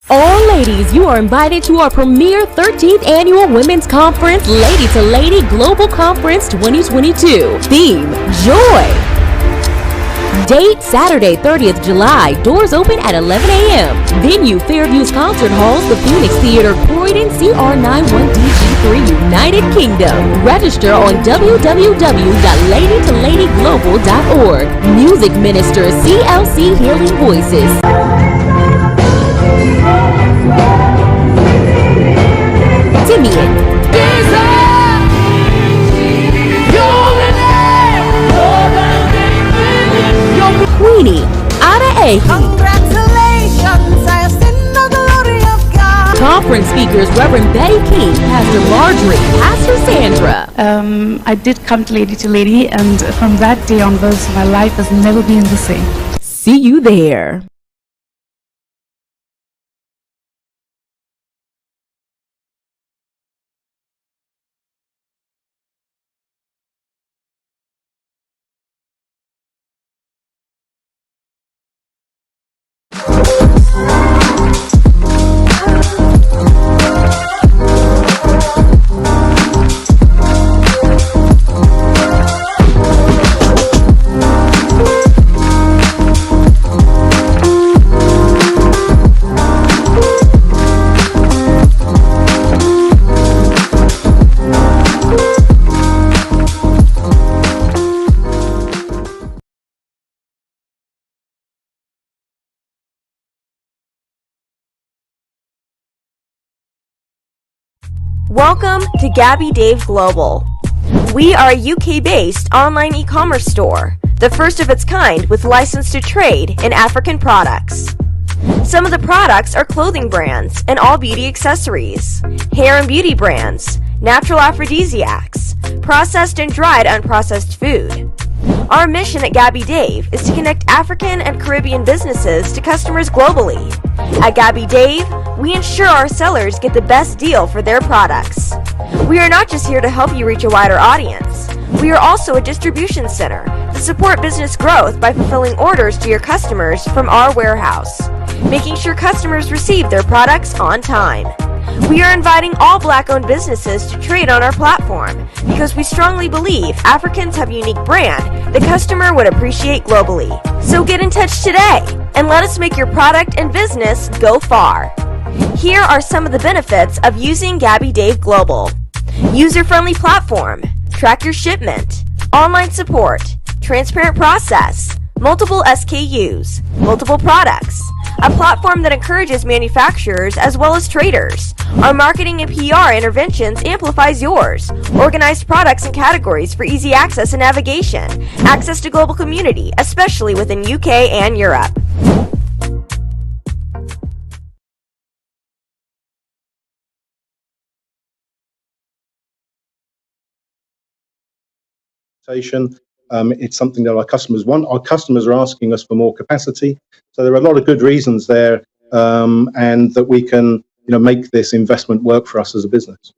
All ladies, you are invited to our premier 13th annual Women's Conference Lady to Lady Global Conference 2022. Theme, Joy. Date, Saturday, 30th July. Doors open at 11 a.m. Venue, Fairview's Concert Halls, the Phoenix Theater, Croydon, CR91DG3, United Kingdom. Register on www.ladytoladyglobal.org. Music Minister, CLC Healing Voices. Simeon, Queenie, Ada Ahe. Congratulations, I have seen the glory of God. Conference speakers Reverend Betty King, Pastor Marjorie, Pastor Sandra. I did come to Lady, and from that day onwards, my life has never been the same. See you there. Welcome to Gabby Dave Global. We are a UK-based online e-commerce store, the first of its kind with license to trade in African products. Some of the products are clothing brands and all beauty accessories, hair and beauty brands, natural aphrodisiacs, processed and dried unprocessed food. Our mission at Gabby Dave is to connect African and Caribbean businesses to customers globally. At Gabby Dave, we ensure our sellers get the best deal for their products. We are not just here to help you reach a wider audience. We are also a distribution center to support business growth by fulfilling orders to your customers from our warehouse, making sure customers receive their products on time. We are inviting all Black-owned businesses to trade on our platform because we strongly believe Africans have a unique brand the customer would appreciate globally. So get in touch today and let us make your product and business go far. Here are some of the benefits of using Gabby Dave Global. User-friendly platform, track your shipment, online support, transparent process, multiple SKUs, multiple products, a platform that encourages manufacturers as well as traders. Our marketing and PR interventions amplifies yours. Organized products and categories for easy access and navigation. Access to global community, especially within UK and Europe. It's something that our customers want. Our customers are asking us for more capacity. So there are a lot of good reasons there, and that we can, make this investment work for us as a business.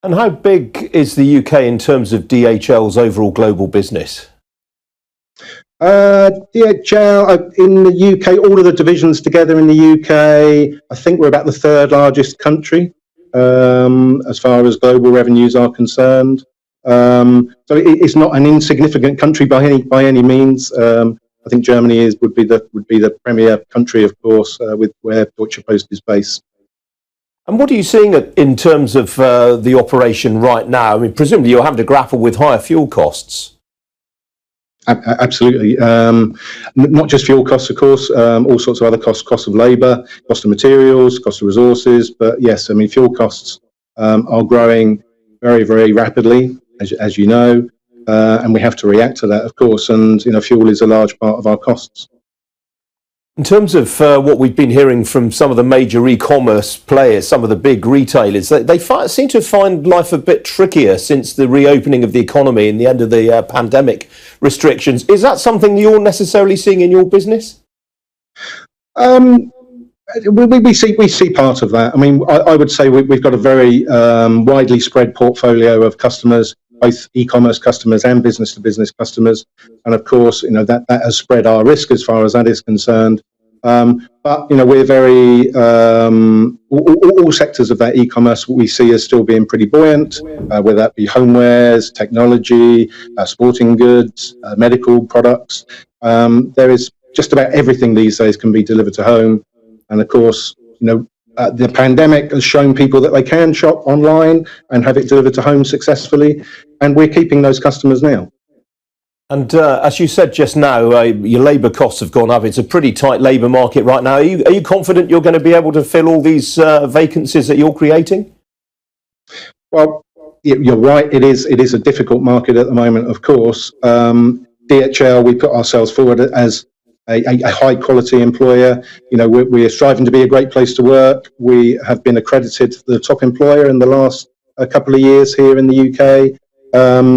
And how big is the UK in terms of DHL's overall global business? DHL in the UK, all of the divisions together in the UK, I think we're about the third largest country as far as global revenues are concerned. So it's not an insignificant country by any means. I think Germany would be the premier country, of course, with where Deutsche Post is based. And what are you seeing in terms of the operation right now? I mean, presumably you're having to grapple with higher fuel costs. Absolutely. Not just fuel costs, of course, all sorts of other cost of labour, cost of materials, cost of resources. But yes, I mean, fuel costs are growing very, very rapidly, as you know, and we have to react to that, of course. And, fuel is a large part of our costs. In terms of what we've been hearing from some of the major e-commerce players, some of the big retailers, they seem to find life a bit trickier since the reopening of the economy and the end of the pandemic restrictions. Is that something you're necessarily seeing in your business? We see part of that. I mean, I would say we've got a very widely spread portfolio of customers, both e-commerce customers and business-to-business customers, and of course, that has spread our risk as far as that is concerned. But we're very all sectors of that e-commerce we see as still being pretty buoyant, whether that be homewares, technology, sporting goods, medical products. There is just about everything these days can be delivered to home, and of course, the pandemic has shown people that they can shop online and have it delivered to home successfully, and we're keeping those customers now. And as you said just now, your labour costs have gone up. It's a pretty tight labour market right now. Are you confident you're going to be able to fill all these vacancies that you're creating? Well, you're right. It is a difficult market at the moment, of course. DHL, we put ourselves forward as a high quality employer. We are striving to be a great place to work. We have been accredited the top employer in the last couple of years here in the UK.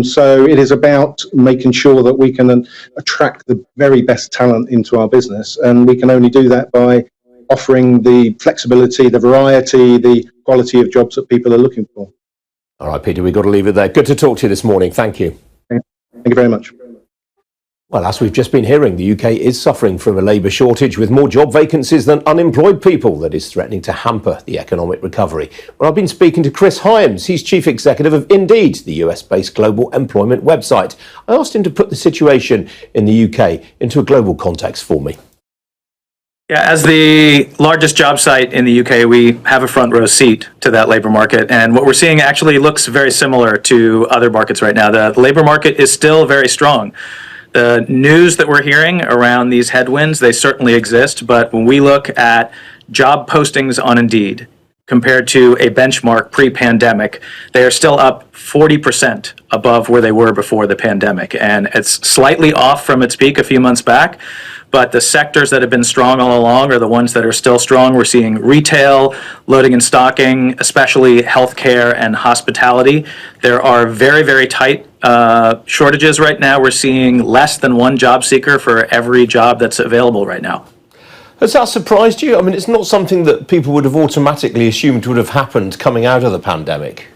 So it is about making sure that we can attract the very best talent into our business, and we can only do that by offering the flexibility, the variety, the quality of jobs that people are looking for. All right, Peter, we've got to leave it there. Good to talk to you this morning. Thank you. Thank you very much. Well, as we've just been hearing, the UK is suffering from a labour shortage with more job vacancies than unemployed people that is threatening to hamper the economic recovery. Well, I've been speaking to Chris Hyams. He's Chief Executive of Indeed, the US-based global employment website. I asked him to put the situation in the UK into a global context for me. Yeah, as the largest job site in the UK, we have a front row seat to that labour market. And what we're seeing actually looks very similar to other markets right now. The labour market is still very strong. The news that we're hearing around these headwinds, they certainly exist, but when we look at job postings on Indeed compared to a benchmark pre-pandemic, they are still up 40% above where they were before the pandemic. And it's slightly off from its peak a few months back, but the sectors that have been strong all along are the ones that are still strong. We're seeing retail, loading and stocking, especially healthcare and hospitality. There are very, very tight shortages right now. We're seeing less than one job seeker for every job that's available right now. Has that surprised you? I mean, it's not something that people would have automatically assumed would have happened coming out of the pandemic.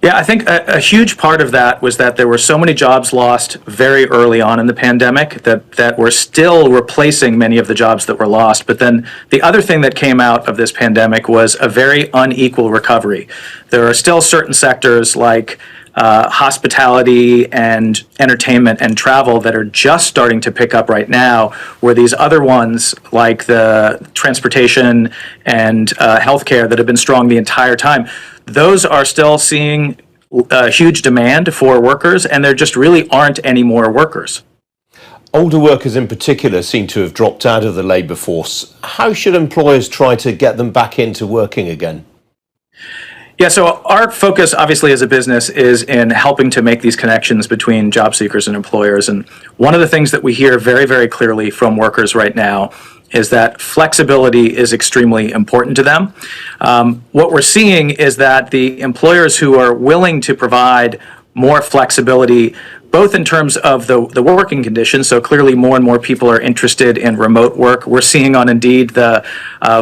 Yeah, I think a huge part of that was that there were so many jobs lost very early on in the pandemic that we're still replacing many of the jobs that were lost. But then the other thing that came out of this pandemic was a very unequal recovery. There are still certain sectors like hospitality and entertainment and travel that are just starting to pick up right now, where these other ones like the transportation and healthcare that have been strong the entire time, those are still seeing huge demand for workers, and there just really aren't any more workers. Older workers in particular seem to have dropped out of the labour force. How should employers try to get them back into working again? Yeah, so our focus, obviously, as a business is in helping to make these connections between job seekers and employers. And one of the things that we hear very, very clearly from workers right now is that flexibility is extremely important to them. What we're seeing is that the employers who are willing to provide more flexibility, both in terms of the working conditions, so clearly more and more people are interested in remote work. We're seeing on Indeed the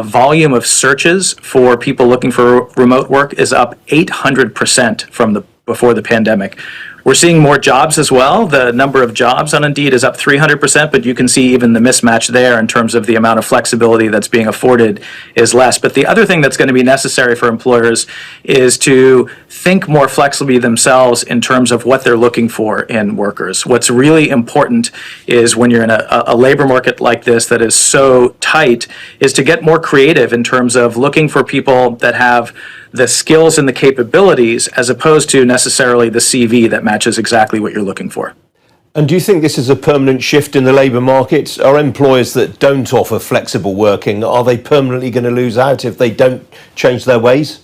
volume of searches for people looking for remote work is up 800% from before the pandemic. We're seeing more jobs as well. The number of jobs on Indeed is up 300%, but you can see even the mismatch there in terms of the amount of flexibility that's being afforded is less. But the other thing that's going to be necessary for employers is to think more flexibly themselves in terms of what they're looking for in workers. What's really important is when you're in a labor market like this that is so tight, is to get more creative in terms of looking for people that have the skills and the capabilities as opposed to necessarily the CV that matches exactly what you're looking for. And do you think this is a permanent shift in the labour market? Are employers that don't offer flexible working, are they permanently going to lose out if they don't change their ways?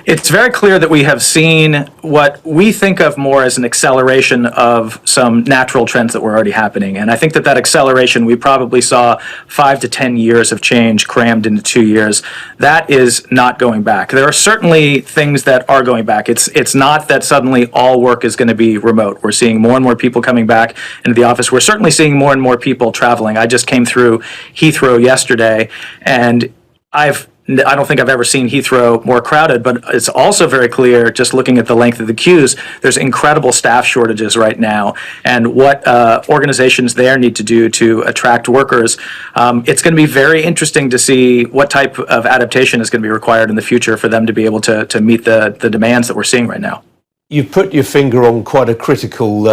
It's very clear that we have seen what we think of more as an acceleration of some natural trends that were already happening. And I think that acceleration, we probably saw 5 to 10 years of change crammed into 2 years. That is not going back. There are certainly things that are going back. It's not that suddenly all work is going to be remote. We're seeing more and more people coming back into the office. We're certainly seeing more and more people traveling. I just came through Heathrow yesterday, and I've I don't think I've ever seen Heathrow more crowded, but it's also very clear, just looking at the length of the queues, there's incredible staff shortages right now. And what organizations there need to do to attract workers, it's going to be very interesting to see what type of adaptation is going to be required in the future for them to be able to meet the demands that we're seeing right now. You've put your finger on quite a critical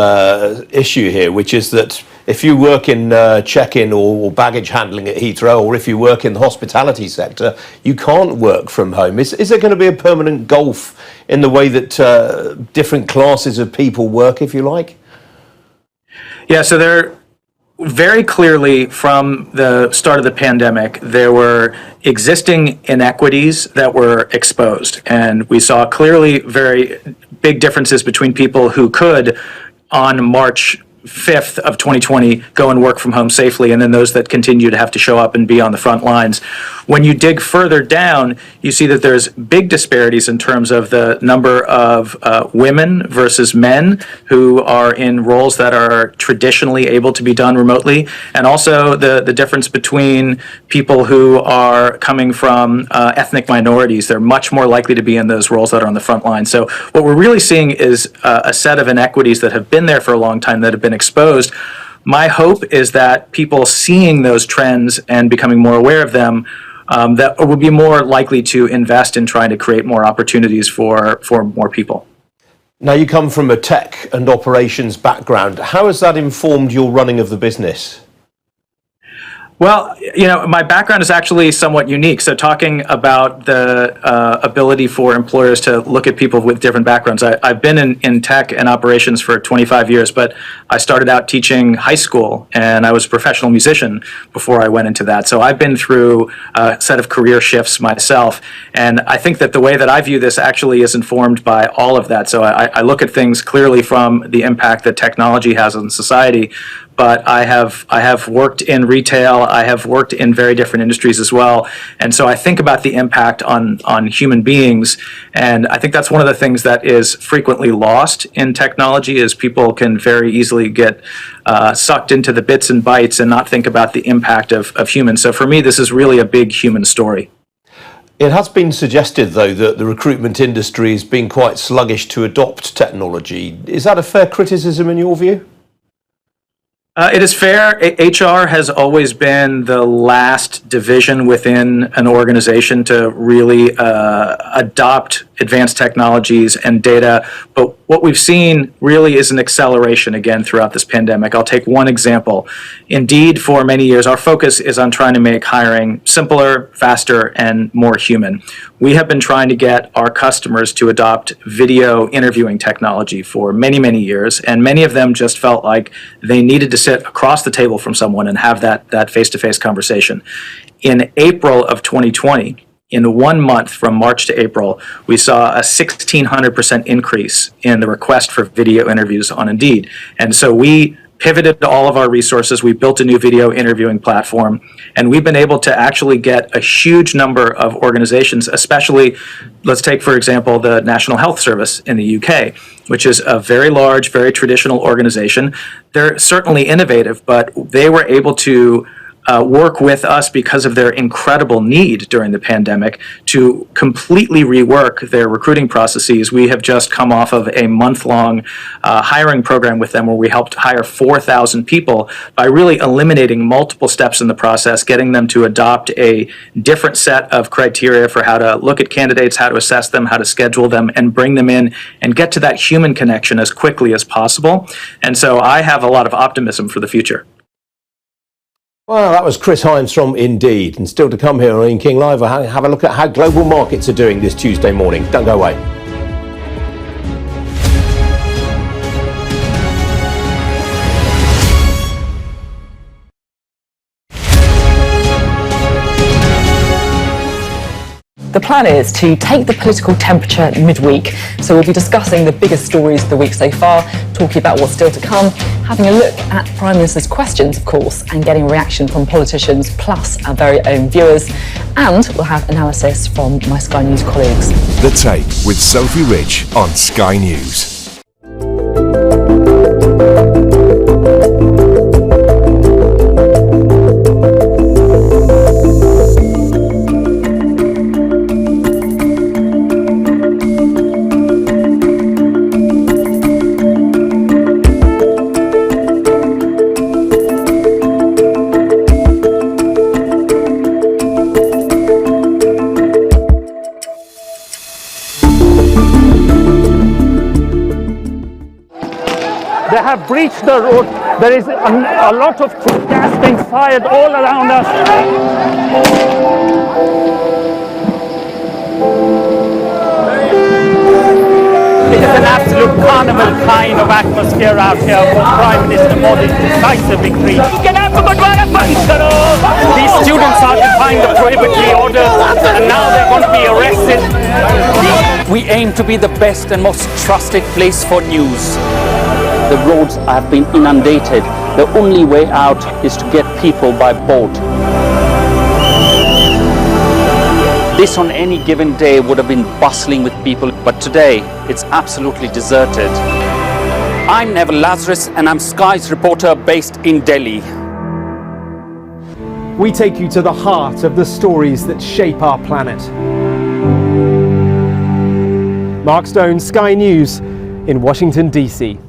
issue here, which is that if you work in check-in or baggage handling at Heathrow, or if you work in the hospitality sector, you can't work from home. Is there going to be a permanent gulf in the way that different classes of people work, if you like? Yeah, so there very clearly from the start of the pandemic, there were existing inequities that were exposed. And we saw clearly very big differences between people who could, on March 5th of 2020, go and work from home safely, and then those that continue to have to show up and be on the front lines. When you dig further down, you see that there's big disparities in terms of the number of women versus men who are in roles that are traditionally able to be done remotely, and also the difference between people who are coming from ethnic minorities. They're much more likely to be in those roles that are on the front line. So what we're really seeing is a set of inequities that have been there for a long time that have been exposed. My hope is that people seeing those trends and becoming more aware of them, that will be more likely to invest in trying to create more opportunities for more people. Now, you come from a tech and operations background. How has that informed your running of the business? Well, my background is actually somewhat unique. So talking about the ability for employers to look at people with different backgrounds, I've been in tech and operations for 25 years, but I started out teaching high school, and I was a professional musician before I went into that. So I've been through a set of career shifts myself, and I think that the way that I view this actually is informed by all of that. So I look at things clearly from the impact that technology has on society. But I have worked in retail, I have worked in very different industries as well. And so I think about the impact on human beings. And I think that's one of the things that is frequently lost in technology, is people can very easily get sucked into the bits and bytes and not think about the impact of humans. So for me, this is really a big human story. It has been suggested, though, that the recruitment industry has been quite sluggish to adopt technology. Is that a fair criticism in your view? It is fair. HR has always been the last division within an organization to really adopt advanced technologies and data. But what we've seen really is an acceleration again throughout this pandemic. I'll take one example. Indeed, for many years, our focus is on trying to make hiring simpler, faster, and more human. We have been trying to get our customers to adopt video interviewing technology for many, many years, and many of them just felt like they needed to sit across the table from someone and have that face-to-face conversation. In April of 2020, in 1 month from March to April, we saw a 1,600% increase in the request for video interviews on Indeed. And so we pivoted all of our resources. We built a new video interviewing platform, and we've been able to actually get a huge number of organizations, especially, let's take, for example, the National Health Service in the UK, which is a very large, very traditional organization. They're certainly innovative, but they were able to work with us because of their incredible need during the pandemic to completely rework their recruiting processes. We have just come off of a month-long hiring program with them where we helped hire 4,000 people by really eliminating multiple steps in the process, getting them to adopt a different set of criteria for how to look at candidates, how to assess them, how to schedule them, and bring them in and get to that human connection as quickly as possible. And so I have a lot of optimism for the future. Well, that was Chris Hines from Indeed. And still to come here on Ian King Live, we'll have a look at how global markets are doing this Tuesday morning. Don't go away. The plan is to take the political temperature midweek, so we'll be discussing the biggest stories of the week so far, talking about what's still to come, having a look at Prime Minister's questions, of course, and getting a reaction from politicians, plus our very own viewers, and we'll have analysis from my Sky News colleagues. The Take with Sophie Rich on Sky News. breach the road. There is a lot of gas being fired all around us. It is an absolute carnival kind of atmosphere out here for Prime Minister Modi's decisive victory. These students are defying the prohibitory order and now they're going to be arrested. We aim to be the best and most trusted place for news. The roads have been inundated. The only way out is to get people by boat. This on any given day would have been bustling with people, but today it's absolutely deserted. I'm Neville Lazarus and I'm Sky's reporter based in Delhi. We take you to the heart of the stories that shape our planet. Mark Stone, Sky News in Washington, D.C.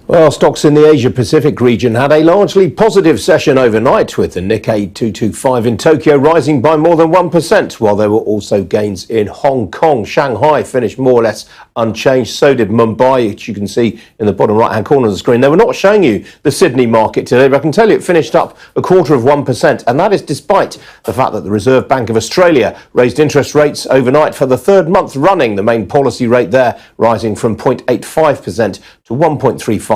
Well, stocks in the Asia-Pacific region had a largely positive session overnight, with the Nikkei 225 in Tokyo rising by more than 1%, while there were also gains in Hong Kong. Shanghai finished more or less unchanged, so did Mumbai, which you can see in the bottom right-hand corner of the screen. They were not showing you the Sydney market today, but I can tell you it finished up 0.25%, and that is despite the fact that the Reserve Bank of Australia raised interest rates overnight for the third month running, the main policy rate there rising from 0.85% to 1.35%.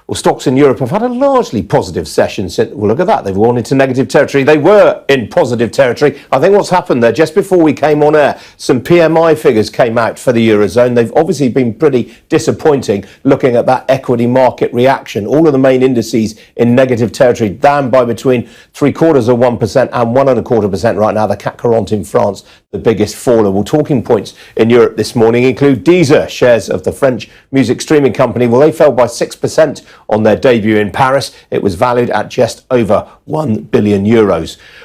Well, stocks in Europe have had a largely positive session since, well, look at that, they've gone into negative territory. They were in positive territory. I think what's happened there, just before we came on air, some PMI figures came out for the Eurozone. They've obviously been pretty disappointing looking at that equity market reaction. All of the main indices in negative territory, down by between 0.75% and 1.25% right now. The CAC 40 in France, the biggest faller. Well, talking points in Europe this morning include Deezer, shares of the French music streaming company. Well, they fell by 6% on their debut in Paris. It was valued at just over €1 billion.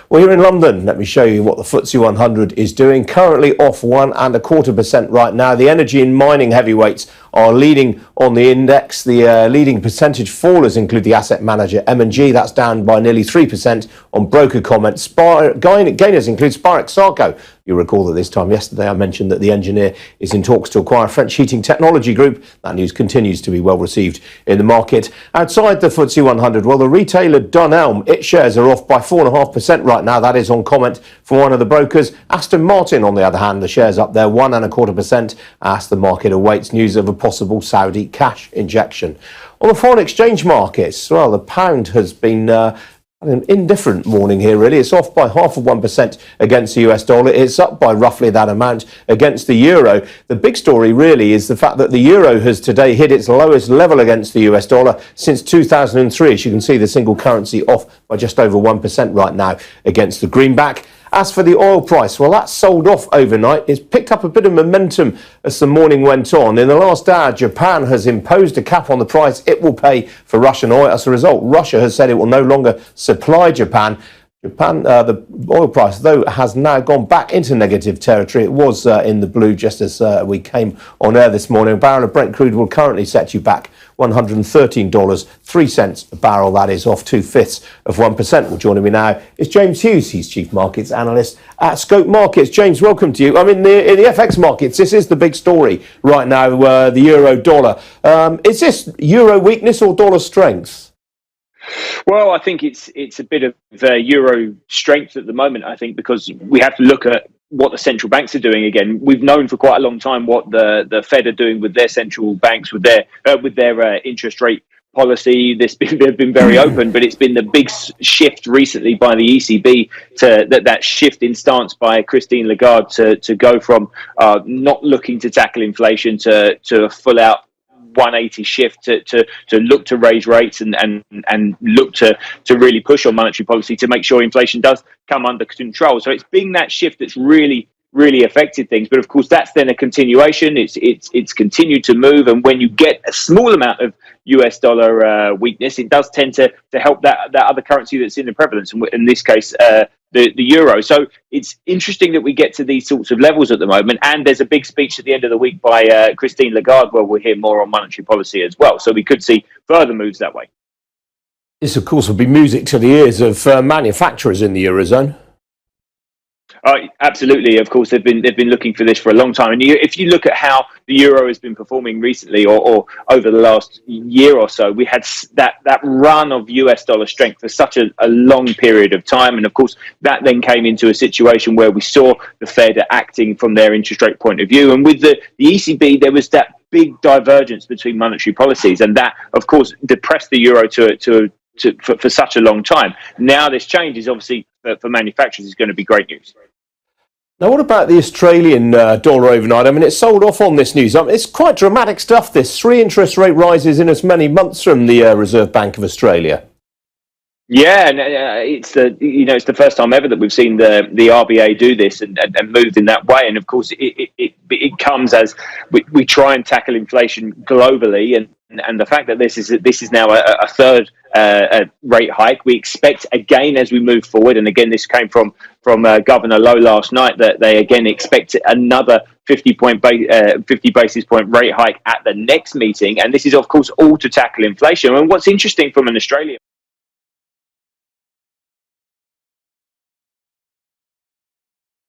Well, here in London, let me show you what the FTSE 100 is doing. Currently off 1.25% right now. The energy and mining heavyweights are leading on the index. The leading percentage fallers include the asset manager M&G. That's down by nearly 3% on broker comments. Gainers include Sarco. You'll recall that this time yesterday I mentioned that the engineer is in talks to acquire a French heating technology group. That news continues to be well received in the market. Outside the FTSE 100, well, the retailer Dunelm, its shares are off by 4.5% right now. That is on comment from one of the brokers. Aston Martin, on the other hand, the shares up there 1.25% as the market awaits news of a possible Saudi cash injection. On the foreign exchange markets, well, the pound has been an indifferent morning here, really. It's off by 0.5% against the US dollar. It's up by roughly that amount against the euro. The big story really is the fact that the euro has today hit its lowest level against the US dollar since 2003. As you can see, the single currency off by just over 1% right now against the greenback. As for the oil price, well, that sold off overnight. It's picked up a bit of momentum as the morning went on. In the last hour, Japan has imposed a cap on the price it will pay for Russian oil. As a result, Russia has said it will no longer supply Japan. The oil price, though, has now gone back into negative territory. It was in the blue just as we came on air this morning. A barrel of Brent crude will currently set you back $113.03 a barrel. That is off 0.2%. Well, joining me now is James Hughes. He's Chief Markets Analyst at Scope Markets. James, welcome to you. I mean, in the FX markets, this is the big story right now, the euro dollar. Is this euro weakness or dollar strength? Well, I think it's a bit of euro strength at the moment, I think, because we have to look at what the central banks are doing again. We've known for quite a long time what the Fed are doing with their central banks, with their interest rate policy. They've been very open, but it's been the big shift recently by the ECB to that shift in stance by Christine Lagarde to go from not looking to tackle inflation to a full out 180 shift to look to raise rates and look to really push on monetary policy to make sure inflation does come under control. So it's been that shift that's really affected things. But of course, that's then a continuation. It's continued to move, and when you get a small amount of US dollar weakness, it does tend to help that other currency that's in the prevalence. In this case, the euro. So it's interesting that we get to these sorts of levels at the moment. And there's a big speech at the end of the week by Christine Lagarde, where we'll hear more on monetary policy as well. So we could see further moves that way. This, of course, will be music to the ears of manufacturers in the Eurozone. Absolutely. Of course, they've been looking for this for a long time. And if you look at how the euro has been performing recently, or over the last year or so, we had that run of US dollar strength for such a long period of time. And of course, that then came into a situation where we saw the Fed acting from their interest rate point of view. And with the ECB, there was that big divergence between monetary policies, and that, of course, depressed the euro for such a long time. Now this change is obviously for manufacturers is going to be great news. Now, what about the Australian dollar overnight? I mean, it's sold off on this news. It's quite dramatic stuff, this. 3 interest rate rises in as many months from the Reserve Bank of Australia. Yeah, and it's the first time ever that we've seen the RBA do this and move in that way. And of course, it comes as we try and tackle inflation globally, and the fact that this is now a third rate hike, we expect again as we move forward. And again, this came from Governor Lowe last night, that they again expect another 50 basis point rate hike at the next meeting. And this is, of course, all to tackle inflation. And what's interesting from an Australian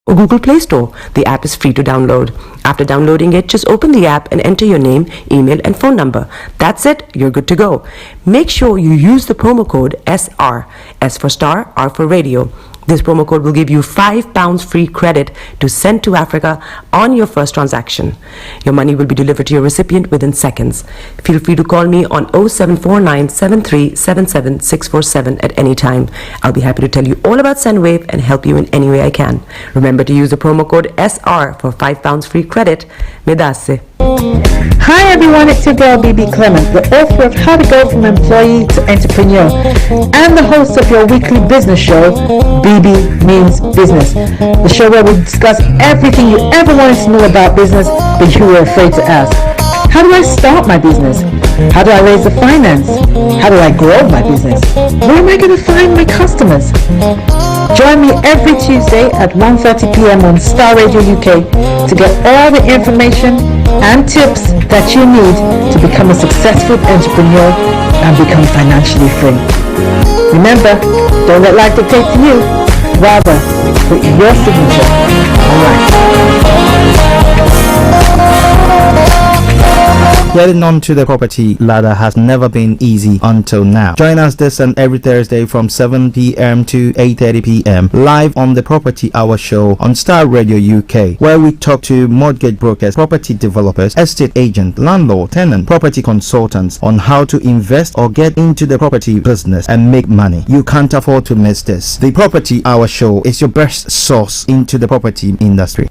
or Google Play Store. The app is free to download. After downloading it, just open the app and enter your name, email, and phone number. That's it, you're good to go. Make sure you use the promo code SR, S for Star, R for Radio. This promo code will give you £5 free credit to send to Africa on your first transaction. Your money will be delivered to your recipient within seconds. Feel free to call me on 0749 7377 647 at any time. I'll be happy to tell you all about SendWave and help you in any way I can. Remember to use the promo code SR for £5 free credit. Medasse. Hi everyone, it's your girl BB Clement, the author of How to Go From Employee to Entrepreneur and the host of your weekly business show, BB Means Business, the show where we discuss everything you ever wanted to know about business but you were afraid to ask. How do I start my business? How do I raise the finance? How do I grow my business? Where am I going to find my customers? Join me every Tuesday at 1:30 p.m. on Starr Radio UK to get all the information and tips that you need to become a successful entrepreneur and become financially free. Remember, don't let life dictate to you. Rather, put your signature on life. Getting onto the property ladder has never been easy until now. Join us this and every Thursday from 7 p.m. to 8:30 p.m. live on the Property Hour Show on Starr Radio UK, where we talk to mortgage brokers, property developers, estate agents, landlord, tenant, property consultants on how to invest or get into the property business and make money. You can't afford to miss this. The Property Hour Show is your best source into the property industry.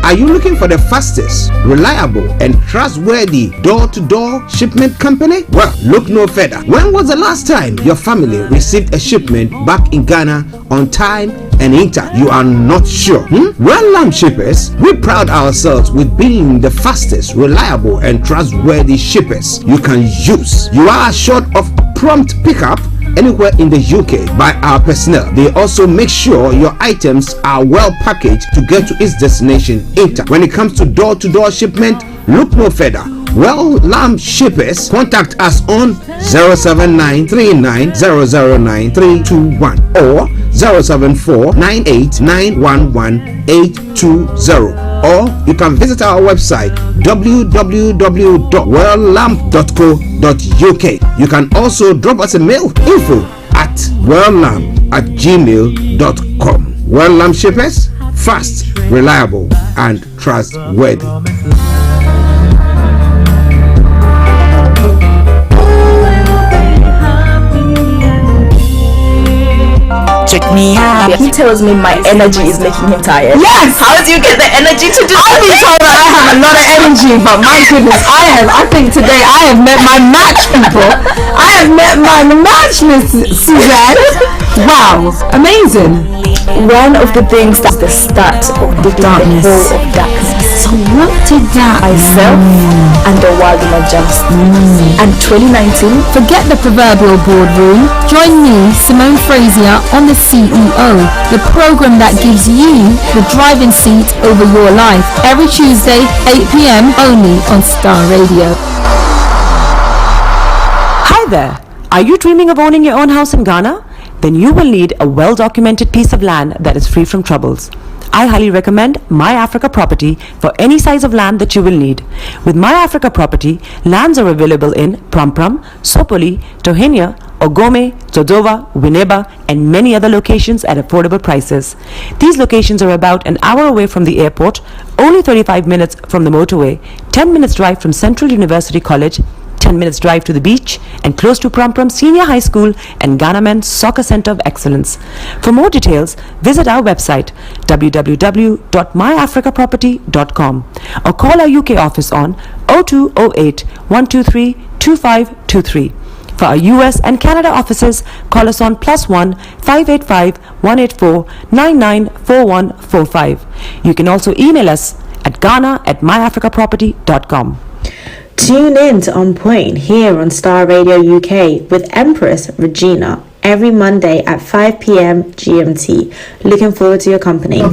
Are you looking for the fastest, reliable, and trustworthy door-to-door shipment company? Well, look no further. When was the last time your family received a shipment back in Ghana on time and in time? You are not sure? Well, Lamb Shippers, we pride ourselves with being the fastest, reliable, and trustworthy shippers you can use. You are assured of prompt pickup anywhere in the UK by our personnel. They also make sure your items are well packaged to get to its destination in time. When it comes to door-to-door shipment, look no further. Well, Lamb Shippers, contact us on 07939009321 or 07498911820, or you can visit our website www.welllamp.co.uk. You can also drop us a mail, info@welllamp@gmail.com. Well Lamb Shippers, fast, reliable, and trustworthy. Check me out. He tells me my energy is making him tired. Yes! How do you get the energy to do I've been told that I have a lot of energy, but my goodness, I think today I have met my match, people. I have met my match, Miss Suzanne. Wow, amazing. One of the things that's the start of the darkness. So what did that? Myself and the Wagner just. And 2019? Forget the proverbial boardroom. Join me, Simone Frazier, on The CEO, the program that gives you the driving seat over your life. Every Tuesday, 8 p.m. only on Starr Radio. Hi there. Are you dreaming of owning your own house in Ghana? Then you will need a well-documented piece of land that is free from troubles. I highly recommend My Africa Property for any size of land that you will need. With My Africa Property, lands are available in Pram, Sopoli, Tohenia, Ogome, Dodova, Winneba, and many other locations at affordable prices. These locations are about an hour away from the airport, only 35 minutes from the motorway, 10 minutes drive from Central University College, 10 minutes drive to the beach, and close to Pram Senior High School and Ghana Men's Soccer Center of Excellence. For more details, visit our website www.myafricaproperty.com or call our UK office on 0208 123 2523. For our US and Canada offices, call us on +1 585 184 994145. You can also email us at ghana@myafricaproperty.com. Tune in to On Point here on Starr Radio UK with Empress Regina every Monday at 5 p.m. GMT. Looking forward to your company. Show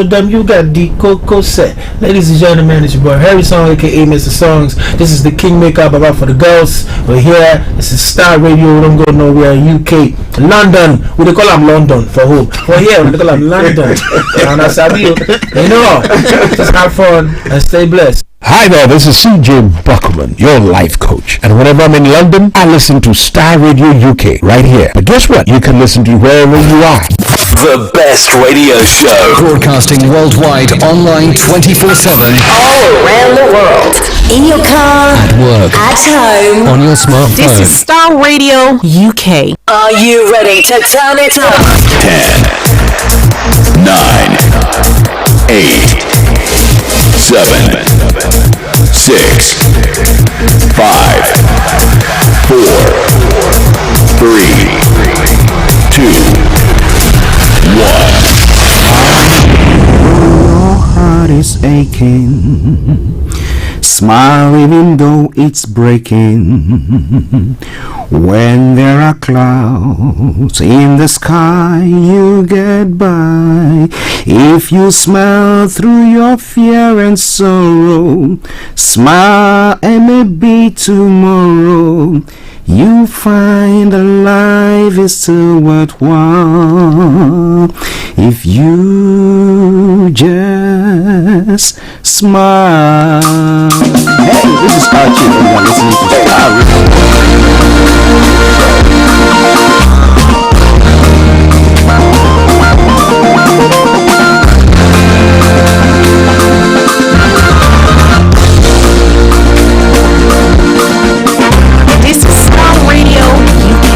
them you got the cocoa set. Ladies and gentlemen, it's your boy Harry Song, aka Mr. Songs. This is the Kingmaker Baba for the girls. We're here. This is Starr Radio. We don't go nowhere. UK, London. We they call them London for who? We're here. We they call them London. And I sabi you know. Just have fun and stay blessed. Hi there, this is CJ Buckman, your life coach. And whenever I'm in London, I listen to Starr Radio UK right here. But guess what? You can listen to wherever you are. The best radio show. Broadcasting worldwide, online 24/7. All around the world. In your car. At work. At home. On your smartphone. This is Starr Radio UK. Are you ready to turn it up? 10, 9, 8, 7, 6, 5, 4, 3, 2, 1. Your heart is aching. Smile even though it's breaking. When there are clouds in the sky, you get by. If you smile through your fear and sorrow, smile and maybe tomorrow you find that life is still worthwhile if you just smile. Hey, this is Archie and you're listening to Starr Radio. This is Starr Radio UK.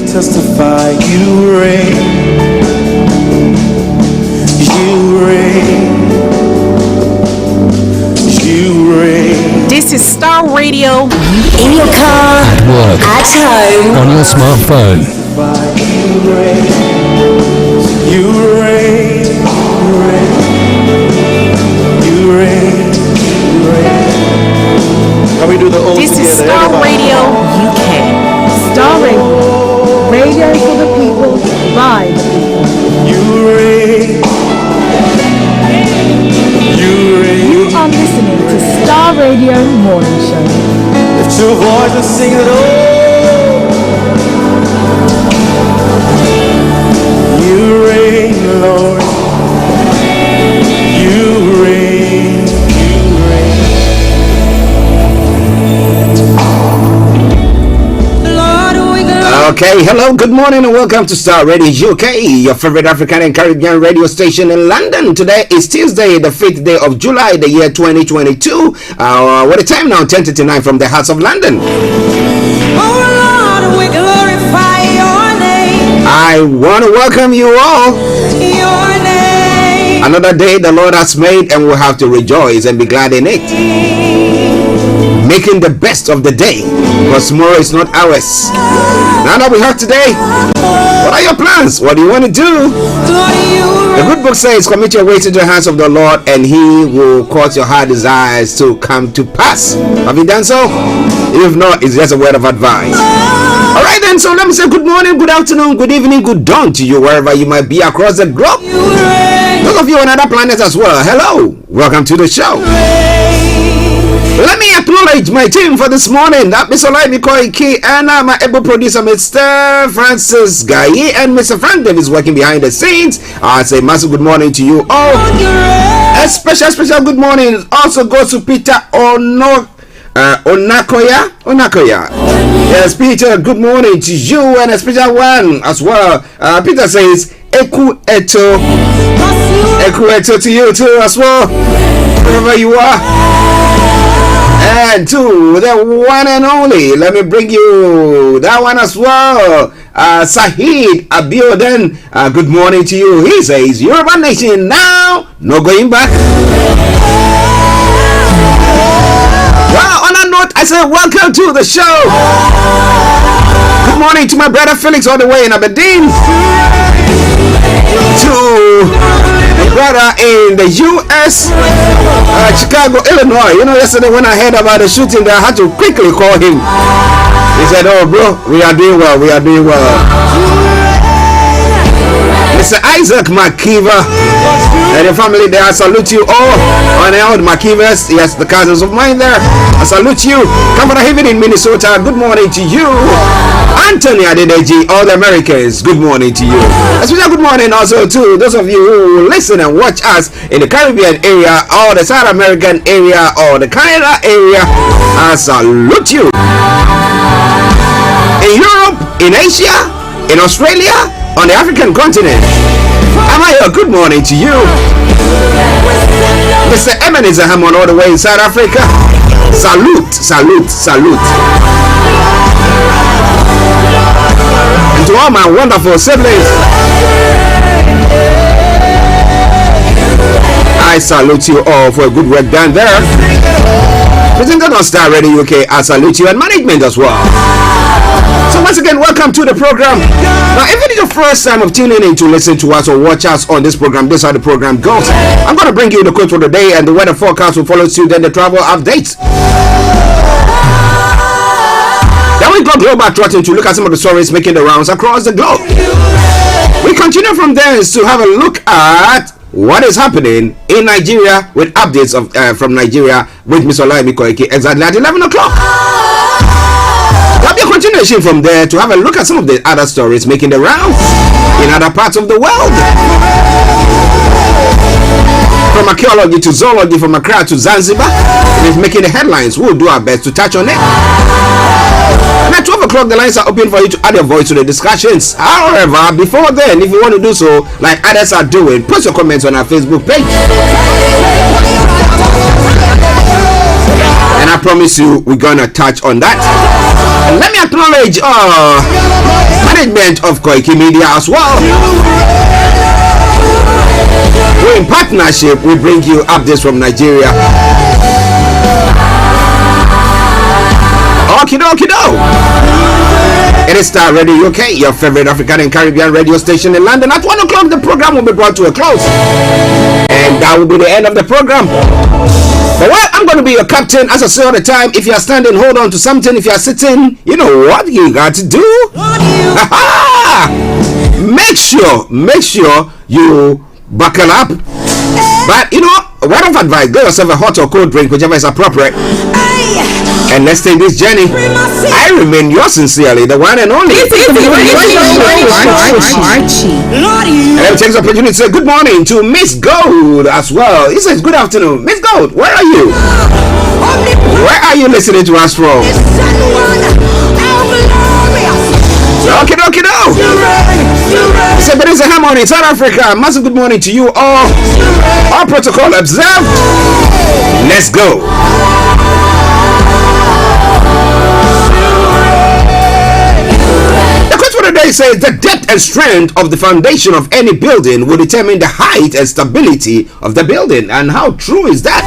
Testify you reign, you reign, you reign. This is Starr Radio. In your car. At work. At home. On your smartphone. You reign, you reign, you reign, you reign. Can we do the old This is together? Starr Everybody. Radio UK. Starr Radio. Radio for the people, by the people. You reign, you reign. You are listening to Starr Radio Morning Show. Lift your voice and sing it all. You reign, Lord. You reign, you reign. Okay, hello, good morning and welcome to Starr Radio UK, your favorite African and Caribbean radio station in London. Today is Tuesday, the 5th day of July, the year 2022. What a time now, 10:39 from the hearts of London. Oh Lord, we glorify your name. I want to welcome you all. Your name. Another day the Lord has made and we'll have to rejoice and be glad in it. Making the best of the day, because tomorrow is not ours. Now that we have today, what are your plans? What do you want to do? The good book says, commit your ways into the hands of the Lord and he will cause your heart desires to come to pass. Have you done so? If not, it's just a word of advice. Alright then, so let me say good morning, good afternoon, good evening, good dawn to you wherever you might be across the globe. Those of you on other planets as well, hello, welcome to the show. Let me acknowledge my team for this morning. That Mr. Olayomi, Koiki, and my able producer, Mr. Francis Guy, and Mr. Frank Davis working behind the scenes. I say massive good morning to you all. A special good morning also goes to Peter Onakoya. Yes, Peter, good morning to you, and a special one as well. Peter says, Eku Eto to you too as well, wherever you are. And to the one and only, let me bring you that one as well. Sahid Abiodun, good morning to you. He says, Yoruba Nation now, no going back. Well, on that note, I say welcome to the show. Good morning to my brother Felix all the way in Aberdeen. To my brother in the U.S., Chicago, Illinois. You know, yesterday when I heard about the shooting there, I had to quickly call him. He said, oh bro, we are doing well. Mr. Isaac McKeever and your family there, I salute you all. On out McKeevers, yes, the cousins of mine there, I salute you. Come on, Haven in Minnesota, good morning to you. Anthony Adedeji, all the Americans, good morning to you. Especially good morning also to those of you who listen and watch us in the Caribbean area or the South American area or the Canada area. I salute you. In Europe, in Asia, in Australia, on the African continent, Amaya, good morning to you. Mr. Ebenezer Hammond all the way in South Africa, salute. And to all my wonderful siblings, I salute you all for a good work done there. Presented on Starr Radio UK, I salute you, and management as well. So once again, welcome to the program. Now, if it is your first time of tuning in to listen to us or watch us on this program, this is how the program goes. I'm going to bring you the quote for the day, and the weather forecast will follow suit, then the travel updates. Then we go global trotting to look at some of the stories making the rounds across the globe. We continue from there to have a look at what is happening in Nigeria with updates of from Nigeria with Mr. Olayomi Koiki exactly at 11 o'clock. There'll be a continuation from there to have a look at some of the other stories making the rounds in other parts of the world. From archaeology to zoology, from Accra to Zanzibar, it is making the headlines. We'll do our best to touch on it. And at 12 o'clock, the lines are open for you to add your voice to the discussions. However, before then, if you want to do so, like others are doing, post your comments on our Facebook page. And I promise you, we're going to touch on that. And let me acknowledge management of Koiki Media as well. We're in partnership, we bring you updates from Nigeria. Okie-dokie-do. It is Starr Radio UK, your favorite African and Caribbean radio station in London. At 1 o'clock, the program will be brought to a close. And that will be the end of the program. But well, I'm going to be your captain, as I say all the time. If you are standing, hold on to something. If you are sitting, you know what you got to do. Make sure you buckle up. But you know, a word of advice, get yourself a hot or cold drink, whichever is appropriate. And let's take this journey. I remain yours sincerely, the one and only Archie. And I will take this opportunity to say good morning to Miss Gold as well. He says good afternoon. Miss Gold, where are you? Where are you listening to us from? Okay, no. So there is a harmony in South Africa. Massive good morning to you all. All protocol observed. Let's go. The quote for the day says the depth and strength of the foundation of any building will determine the height and stability of the building. And how true is that?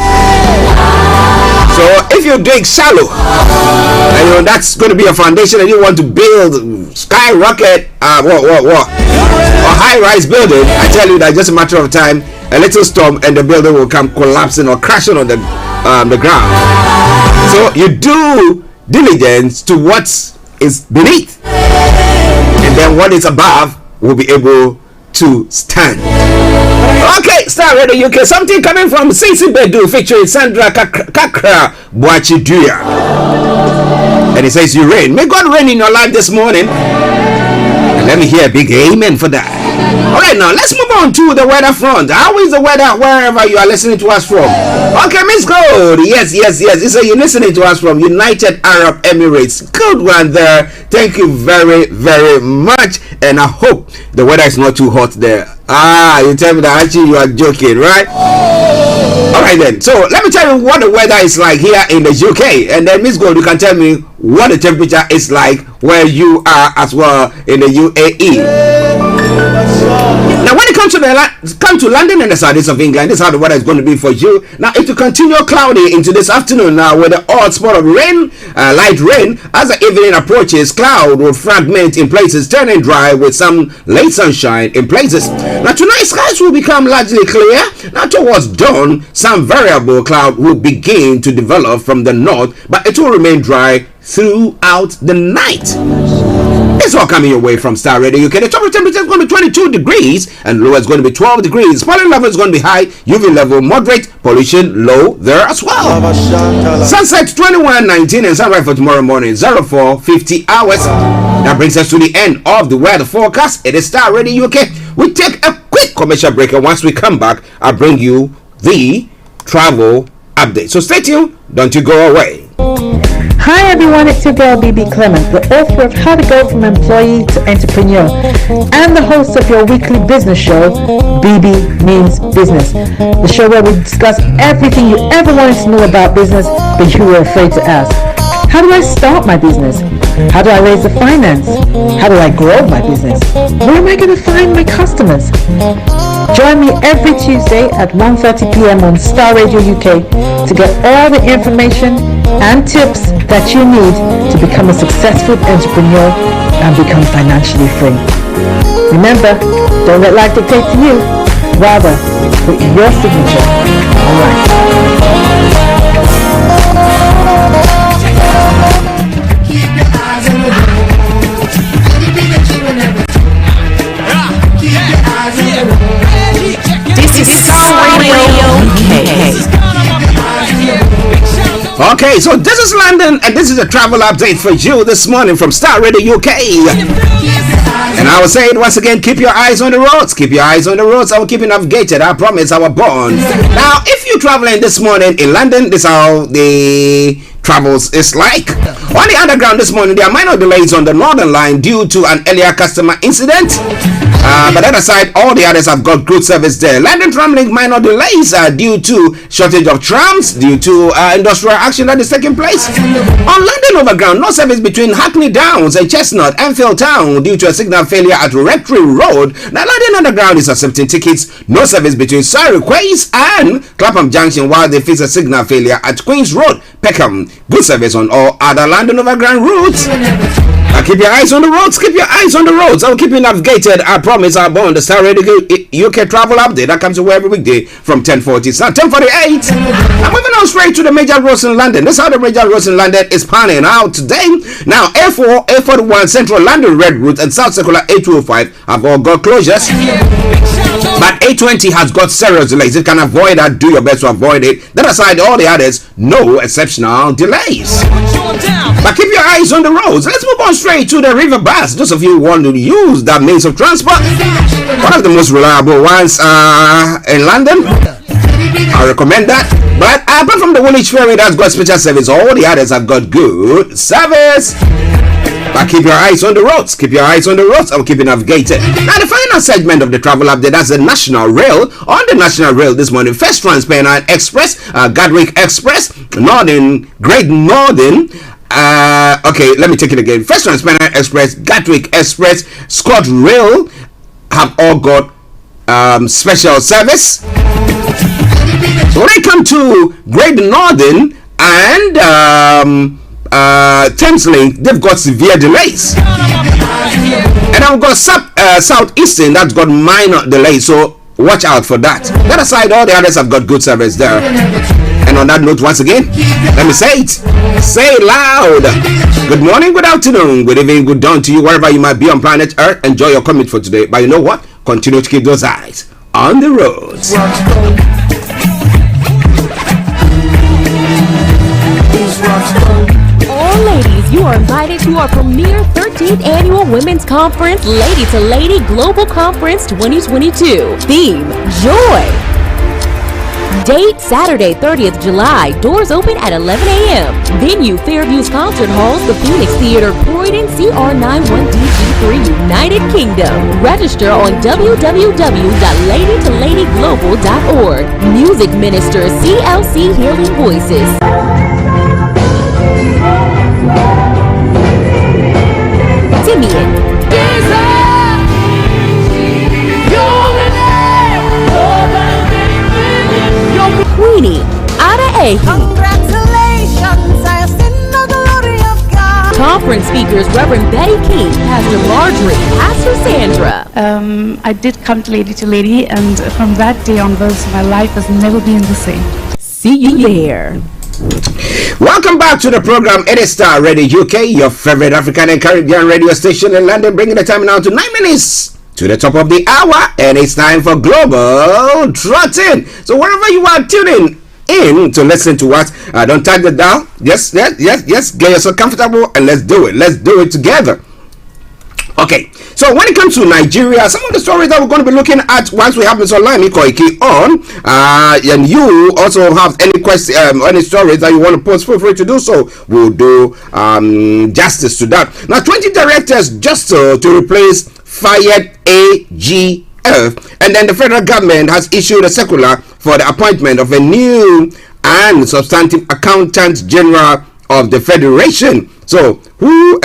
So if you dig shallow, and that's going to be a foundation, and you want to build skyrocket, or high-rise building, I tell you that just a matter of time, a little storm, and the building will come collapsing or crashing on the ground. So you do diligence to what is beneath, and then what is above will be able to stand. Okay, Starr Radio UK. Something coming from Sisi Bedu featuring Sandra Kakra Boachiduya. And it says, you rain. May God rain in your life this morning. And let me hear a big amen for that. Alright, now let's move on to the weather front. How is the weather wherever you are listening to us from? Okay, Miss Gold. Yes. So you're listening to us from United Arab Emirates. Good one there. Thank you very, very much. And I hope the weather is not too hot there. You tell me that actually you are joking, right? Alright then. So let me tell you what the weather is like here in the UK. And then Miss Gold, you can tell me what the temperature is like where you are as well in the UAE. Now when it comes to London and the southeast of England, this is how the weather is going to be for you. Now it will continue cloudy into this afternoon now with the odd spot of rain, light rain. As the evening approaches, cloud will fragment in places, turning dry with some late sunshine in places. Now tonight skies will become largely clear. Now towards dawn, some variable cloud will begin to develop from the north, but it will remain dry throughout the night. It's all coming your way from Starr Radio UK. The top temperature is going to be 22 degrees and low is going to be 12 degrees. Pollen level is going to be high, UV level moderate, pollution low there as well. Sunset 21:19 and sunrise for tomorrow morning 04:50 hours. That brings us to the end of the weather forecast. It is Starr Radio UK. We take a quick commercial break, and once we come back, I'll bring you the travel update. So stay tuned, don't you go away. Hi everyone, it's your girl BB Clement, the author of How to Go From Employee to Entrepreneur and the host of your weekly business show, BB Means Business, the show where we discuss everything you ever wanted to know about business but you were afraid to ask. How do I start my business? How do I raise the finance? How do I grow my business? Where am I going to find my customers? Join me every Tuesday at 1:30 p.m. on Starr Radio UK to get all the information and tips that you need to become a successful entrepreneur and become financially free. Remember, don't let life dictate to you. Rather, put your signature on life. This is Starr Radio UK. Okay, so this is London, and this is a travel update for you this morning from Starr Radio UK. And I will say it once again, keep your eyes on the roads. Keep your eyes on the roads. I will keep you navigated. I promise, I will born. Now, if you're traveling this morning in London, this is how the travels is like. On the underground this morning, there are minor delays on the Northern Line due to an earlier customer incident. But that aside, all the others have got good service there. London Tramlink minor delays are due to shortage of trams, due to industrial action that is taking place. On London Overground, no service between Hackney Downs and Chestnut, Enfield Town, due to a signal failure at Rectory Road. Now, London Underground is accepting tickets. No service between Surrey Quays and Clapham Junction while they fix a signal failure at Queen's Road, Peckham. Good service on all other London Overground routes. Now keep your eyes on the roads. Keep your eyes on the roads. I'll keep you navigated. I promise. I'll born the Starr Radio UK travel update that comes away every weekday from 10:40. It's now 10:48. I'm moving on straight to the major roads in London. This is how the major roads in London is panning out today. Now A4, A41, Central London Red Route and South Circular A205 have all got closures. But A20 has got serious delays. If you can avoid that, do your best to avoid it. That aside, all the others, no exceptional delays. But keep your eyes on the roads. Let's move on straight to the river bus. Those of you who want to use that means of transport, one of the most reliable ones in London. I recommend that. But apart from the Woolwich Ferry that's got special service, all the others have got good service. But keep your eyes on the roads. Keep your eyes on the roads. I'll keep you navigated. Now, the final segment of the travel update, that's the National Rail. On the National Rail this morning, First Trans-Pennine Express, Gatwick Express, Northern, Great Northern. Okay, let me take it again. First Trans-Pennine Express, Gatwick Express, Scott Rail have all got special service. So when I come to Great Northern and Thameslink, they've got severe delays. And I've got Southeastern that's got minor delays, so watch out for that. That aside, all the others have got good service there. And on that note, once again, let me say it. Say it loud. Good morning, good afternoon, good evening, good dawn to you, wherever you might be on planet Earth. Enjoy your commute for today. But you know what? Continue to keep those eyes on the roads. All ladies, you are invited to our premier 13th annual Women's Conference, Lady to Lady Global Conference 2022. Theme, Joy. Date, Saturday, 30th July. Doors open at 11 a.m. Venue, Fairview's Concert Halls, the Phoenix Theater, Croydon, CR91DG3, United Kingdom. Register on www.ladytoladyglobalorg. Music Minister, CLC Healing Voices. Simeon. Queenie. Ada Ahi. Congratulations, I have seen the glory of God. Conference speakers Reverend Betty King, Pastor Marjorie, Pastor Sandra. I did come to Lady, and from that day onwards, my life has never been the same. See you there. Welcome back to the program. It is Starr Radio UK, your favorite African and Caribbean radio station in London, bringing the time now to 9 minutes to the top of the hour, and it's time for Global Trotting. So wherever you are tuning in to listen to us, don't tag it down. Yes, get yourself comfortable and let's do it together. Okay, so when it comes to Nigeria, some of the stories that we're going to be looking at once we have Mr. Olayomi Koiki on, and you also have any questions, any stories that you want to post, feel free to do so. We'll do justice to that. Now, 20 directors just to replace fired AGF, and then the federal government has issued a circular for the appointment of a new and substantive accountant general of the federation. So who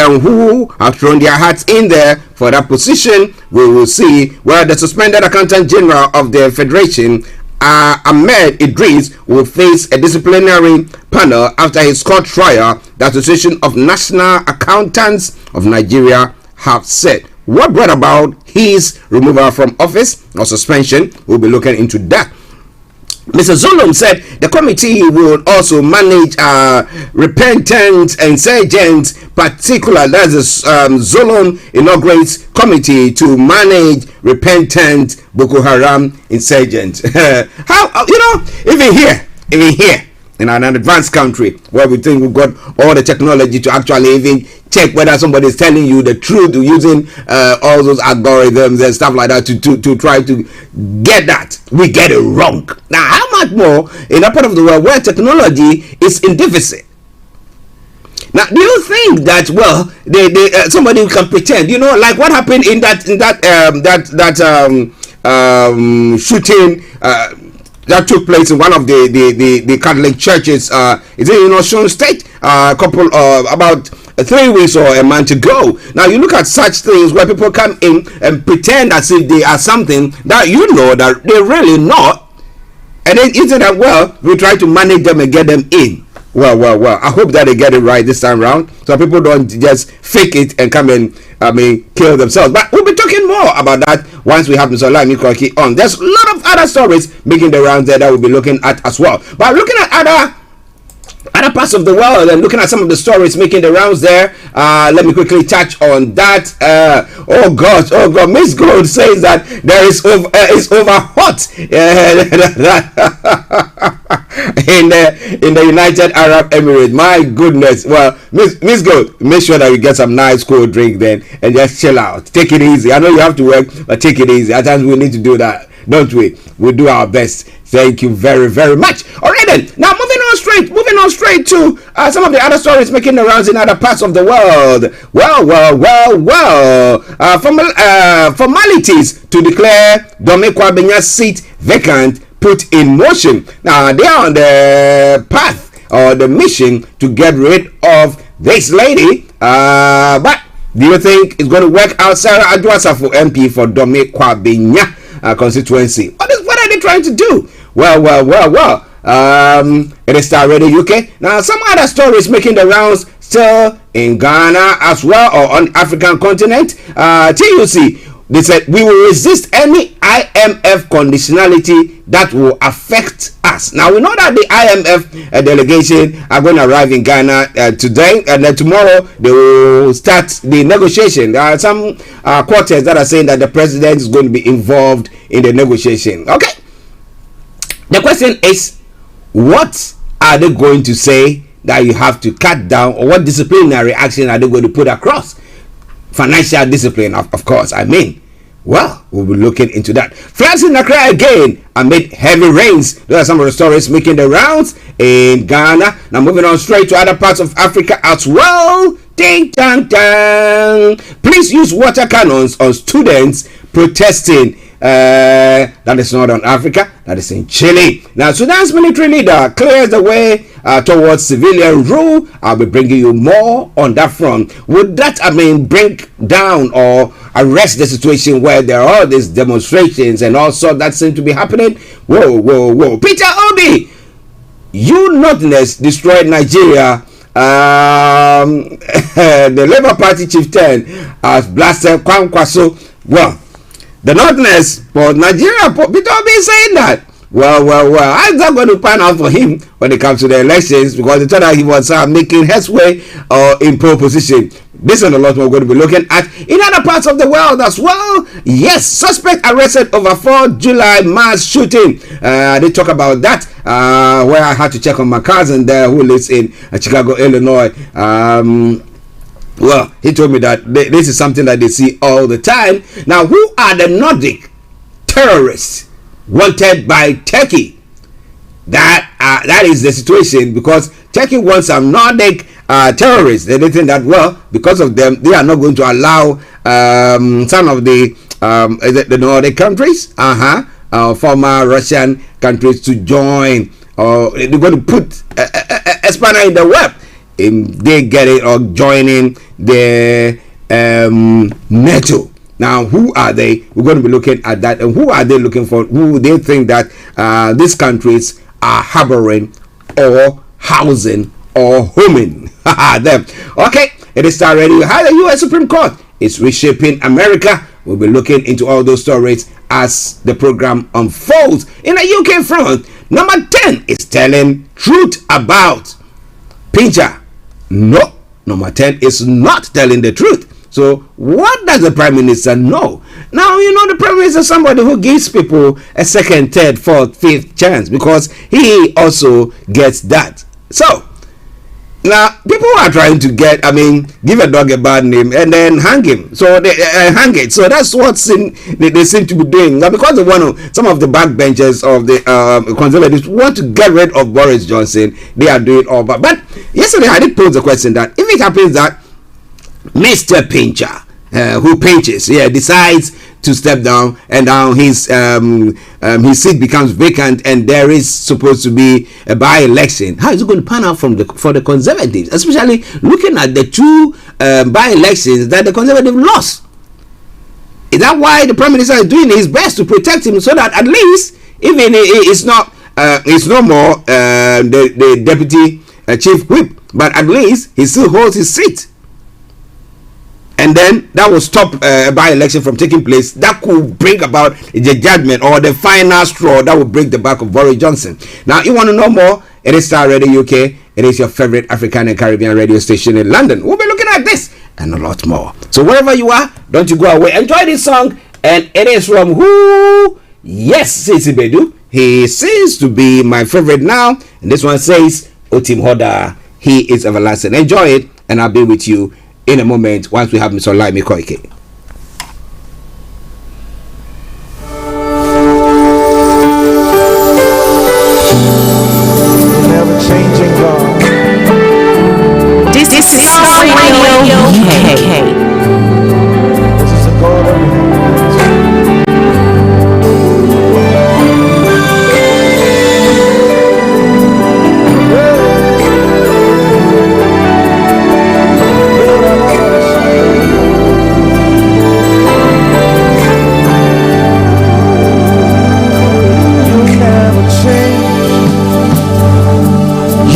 have thrown their hats in there for that position, we will see. Well, the suspended accountant general of the federation, Ahmed Idris, will face a disciplinary panel after his court trial, the Association of National Accountants of Nigeria have said. What brought about his removal from office or suspension? We'll be looking into that. Mr. Zulum said the committee will also manage repentant insurgents, particularly that is Zulum inaugurates committee to manage repentant Boko Haram insurgents. How even here in an advanced country where we think we've got all the technology to actually even check whether somebody is telling you the truth using all those algorithms and stuff like that to try to get that, we get it wrong. Now, how much more in a part of the world where technology is in deficit? Now, do you think that somebody can pretend, like what happened in that shooting that took place in one of the Catholic churches? Is it in Osun State? About 3 weeks or a month ago. Now you look at such things where people come in and pretend as if they are something that that they're really not, and then instead of we try to manage them and get them in. Well, I hope that they get it right this time around, so people don't just fake it and come and kill themselves. But we'll be talking more about that once we have Mr. Olayomi Koiki on. There's a lot of other stories making the rounds there that we'll be looking at as well. But looking at other parts of the world and looking at some of the stories making the rounds there, let me quickly touch on that. Oh God, Miss Gold says that it's over hot in the United Arab Emirates. My goodness. Well, Miss Gold, make sure that you get some nice cold drink then and just chill out. Take it easy. I know you have to work, but take it easy. At times we need to do that. don't we? We'll do our best. Thank you very, very much. All right then. Now moving on straight to some of the other stories making the rounds in other parts of the world. Formalities to declare Dome Kwabenya's seat vacant put in motion. Now they are on the path or the mission to get rid of this lady. But do you think it's going to work out? Sarah Adwasafo MP for Dome Kwabenya constituency. What are they trying to do? Well. It is Starr Radio UK. Now, some other stories making the rounds still in Ghana as well, or on African continent. TUC, they said we will resist any IMF conditionality that will affect us. Now we know that the IMF delegation are going to arrive in Ghana today, and then tomorrow they will start the negotiation. There are some quarters that are saying that the president is going to be involved in the negotiation. Okay, the question is, what are they going to say that you have to cut down, or what disciplinary action are they going to put across? Financial discipline, of course, I mean. Well, we'll be looking into that. Floods in Accra again amid heavy rains. Those are some of the stories making the rounds in Ghana. Now moving on straight to other parts of Africa as well. Ding dang dang. Please use water cannons on students protesting. That is not on Africa, that is in Chile. Now Sudan's military leader clears the way towards civilian rule. I'll be bringing you more on that front. Would that bring down or arrest the situation where there are all these demonstrations and also that seem to be happening? Whoa. Peter Obi, you nothingness destroyed Nigeria. The Labour Party chieftain has blasted Kwankwaso. Well, the nothingness for Nigeria, Peter Obi is saying that. Well, I'm not going to pan out for him when it comes to the elections, because they thought that he was making headway in pole position. This and a lot more we're going to be looking at in other parts of the world as well. Yes, suspect arrested over 4th July mass shooting. They talk about that, where I had to check on my cousin there who lives in Chicago, Illinois. Well, he told me that this is something that they see all the time. Now, who are the Nordic terrorists wanted by Turkey? That is the situation, because Turkey wants some Nordic terrorists. They think that, well, because of them, they are not going to allow some of the Nordic countries, former Russian countries, to join. They're going to put a spanner in the web if they get it or joining the NATO. Now, who are they? We're going to be looking at that. And who are they looking for? Who they think that these countries are harboring or housing or homing them. Okay, it is Starr Radio. How the U.S. Supreme Court is reshaping America. We'll be looking into all those stories as the program unfolds. In the UK front, number 10 is telling truth about Pincher. No, number 10 is not telling the truth. So what does the Prime Minister know? Now, you know, the Prime Minister is somebody who gives people a second, third, fourth, fifth chance, because he also gets that. So now people are trying to give a dog a bad name and then hang him. So they hang it. So that's what they seem to be doing. Now, because some of the backbenchers of the Conservatives want to get rid of Boris Johnson, they are doing all. But yesterday I did pose the question that if it happens that Mr. Pincher, who pinches, decides to step down, and now his seat becomes vacant, and there is supposed to be a by-election. How is it going to pan out for the Conservatives, especially looking at the two by-elections that the Conservatives lost? Is that why the Prime Minister is doing his best to protect him, so that at least, even it's no more the deputy chief whip, but at least he still holds his seat? And then that will stop a by-election from taking place. That could bring about the judgment or the final straw that will break the back of Boris Johnson. Now, you want to know more? It is Starr Radio UK. It is your favorite African and Caribbean radio station in London. We'll be looking at this and a lot more. So wherever you are, don't you go away. Enjoy this song. And it is from who? Yes, Sisi Bedu. He seems to be my favorite now. And this one says, Otim Hoda. He is everlasting. Enjoy it, and I'll be with you in a moment once we have Mr. Olayomi Koiki. Radio UK.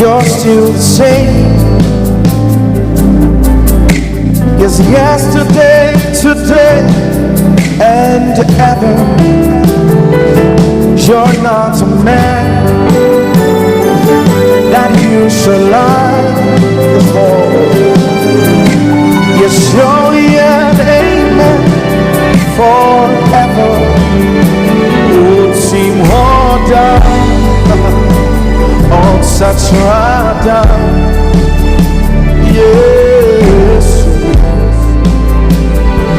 You're still the same. Yes, yesterday, today, and ever. You're not a man that you should lie before. Yes, you're an amen forever. Would seem harder on such radar. Yes,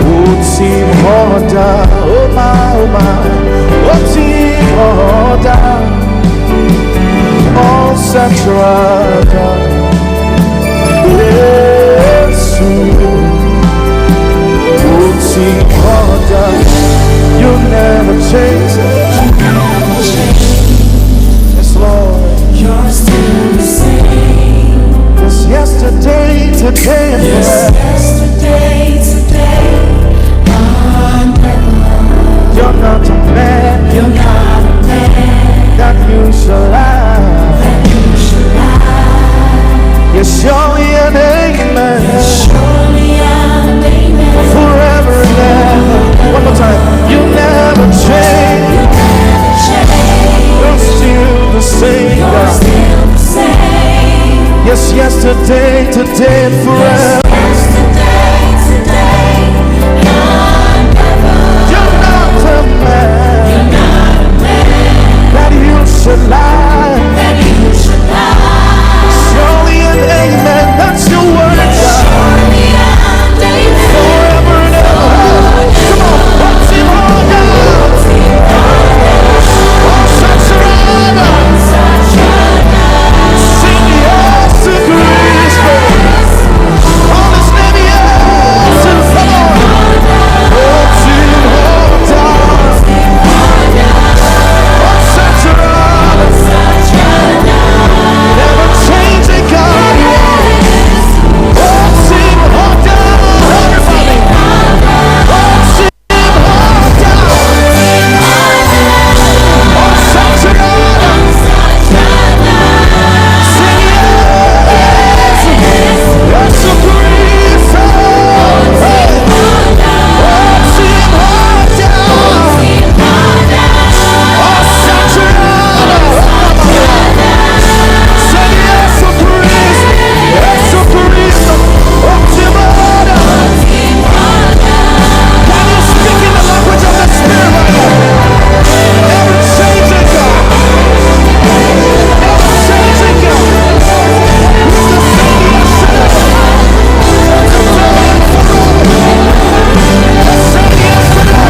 would seem harder. Oh my, would seem harder on such radar. Yes, would seem harder. You never change. Yes, Lord. You're still the same. Yes, yesterday, today, and yesterday, today, and ever. You're not a man. You're not a man that you shall lie. That you shall lie. You're surely an amen. You're surely an amen. Forever and ever. One more time. You never change. You never change. You're still the same. You're still the same. Yes, yesterday, today, and forever. Yes, yesterday, today, and ever. You're not a man. You're not a man that you should lie. That you should lie. Surely an amen. That's your word. Surely an amen. Forever and ever. Come on, what's in order? What's in order? Oh, such a honor. Such a honor. Sing yes to Christ. All his name, yes to the Lord. What's in order? Oh, such a honor. Such a honor. Never changing God. What's in order? Everybody. What's in order? Oh, such a honor. Sing yes. Yes to Christ. Hey. What's in order? Oh, such a honor. Sing yes to Christ. Yes to Christ. What's in order? Can you speak in the language of the Spirit right now? Never changing God. Never changing God. He's the same yesterday. Today and forever. The same yesterday.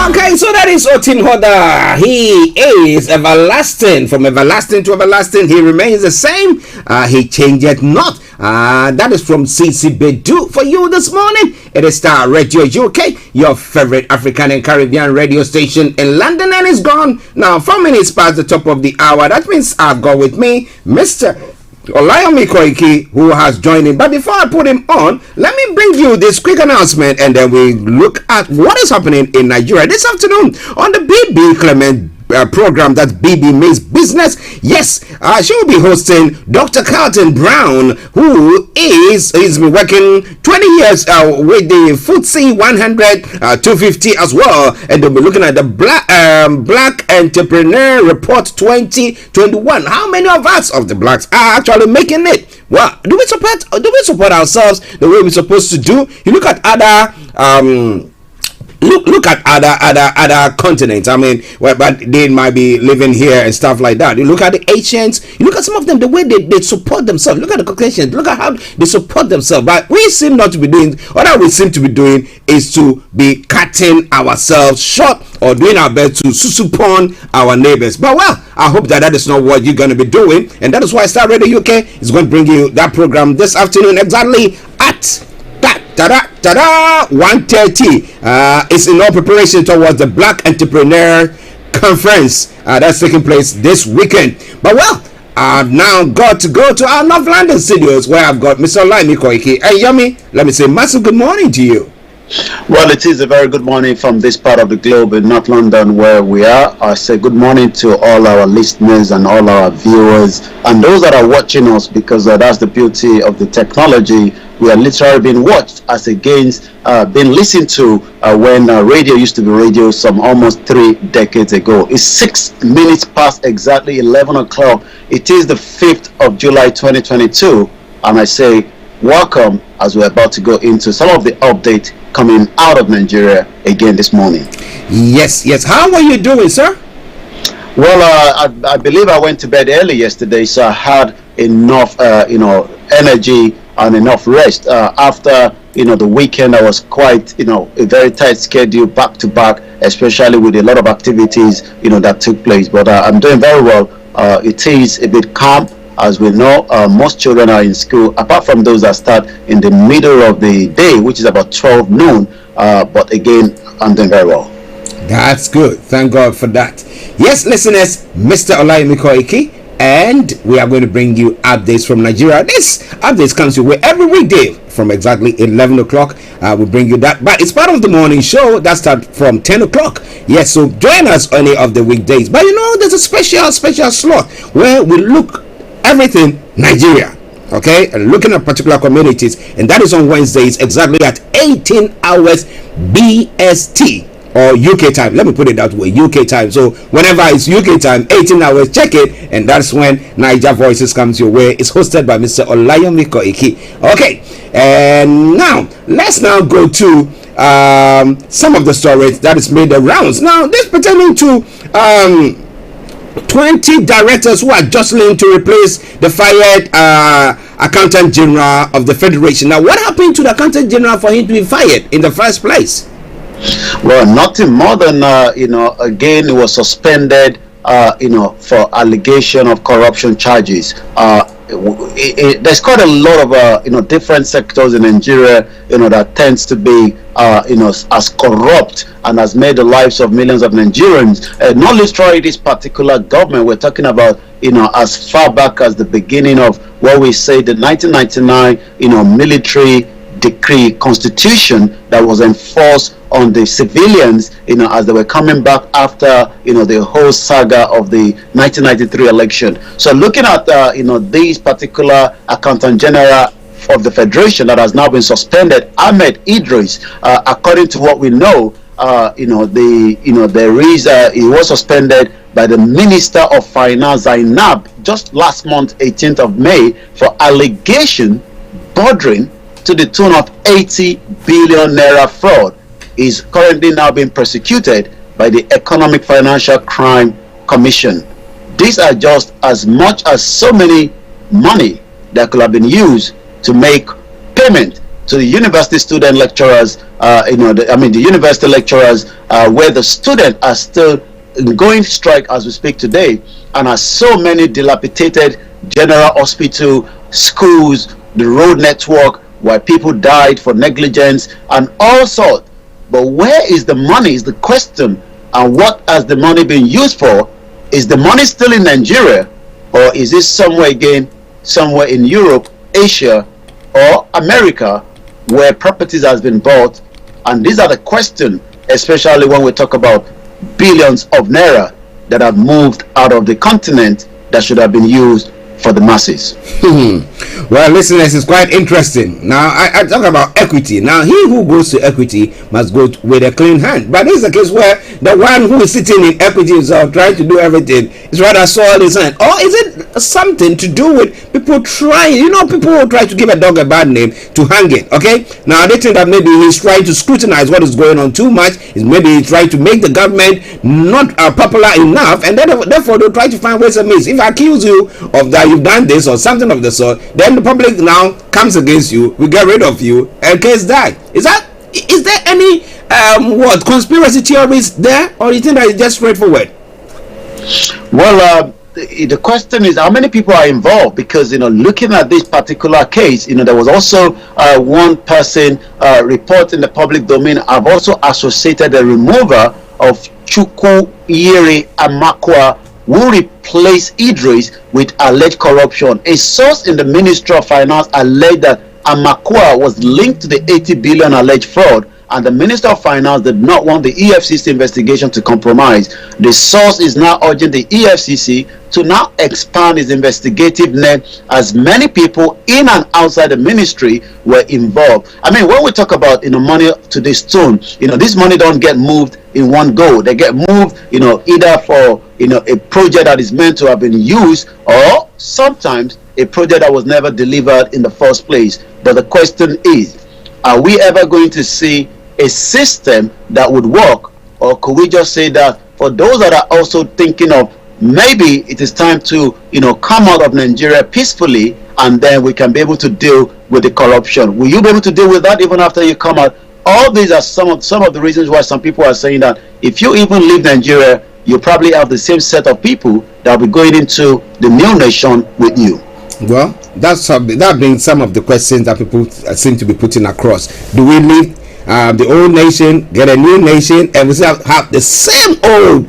Okay, so that is Otin Hoda. He is everlasting. From everlasting to everlasting, he remains the same. He changeth not. That is from CC Bedu for you this morning. It is Starr Radio UK, your favorite African and Caribbean radio station in London, and it's gone now 4 minutes past the top of the hour. That means I've got with me Mr. Olayomi Koiki, who has joined in. But before I put him on, let me bring you this quick announcement, and then we look at what is happening in Nigeria this afternoon on the BB Clement program. That's BB Means Business. Yes, she will be hosting Dr. Carlton Brown, who he's been working 20 years with the FTSE 100 250 as well, and they'll be looking at the Black Entrepreneur Report 2021. How many of us of the blacks are actually making it? Well, do we support ourselves the way we're supposed to do? You look at other Look at other continents. I mean, but they might be living here and stuff like that. You look at the Asians. You look at some of them, the way they support themselves. Look at the Caucasians. Look at how they support themselves. But we seem not to be doing. What we seem to be doing is to be cutting ourselves short or doing our best to upon our neighbors. But well, I hope that is not what you're going to be doing, and that is why Starr Radio UK is going to bring you that program this afternoon exactly at 1:30. It's in all preparation towards the Black Entrepreneur Conference that's taking place this weekend. But well, I've now got to go to our North London studios where I've got Mr. Olayomi Koiki. And Yomi, let me say massive good morning to you. Well, it is a very good morning from this part of the globe in North London where we are. I say good morning to all our listeners and all our viewers and those that are watching us, because that's the beauty of the technology. We are literally being watched as against being listened to when radio used to be radio some almost 3 decades ago. It's 6 minutes past exactly 11 o'clock. It is the 5th of July 2022, and I say welcome as we're about to go into some of the updates coming out of Nigeria again this morning. Yes. How are you doing, sir? Well, I believe I went to bed early yesterday, so I had enough, energy and enough rest. After, the weekend, I was quite, a very tight schedule back to back, especially with a lot of activities, that took place. But I'm doing very well. It is a bit calm. As we know, most children are in school, apart from those that start in the middle of the day, which is about 12 noon. But again, I'm doing very well. That's good. Thank God for that. Yes, listeners, Mr. Olayomi Koiki, and we are going to bring you updates from Nigeria. This updates comes your way every weekday from exactly 11 o'clock. We'll bring you that. But it's part of the morning show that starts from 10 o'clock. Yes, so join us any of the weekdays. But there's a special slot where we look everything Nigeria, okay, and looking at particular communities, and that is on Wednesdays exactly at 18 hours BST or UK time. Let me put it that way, UK time. So whenever it's UK time, 18 hours, check it, and that's when Niger Voices comes your way. It's hosted by Mr. Olayomi Koiki. Okay, and now let's go to some of the stories that is made the rounds. Now this pertaining to 20 directors who are jostling to replace the fired Accountant General of the Federation. Now, what happened to the Accountant General for him to be fired in the first place? Well, nothing more than, again, he was suspended, for allegation of corruption charges. There's quite a lot of, different sectors in Nigeria, that tends to be, as corrupt and has made the lives of millions of Nigerians. Not literally this particular government. We're talking about, as far back as the beginning of what we say the 1999, military decree constitution that was enforced on the civilians, as they were coming back after, the whole saga of the 1993 election. So looking at, this particular Accountant General of the Federation that has now been suspended, Ahmed Idris, according to what we know, he was suspended by the Minister of Finance, Zainab, just last month, 18th of May, for allegation bordering to the tune of 80 billion naira fraud. Is currently now being prosecuted by the Economic Financial Crime Commission. These are just as much as so many money that could have been used to make payment to the university student lecturers, the university lecturers, where the students are still going strike as we speak today, and as so many dilapidated general hospital, schools, the road network, where people died for negligence and all sorts. But where is the money is the question, and what has the money been used for? Is the money still in Nigeria, or is it somewhere again in the United States? That is the question. And where is the money is the question, and what has the money been used for? Is the money still in Nigeria, or is it somewhere again in the United States? That is the question. And where is the money is the question, and what has the money been used for? Is the money still in Nigeria, or is it somewhere again in somewhere in Europe, Asia, or America, where properties has been bought. And these are the questions, especially when we talk about billions of naira that have moved out of the continent that should have been used for the masses. Well, listeners, it's quite interesting. Now, I talk about equity. Now, he who goes to equity must go with a clean hand. But this is a case where the one who is sitting in equity himself, trying to do everything, is rather soiled his hand. Or is it something to do with people trying? You know, people who try to give a dog a bad name to hang it. Okay? Now, they think that maybe he's trying to scrutinize what is going on too much. Maybe he's trying to make the government not popular enough, and then therefore they'll try to find ways and means. If I accuse you of that, you've done this or something of the sort, then the public now comes against you, we get rid of you, and case die. Is there any conspiracy theories there, or you think that it's just straightforward? Well, the question is how many people are involved, because looking at this particular case, there was also one person report in the public domain. I've also associated the removal of Chukwu Yeri Amakwa, who replaced Idris with alleged corruption. A source in the Ministry of Finance alleged that Amakwa was linked to the 80 billion alleged fraud, and the Minister of Finance did not want the EFCC investigation to compromise. The source is now urging the EFCC to now expand its investigative net, as many people in and outside the ministry were involved. I mean, when we talk about money to this tune, this money don't get moved in one go. They get moved, either for a project that is meant to have been used, or sometimes a project that was never delivered in the first place. But the question is, are we ever going to see a system that would work, or could we just say that for those that are also thinking of maybe it is time to come out of Nigeria peacefully, and then we can be able to deal with the corruption? Will you be able to deal with that even after you come out? All these are some of the reasons why some people are saying that if you even leave Nigeria, you probably have the same set of people that will be going into the new nation with you. Well, that brings some of the questions that people seem to be putting across. Do we leave the old nation, get a new nation, and we still have the same old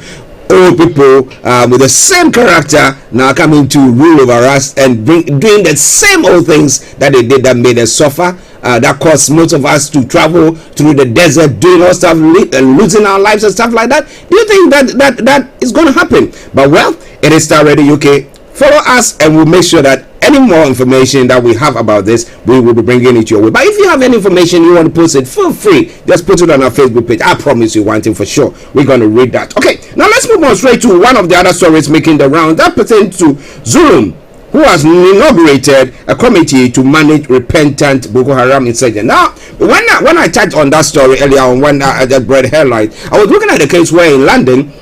people with the same character now coming to rule over us and doing the same old things that they did that made us suffer, that caused most of us to travel through the desert, doing all stuff, losing our lives and stuff like that? Do you think that is going to happen? But well, it is Starr Radio UK. Follow us and we'll make sure that any more information that we have about this, we will be bringing it your way. But if you have any information you want to post it, feel free, just put it on our Facebook page. I promise you one thing for sure, we're going to read that. Okay, now let's move on straight to one of the other stories making the round that pertains to Zulum, who has inaugurated a committee to manage repentant Boko Haram insurgents. Now, when I touched on that story earlier on, when I just brought headline, I was looking at the case where in London,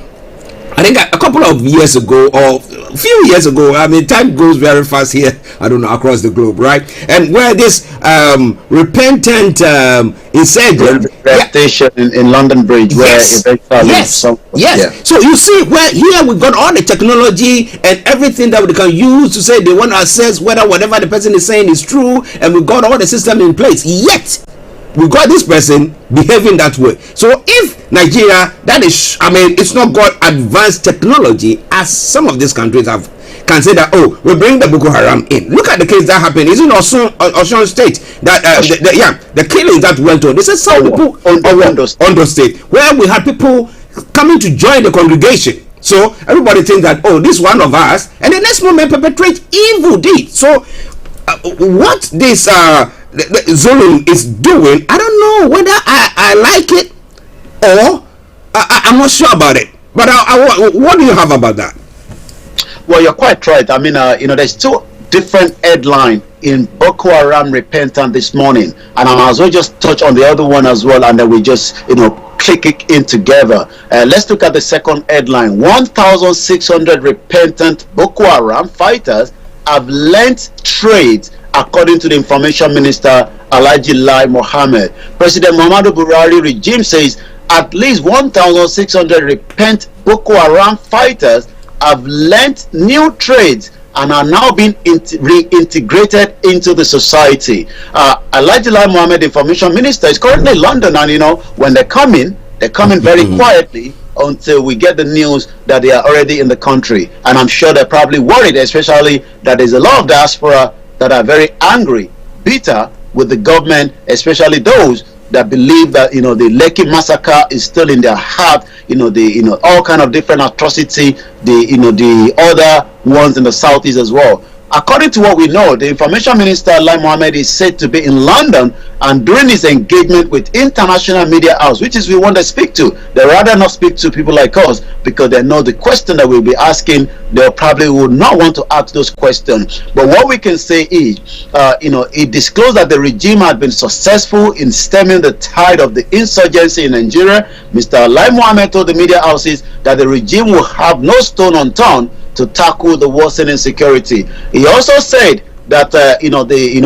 I think a couple of years ago, or a few years ago, I mean, time goes very fast here, I don't know, across the globe, right? And where this repentant insurgent in London Bridge, yes, where yes. So you see, where here we got all the technology and everything that we can use to say they want to assess whether whatever the person is saying is true, and we got all the system in place. Yet we got this person behaving that way. So if Nigeria, that is, I mean, it's not got advanced technology as some of these countries have, can say that, oh, we bring the Boko Haram in. Look at the case that happened. It's in Osun State that the killings that went on. This is some people Ondo State, where we had people coming to join the congregation. So everybody thinks that, oh, this one of us, and the next moment perpetrate evil deeds. So what this Zulum is doing, I don't know whether I like it or I'm not sure about it. But what do you have about that? Well, you're quite right. I mean, there's two different headlines in Boko Haram repentant this morning, and I might as well just touch on the other one as well, and then we just click it in together. Let's look at the second headline. 1,600 repentant Boko Haram fighters have learnt trades, according to the Information Minister Alhaji Lai Mohammed. President Muhammadu Buhari regime says at least 1,600 repentant Boko Haram fighters have learnt new trades and are now being reintegrated into the society. Alhaji Lai Mohammed, Information Minister, is currently in London, and when they come in very quietly. until we get the news that they are already in the country. And I'm sure they're probably worried, especially that there's a lot of diaspora that are very angry, bitter with the government, especially those that believe that, you know, the Lekki massacre is still in their heart, you know, the, you know, all kind of different atrocity, the, you know, the other ones in the southeast as well. According to what we know, the Information Minister, Lai Mohammed, is said to be in London, and during his engagement with international media house, which is we want to speak to, they rather not speak to people like us because they know the question that we'll be asking, they probably would not want to ask those questions. But what we can say is, you know, it disclosed that the regime had been successful in stemming the tide of the insurgency in Nigeria. Mr. Lai Mohammed told the media houses that the regime will have no stone unturned to tackle the worsening security. He also said that you know,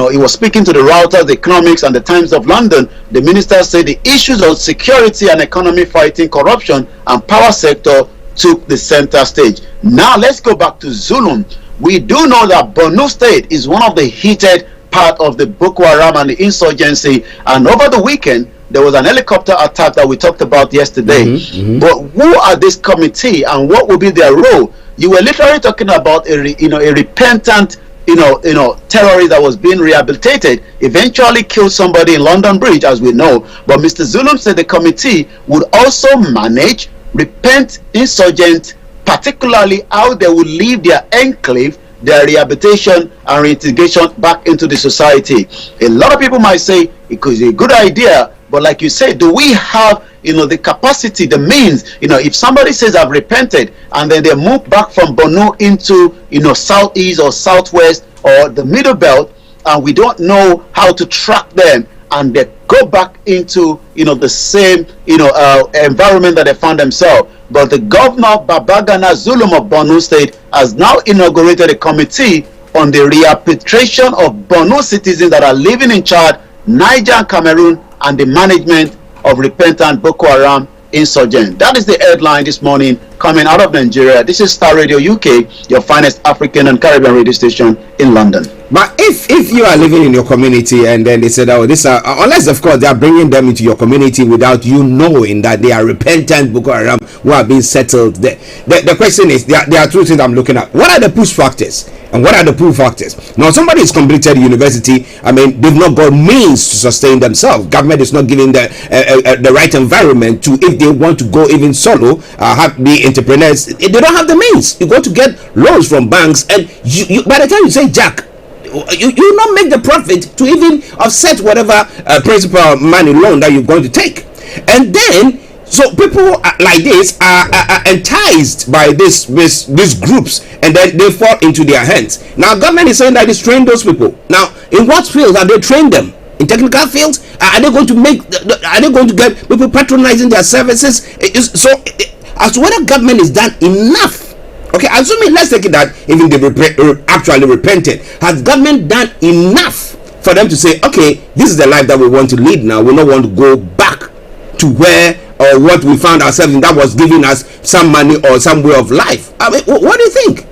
he was speaking to the Reuters, the Economics, and the Times of London. The minister said the issues of security and economy, fighting corruption and power sector took the center stage. Now let's go back to Zulum. We do know that Borno State is one of the heated part of the Boko Haram and the insurgency, and over the weekend there was an helicopter attack that we talked about yesterday. But who are this committee and what will be their role? You were literally talking about a repentant terrorist that was being rehabilitated, eventually killed somebody in London Bridge, as we know. But Mr. Zulum said the committee would also manage repent insurgents, particularly how they would leave their enclave, their rehabilitation and reintegration back into the society. A lot of people might say it could be a good idea, but like you say, do we have, you know, the capacity, the means? You know, if somebody says I've repented and then they move back from Borno into, you know, southeast or southwest or the middle belt, and we don't know how to track them, and they go back into, you know, the same, you know, environment that they found themselves. But the governor, Babagana Zulum of Borno State, has now inaugurated a committee on the repatriation of Borno citizens that are living in Chad, Niger and Cameroon, and the management of repentant Boko Haram insurgents. That is the headline this morning coming out of Nigeria. This is Star Radio UK, your finest African and Caribbean radio station in London. But if you are living in your community and then they said, oh, this are, unless of course they are bringing them into your community without you knowing that they are repentant Boko Haram who are being settled there. The question is, there are two things I'm looking at. What are the push factors and what are the pull factors? Now, somebody has completed university. I mean, they've not got means to sustain themselves. Government is not giving the right environment to, if they want to go even solo, be entrepreneurs. They don't have the means. You go to get loans from banks, and you by the time you say Jack, you will not make the profit to even offset whatever principal money loan that you're going to take. And then, so people like this are enticed by these groups, and then they fall into their hands. Now, government is saying that it's trained those people. Now, in what fields have they trained them? In technical fields, are they going to are they going to get people patronizing their services? So, as to whether government is done enough. Okay, assuming, let's take it that even they actually repented, has government done enough for them to say, okay, this is the life that we want to lead now, we don't want to go back to where or what we found ourselves in that was giving us some money or some way of life? I mean, what do you think?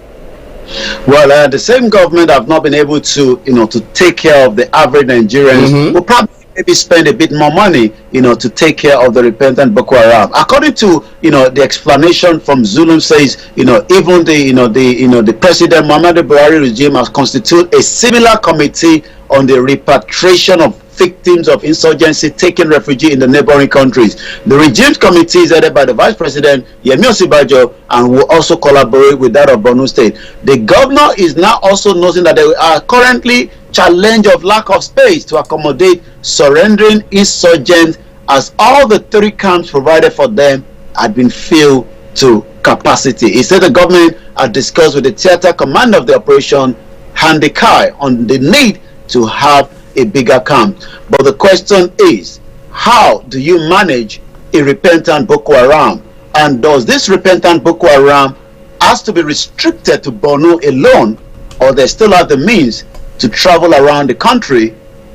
Well, the same government have not been able to, you know, to take care of the average Nigerians. Will probably maybe spend a bit more money, you know, to take care of the repentant Boko Haram. According to, you know, the explanation from Zulum says, you know, even the President Muhammadu Buhari regime has constituted a similar committee on the repatriation of victims of insurgency taking refugee in the neighboring countries. The regime's committee is headed by the Vice President Yemi Osinbajo and will also collaborate with that of Borno State. The governor is now also noting that they are currently challenge of lack of space to accommodate surrendering insurgents, as all the 3 camps provided for them had been filled to capacity. He said the government had discussed with the theater commander of the operation, Hande Kai, on the need to have a bigger camp. But the question is, how do you manage a repentant Boko Haram? And does this repentant Boko Haram has to be restricted to Borno alone, or they still have the means to travel around the country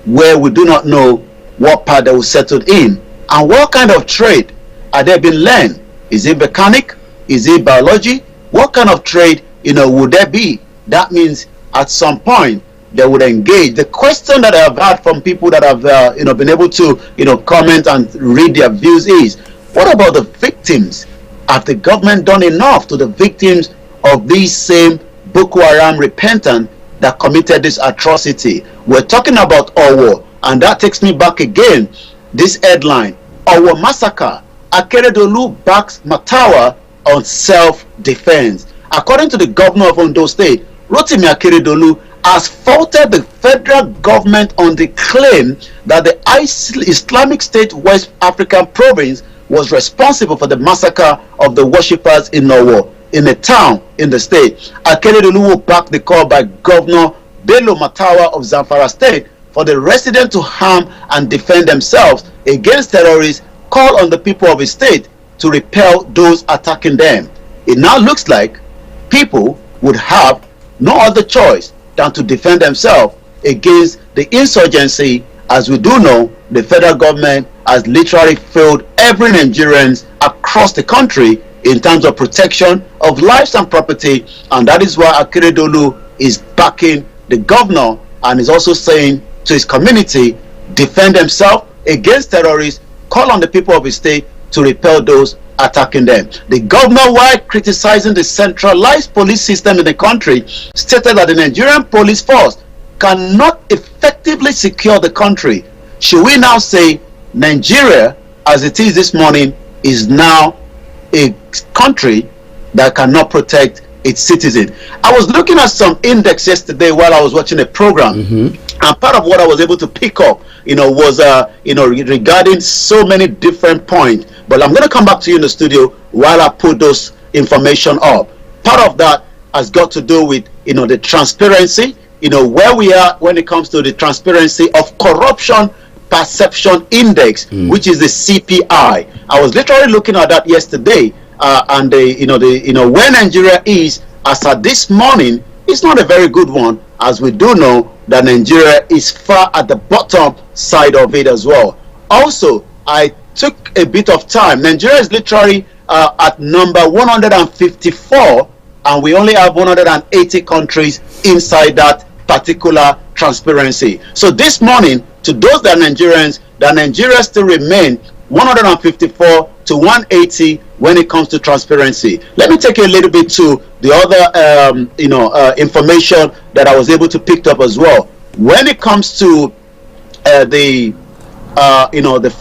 where we do not know what part they will settle in? And what kind of trade are they being learned? Is it mechanic? Is it biology? What kind of trade, you know, would there be? That means at some point they would engage. The question that I have had from people that have you know, been able to, you know, comment and read their views is, what about the victims Have the government done enough to the victims of these same Boko Haram repentant that committed this atrocity? We're talking about Owo, and that takes me back again. This headline, Owo massacre, Akeredolu backs Matawa on self-defense. According to the governor of Ondo State, Rotimi Akeredolu has faulted the federal government on the claim that the Islamic State West African province was responsible for the massacre of the worshippers in Owo, in a town in the state. Akeredolu will back the call by Governor Bello Matawa of Zamfara State for the residents to harm and defend themselves against terrorists, call on the people of his state to repel those attacking them. It now looks like people would have no other choice than to defend themselves against the insurgency. As we do know, the federal government has literally failed every Nigerian across the country in terms of protection of lives and property, and that is why Akeredolu is backing the governor and is also saying to his community, defend himself against terrorists, call on the people of his state to repel those attacking them. The governor, while criticizing the centralized police system in the country, stated that the Nigerian police force cannot effectively secure the country. Should we now say Nigeria, as it is this morning, is now a country that cannot protect its citizens? I was looking at some index yesterday while I was watching a program, and part of what I was able to pick up, was regarding so many different points. But I'm going to come back to you in the studio while I put those information up. Part of that has got to do with the transparency, where we are when it comes to the transparency of corruption perception index, which is the CPI. I was literally looking at that yesterday, and where Nigeria is as at this morning, it's not a very good one, as we do know that Nigeria is far at the bottom side of it as well. Also, I took a bit of time. Nigeria is literally at number 154, and we only have 180 countries inside that particular transparency. So this morning, to those that are Nigerians, that Nigeria still remain 154 to 180 when it comes to transparency. Let me take you a little bit to the other information that I was able to pick up as well. When it comes to the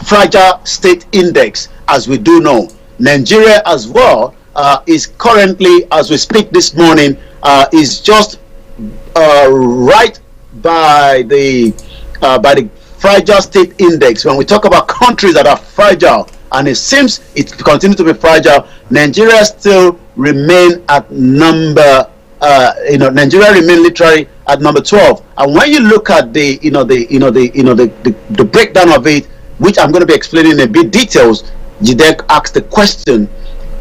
fragile state index, as we do know, Nigeria as well is currently, as we speak this morning, is just right by the fragile state index. When we talk about countries that are fragile, and it seems it continues to be fragile, Nigeria still remain at number Nigeria remain literally at number 12. And when you look at the breakdown of it, which I'm going to be explaining in a bit details, you then ask the question,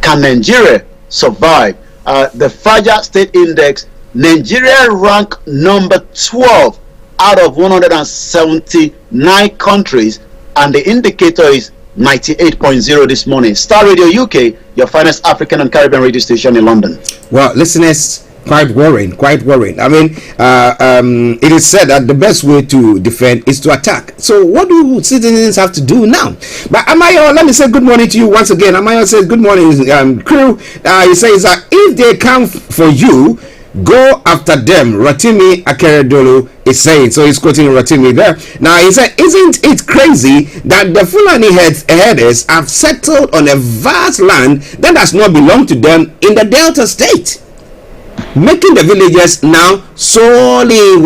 can Nigeria survive? The fragile state index, Nigeria ranked number 12 out of 179 countries, and the indicator is 98.0 this morning. Starr Radio UK, your finest African and Caribbean radio station in London. Well, listeners, quite worrying. I mean, it is said that the best way to defend is to attack. So what do citizens have to do now? But Amayo, let me say good morning to you once again. Amayo says good morning, crew. He says that if they come for you, go after them. Rotimi Akeredolu is saying, so he's quoting Rotimi there. Now he said, isn't it crazy that the Fulani herders have settled on a vast land that does not belong to them in the Delta State, making the villagers now solely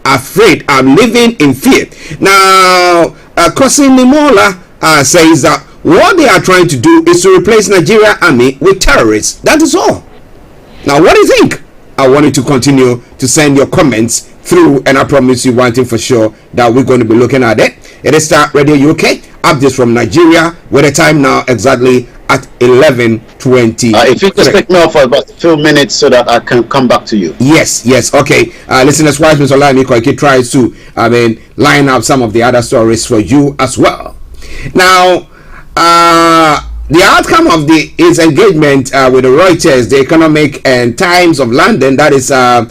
afraid and living in fear. Now Kosi Nimola says that what they are trying to do is to replace Nigeria army with terrorists. That is all. Now what do you think? I want you to continue to send your comments through, and I promise you one thing for sure, that we're going to be looking at it. It is Starr Radio UK, updates from Nigeria, with the time now exactly at 11:20. If you just take me off for about a few minutes so that I can come back to you. Yes, okay. Listeners, why Mr. Olayomi Koiki tries to, line up some of the other stories for you as well. Now, the outcome of his engagement with the Reuters, the Economic and Times of London, that is the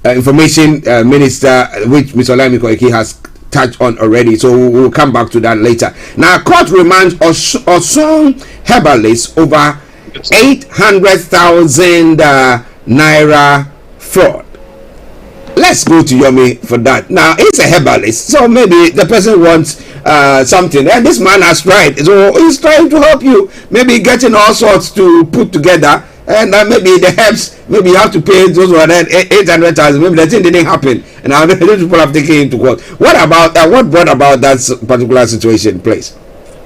information minister, which Mr. Olayomi Koiki has touched on already, so we'll come back to that later. Now, court remands Osun herbalist over 800,000 naira fraud. Let's go to Yomi for that. Now, it's a herbalist, so maybe the person wants something, and this man has tried, so he's trying to help you, maybe getting all sorts to put together, and maybe the herbs, maybe you have to pay those who are 800,000, maybe the thing didn't happen, and now these people have taken it to court. What about that? What brought about that particular situation, please?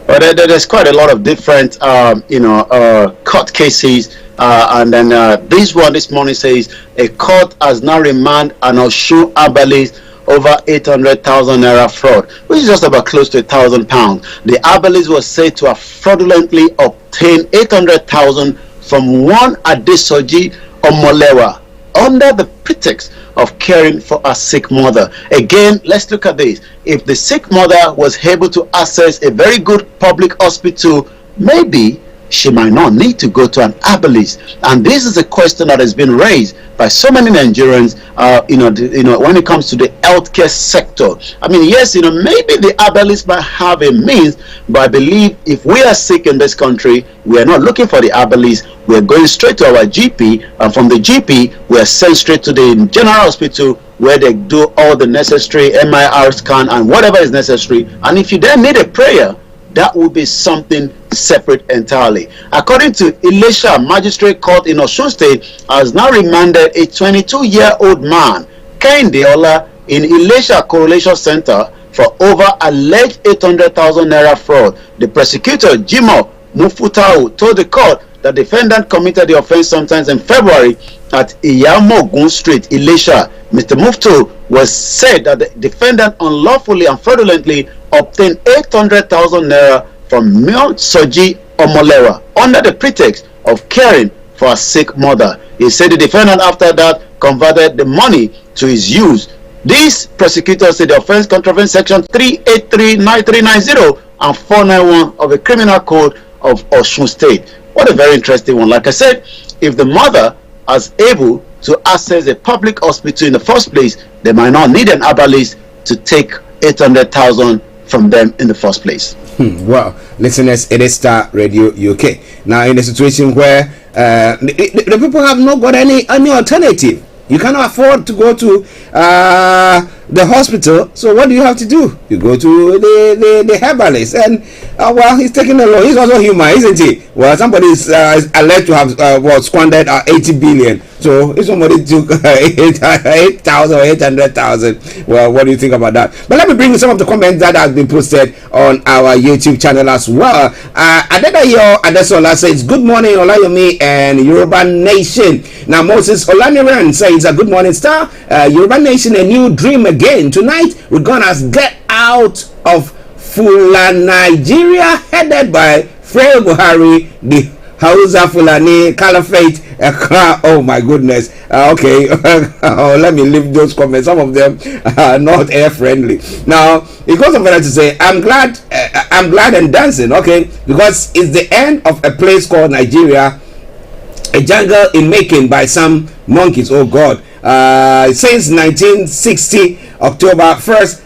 Well, there's quite a lot of different, court cases, and then this one this morning says a court has now remanded an Osun herbalist over 800,000 naira fraud, which is just about close to £1,000. The herbalist was said to have fraudulently obtained 800,000 from one Adesoji Omolewa under the pretext of caring for a sick mother. Again, let's look at this. If the sick mother was able to access a very good public hospital, maybe she might not need to go to an herbalist. And this is a question that has been raised by so many Nigerians, when it comes to the healthcare sector. I mean, yes, maybe the herbalist might have a means, but I believe if we are sick in this country, we are not looking for the herbalist. We are going straight to our GP, and from the GP, we are sent straight to the general hospital, where they do all the necessary MIR scan and whatever is necessary. And if you then need a prayer, that would be something separate entirely. According to Ilesha Magistrate Court in Osun State, has now remanded a 22-year-old man, Kehinde Ola, in Ilesha Correlation Center for over alleged 800,000 naira fraud. The prosecutor, Jimo Mufutau, told the court the defendant committed the offense sometime in February at Iyamogun Street, Ilesha. Mr. Muftu was said that the defendant unlawfully and fraudulently obtained 800,000 naira from Mount Soji Omolewa under the pretext of caring for a sick mother. He said the defendant after that converted the money to his use. This prosecutor said the offense contravenes section 3839390 and 491 of the Criminal Code of Osun State. What a very interesting one. Like I said, if the mother is able to access a public hospital in the first place, they might not need an herbalist to take 800,000 from them in the first place. Well, listeners, it is Star Radio UK. Now, in a situation where the people have not got any alternative, you cannot afford to go to the hospital. So what do you have to do? You go to the herbalist, and well, he's taking a loan. He's also human, isn't he? Well, somebody is alleged to have squandered 80 billion. So if somebody took 8,000 or 800,000, well, what do you think about that? But let me bring you some of the comments that have been posted on our YouTube channel as well. Adedayo Adesola says, "Good morning, Olayomi and Yoruba Nation." Now Moses Olaniran says, "Good morning, Star. Yoruba Nation, a new dream again. Tonight we're gonna get out of Fulani Nigeria, headed by Frey Buhari, the Hausa Fulani Caliphate." Oh my goodness. Okay. Let me leave those comments. Some of them are not air friendly. Now it goes on further to say, I'm glad and dancing. Okay, because it's the end of a place called Nigeria, a jungle in making by some monkeys. Oh God. Since 1960 October 1st,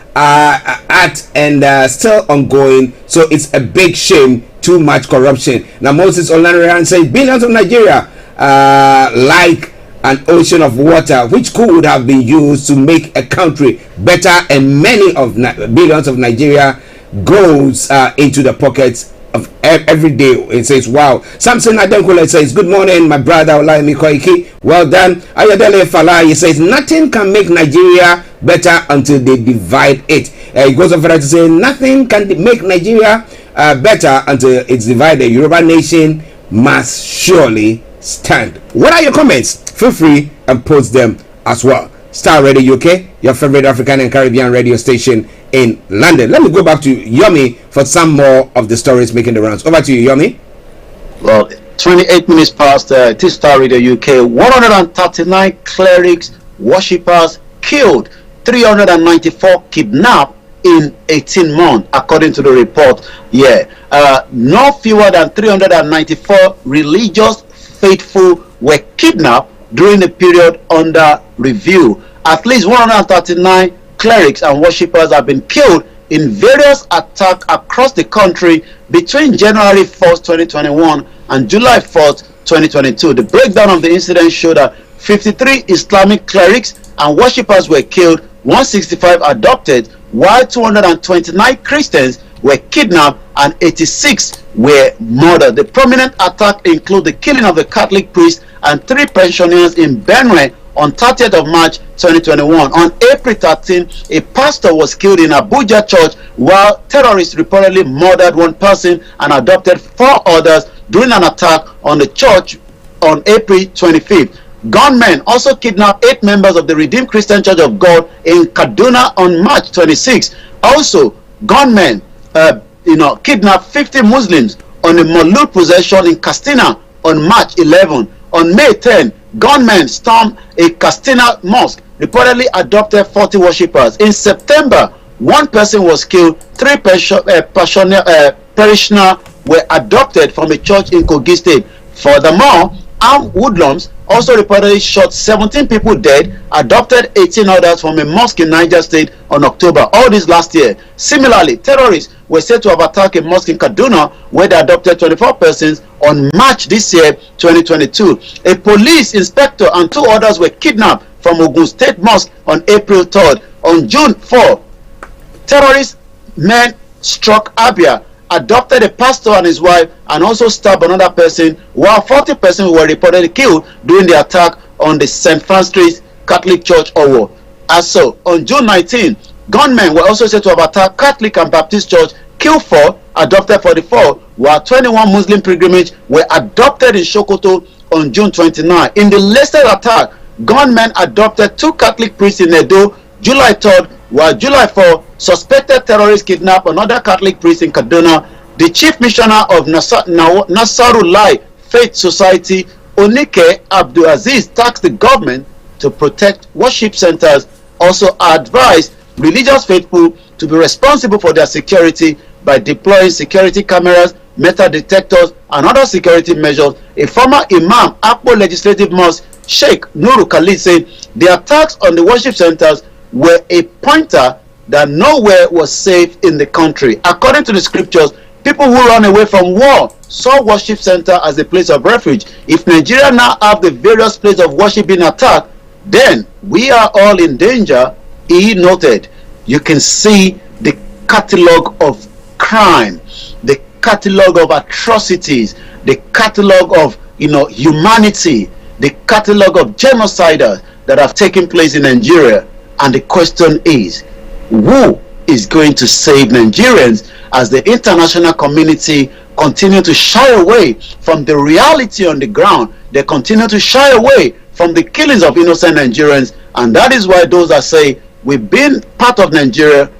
and still ongoing. So it's a big shame. Too much corruption. Now Moses Olaniran says, billions of Nigeria like an ocean of water which could have been used to make a country better, and many of billions of Nigeria goes into the pockets of every day. It says, wow. Samson Adenkule says, "Good morning, my brother Olayomi Koiki. Well done." Ayodele Fala, he says, "Nothing can make Nigeria better until they divide it." He goes on further to say, "Nothing can make Nigeria better until it's divided. Yoruba Nation must surely stand." What are your comments? Feel free and post them as well. Star Radio UK, your favorite African and Caribbean radio station in London. Let me go back to Yomi for some more of the stories making the rounds. Over to you, Yomi. Well, 28 minutes past it is Star Radio UK. 139 clerics, worshippers killed, 394 kidnapped in 18 months, according to the report. No fewer than 394 religious faithful were kidnapped during the period under review. At least 139 clerics and worshippers have been killed in various attacks across the country between January 1st, 2021 and July 4th, 2022. The breakdown of the incident showed that 53 Islamic clerics and worshippers were killed, 165 adopted, while 229 Christians were kidnapped and 86 were murdered. The prominent attack include the killing of a Catholic priest and 3 pensioners in Benue on 30th of March 2021. On April 13, a pastor was killed in Abuja church, while terrorists reportedly murdered 1 person and abducted 4 others during an attack on the church on April 25th. Gunmen also kidnapped 8 members of the Redeemed Christian Church of God in Kaduna on March 26. Also, gunmen kidnapped 50 Muslims on a Maulud procession in Katsina on March 11. On May 10, gunmen stormed a Katsina mosque, reportedly abducted 40 worshippers. In September, 1 person was killed, 3 parishioners were adopted from a church in Kogi State. Furthermore, armed hoodlums also reportedly shot 17 people dead, adopted 18 others from a mosque in Niger State on October, all this last year. Similarly, terrorists were said to have attacked a mosque in Kaduna where they adopted 24 persons on March this year, 2022. A police inspector and 2 others were kidnapped from Ogun State Mosque on April 3rd. On June 4, terrorist men struck Abia, adopted a pastor and his wife, and also stabbed another person, while 40 persons were reportedly killed during the attack on the St. Francis Catholic Church, Owo. Also, on June 19, gunmen were also said to have attacked Catholic and Baptist Church, killed 4, adopted 44, while 21 Muslim pilgrimages were adopted in Sokoto on June 29. In the latest attack, gunmen adopted 2 Catholic priests in Edo, July 3rd, while July 4, suspected terrorists kidnapped another Catholic priest in Kaduna. The chief missioner of Nasarullah Faith Society, Onike Abdulaziz, tasked the government to protect worship centers, also advised religious faithful to be responsible for their security by deploying security cameras, metal detectors, and other security measures. A former imam, Akpo Legislative Mosque, Sheikh Nuru Khalid, said the attacks on the worship centers were a pointer that nowhere was safe in the country. According to the scriptures, people who run away from war saw worship center as a place of refuge. If Nigeria now have the various places of worship being attacked, then we are all in danger, he noted. You can see the catalog of crime, the catalog of atrocities, the catalog of humanity, the catalog of genociders that have taken place in Nigeria. And the question is, who is going to save Nigerians as the international community continue to shy away from the reality on the ground? They continue to shy away from the killings of innocent Nigerians, and that is why those that say we've been part of Nigeria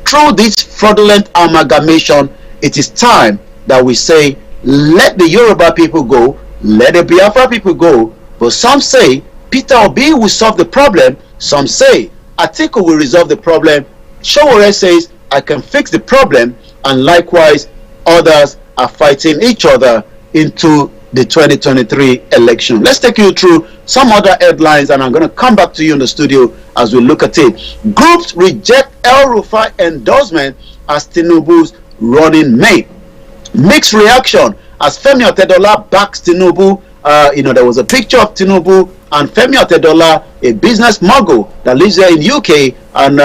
through this fraudulent amalgamation, it is time that we say, let the Yoruba people go, let the Biafra people go. But some say Peter Obi will solve the problem, some say Atiku will resolve the problem. Showore says I can fix the problem, and likewise others are fighting each other into the 2023 election. Let's take you through some other headlines, and I'm going to come back to you in the studio as we look at it. Groups reject El Rufai endorsement as Tinubu's running mate. Mixed reaction as Femi Otedola backs Tinubu. There was a picture of Tinubu and Femi Otedola, a business mogul that lives there in UK, and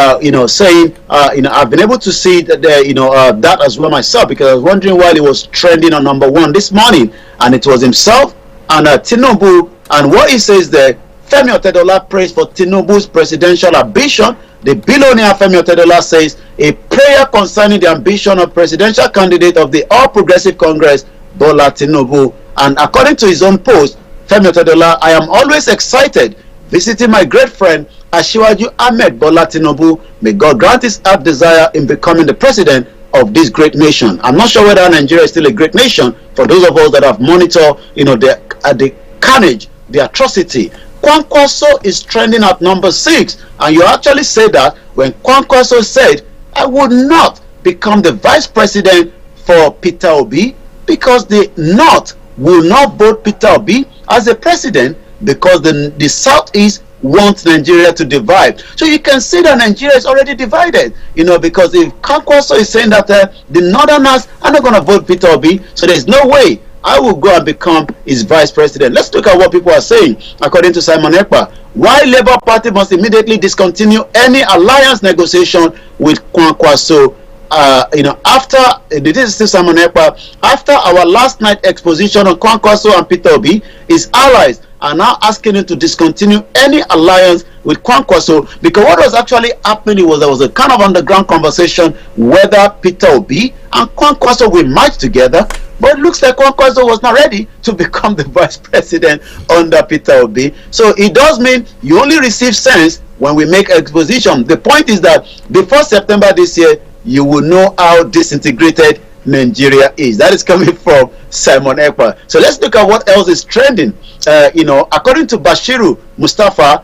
saying, I've been able to see that that as well myself, because I was wondering why he was trending on #1 this morning, and it was himself and Tinubu. And what he says there, Femi Otedola prays for Tinubu's presidential ambition. The billionaire Femi Otedola says a prayer concerning the ambition of presidential candidate of the All Progressive Congress, Bola Tinubu. And according to his own post, Femi Otedola, I am always excited visiting my great friend Asiwaju Ahmed Bola Tinubu. May God grant his heart desire in becoming the president of this great nation. I'm not sure whether Nigeria is still a great nation for those of us that have monitored, the carnage, the atrocity. Kwankwaso is trending at #6, and you actually say that when Kwankwaso said, I would not become the vice president for Peter Obi, because the North will not vote Peter Obi as a president, because the Southeast want Nigeria to divide. So you can see that Nigeria is already divided, because if Kwankwaso is saying that the Northerners are not going to vote Peter Obi, so there's no way I will go and become his vice president. Let's look at what people are saying. According to Simon Ekpa, why Labour Party must immediately discontinue any alliance negotiation with Kwankwaso. After this is still Simon Ekpa, after our last night exposition on Kwankwaso and Peter Obi, his allies are now asking him to discontinue any alliance with Kwankwaso, because what was actually happening was there was a kind of underground conversation whether Peter Obi and Kwankwaso will merge together, but it looks like Kwankwaso was not ready to become the vice president under Peter Obi. So it does mean you only receive sense when we make exposition. The point is that before September this year, you will know how disintegrated Nigeria is. That is coming from Simon Ekpa. So let's look at what else is trending. According to Bashiru Mustafa,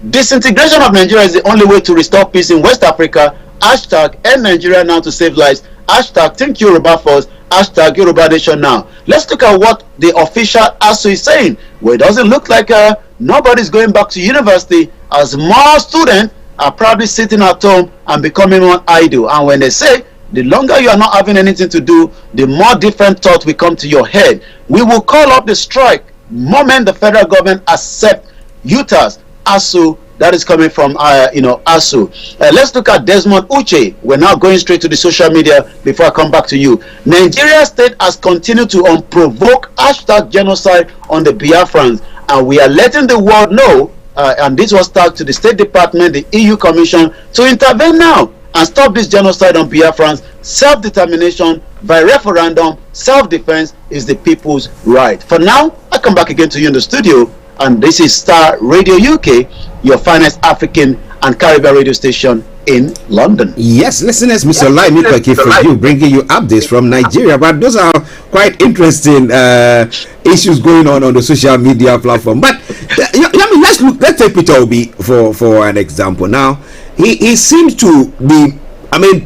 disintegration of Nigeria is the only way to restore peace in West Africa. Hashtag end Nigeria now to save lives. Hashtag think Yoruba first. Hashtag Yoruba Nation now. Let's look at what the official ASU is saying. Well, it doesn't look like nobody's going back to university, as more students are probably sitting at home and becoming more idle. And when they say the longer you are not having anything to do, the more different thoughts will come to your head. We will call up the strike moment the federal government accept Utah's ASU. That is coming from ASU. Let's look at Desmond Uche. We're now going straight to the social media before I come back to you. Nigeria state has continued to unprovoked hashtag genocide on the Biafrans, and we are letting the world know, and this was tagged to the State Department, the EU Commission, to intervene now and stop this genocide on Biafrans. Self-determination by referendum, self-defense is the people's right. For now, I come back again to you in the studio, and this is Starr Radio UK, your finest African and Caribbean radio station in London. Yes, listeners, Mr. Olayomi Koiki for you, bringing you updates from Nigeria. But those are quite interesting issues going on the social media platform. But let's take Peter Obi for an example. Now, he seems to be,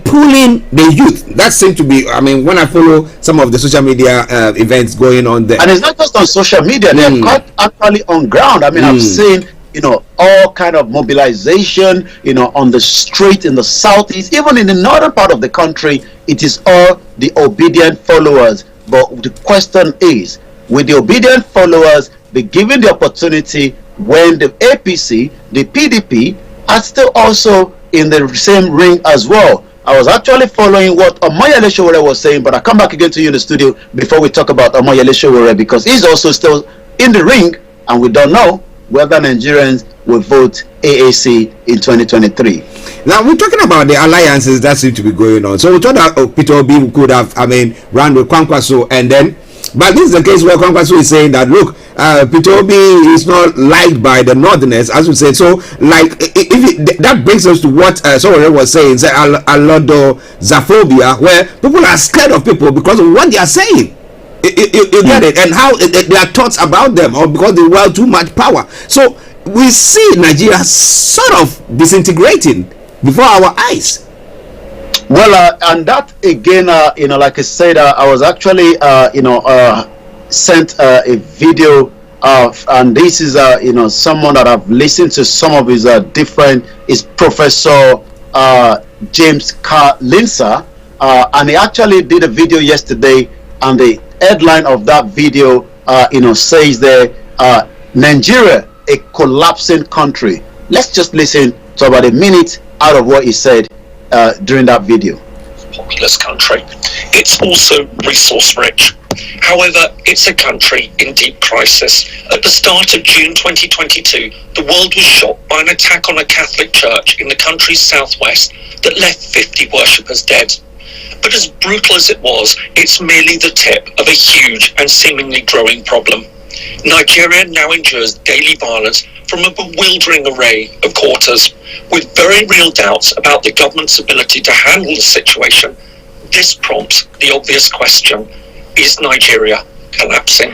pulling the youth. That seems to be, when I follow some of the social media events going on there. And it's not just on social media, they're quite actually on ground. I've seen, all kind of mobilization, on the street in the southeast, even in the northern part of the country. It is all the obedient followers. But the question is, will the obedient followers be given the opportunity when the APC, the PDP, are still also in the same ring as well? I was actually following what Omoyele Sowore was saying, but I come back again to you in the studio before we talk about Omoyele Sowore, because he's also still in the ring, and we don't know whether Nigerians will vote AAC in 2023. Now we're talking about the alliances that seem to be going on. So we thought that Peter Obi could have, run with Kwankwaso, and then, but this is the case where Kwankwaso is saying that, look, Peter Obi is not liked by the Northerners, as we said. So, that brings us to what someone was saying, say Alodo Zaphobia, where people are scared of people because of what they are saying. You get it, and how their thoughts about them, or because they wield too much power. So we see Nigeria sort of disintegrating before our eyes. Well, and that again, like I said, I was actually, sent a video of, and this is, someone that I've listened to some of his is Professor James Lindsay, and he actually did a video yesterday, and the headline of that video, says there, Nigeria, a collapsing country. Let's just listen to about a minute out of what he said during that video. Populous country. It's also resource rich. However, it's a country in deep crisis. At the start of June 2022, the world was shocked by an attack on a Catholic church in the country's southwest that left 50 worshippers dead. But as brutal as it was, it's merely the tip of a huge and seemingly growing problem. Nigeria now endures daily violence from a bewildering array of quarters, with very real doubts about the government's ability to handle the situation. This prompts the obvious question: is Nigeria collapsing?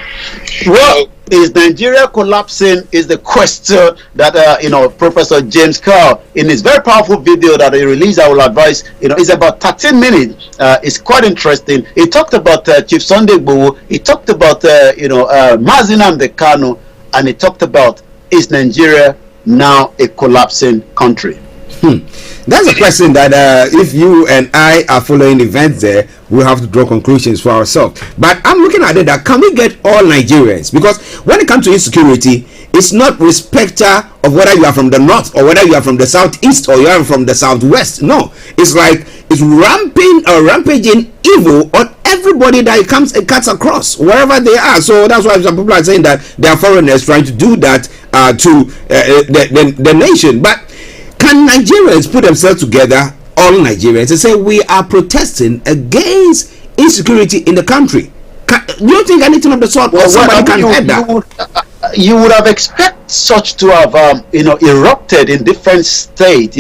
Well, is Nigeria collapsing is the question that Professor James Carl, in his very powerful video that he released, I will advise, it's about 13 minutes. It's quite interesting. He talked about Chief Sunday Igboho, he talked about Mazi Nnamdi Kanu, and he talked about is Nigeria now a collapsing country? That's a question that if you and I are following events there, we'll have to draw conclusions for ourselves. But I'm looking at it that can we get all Nigerians? Because when it comes to insecurity, it's not respecter of whether you are from the north or whether you are from the southeast or you are from the southwest. No, it's like it's rampaging evil on everybody that it cuts across wherever they are. So that's why some people are saying that there are foreigners trying to do that to the nation. But can Nigerians put themselves together, all Nigerians, and say we are protesting against insecurity in the country? Do you think anything of the sort, or somebody can head that? You would have expected such to have erupted in different states,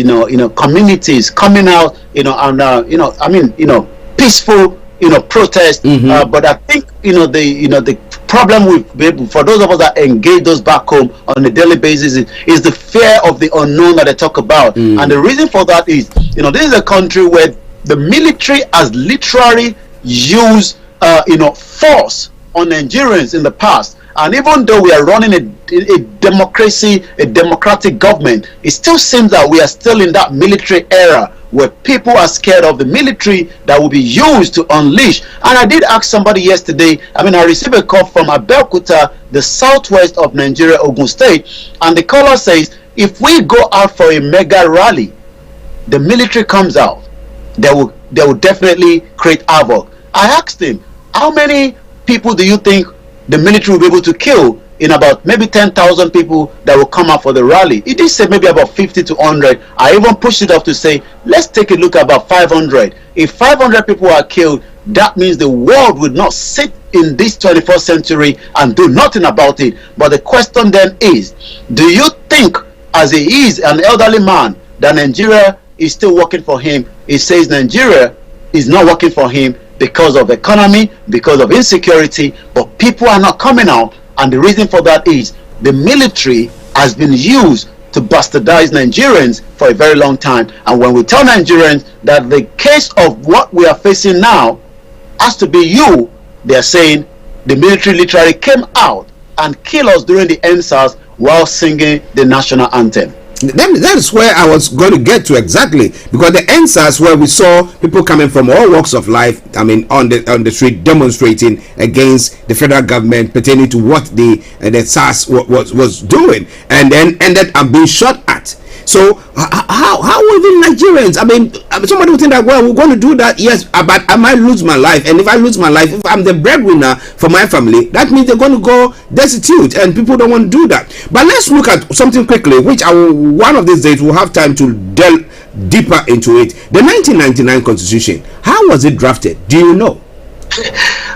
communities coming out, and peaceful protest. But I think the problem with for those of us that engage those back home on a daily basis is the fear of the unknown that they talk about. And the reason for that is this is a country where the military has literally used force on Nigerians in the past. And even though we are running a democracy, a democratic government, it still seems that we are still in that military era where people are scared of the military that will be used to unleash. And I did ask somebody yesterday, I received a call from Abeokuta, the southwest of Nigeria, Ogun State, and the caller says, if we go out for a mega rally, the military comes out, they will definitely create havoc. I asked him, how many people do you think the military will be able to kill in about maybe 10,000 people that will come out for the rally? He did say maybe about 50 to 100. I even pushed it up to say, let's take a look at about 500. If 500 people are killed, that means the world would not sit in this 21st century and do nothing about it. But the question then is, do you think, as he is an elderly man, that Nigeria is still working for him? He says Nigeria is not working for him because of economy, because of insecurity, but people are not coming out. And the reason for that is the military has been used to bastardize Nigerians for a very long time. And when we tell Nigerians that the case of what we are facing now has to be you, they are saying the military literally came out and killed us during the EndSARS while singing the national anthem. That is where I was going to get to exactly, because the EndSARS, where we saw people coming from all walks of life, on the street demonstrating against the federal government pertaining to what the SARS was doing, and then ended up being shot at. So how will the Nigerians? Somebody would think that, well, we're going to do that, yes, but I might lose my life, and if I lose my life, if I'm the breadwinner for my family, that means they're going to go destitute, and people don't want to do that. But let's look at something quickly, which one of these days we'll have time to delve deeper into it. The 1999 Constitution, how was it drafted? Do you know?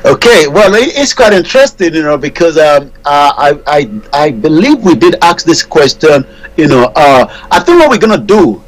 Okay, well, it's quite interesting, because I believe we did ask this question. I think what we're gonna do.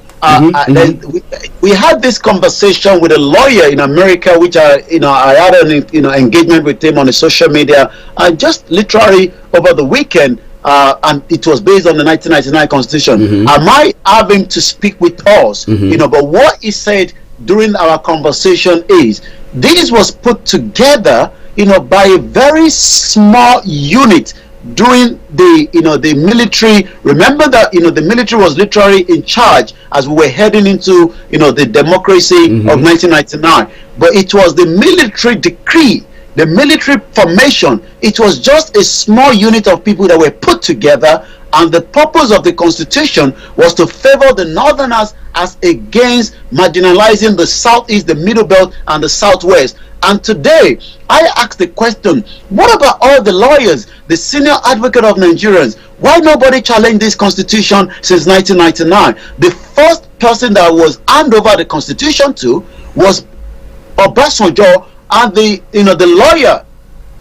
We had this conversation with a lawyer in America, which I had an engagement with him on the social media, and just literally over the weekend. And it was based on the 1999 Constitution. I might have him to speak with us, but what he said during our conversation is this was put together, by a very small unit during the military. Remember that the military was literally in charge as we were heading into the democracy of 1999. But it was the military decree, the military formation. It was just a small unit of people that were put together, and the purpose of the Constitution was to favor the Northerners as against marginalizing the Southeast, the Middle Belt, and the Southwest. And today, I ask the question, what about all the lawyers, the senior advocate of Nigerians? Why nobody challenged this Constitution since 1999? The first person that was handed over the Constitution to was Obasanjo, and the lawyer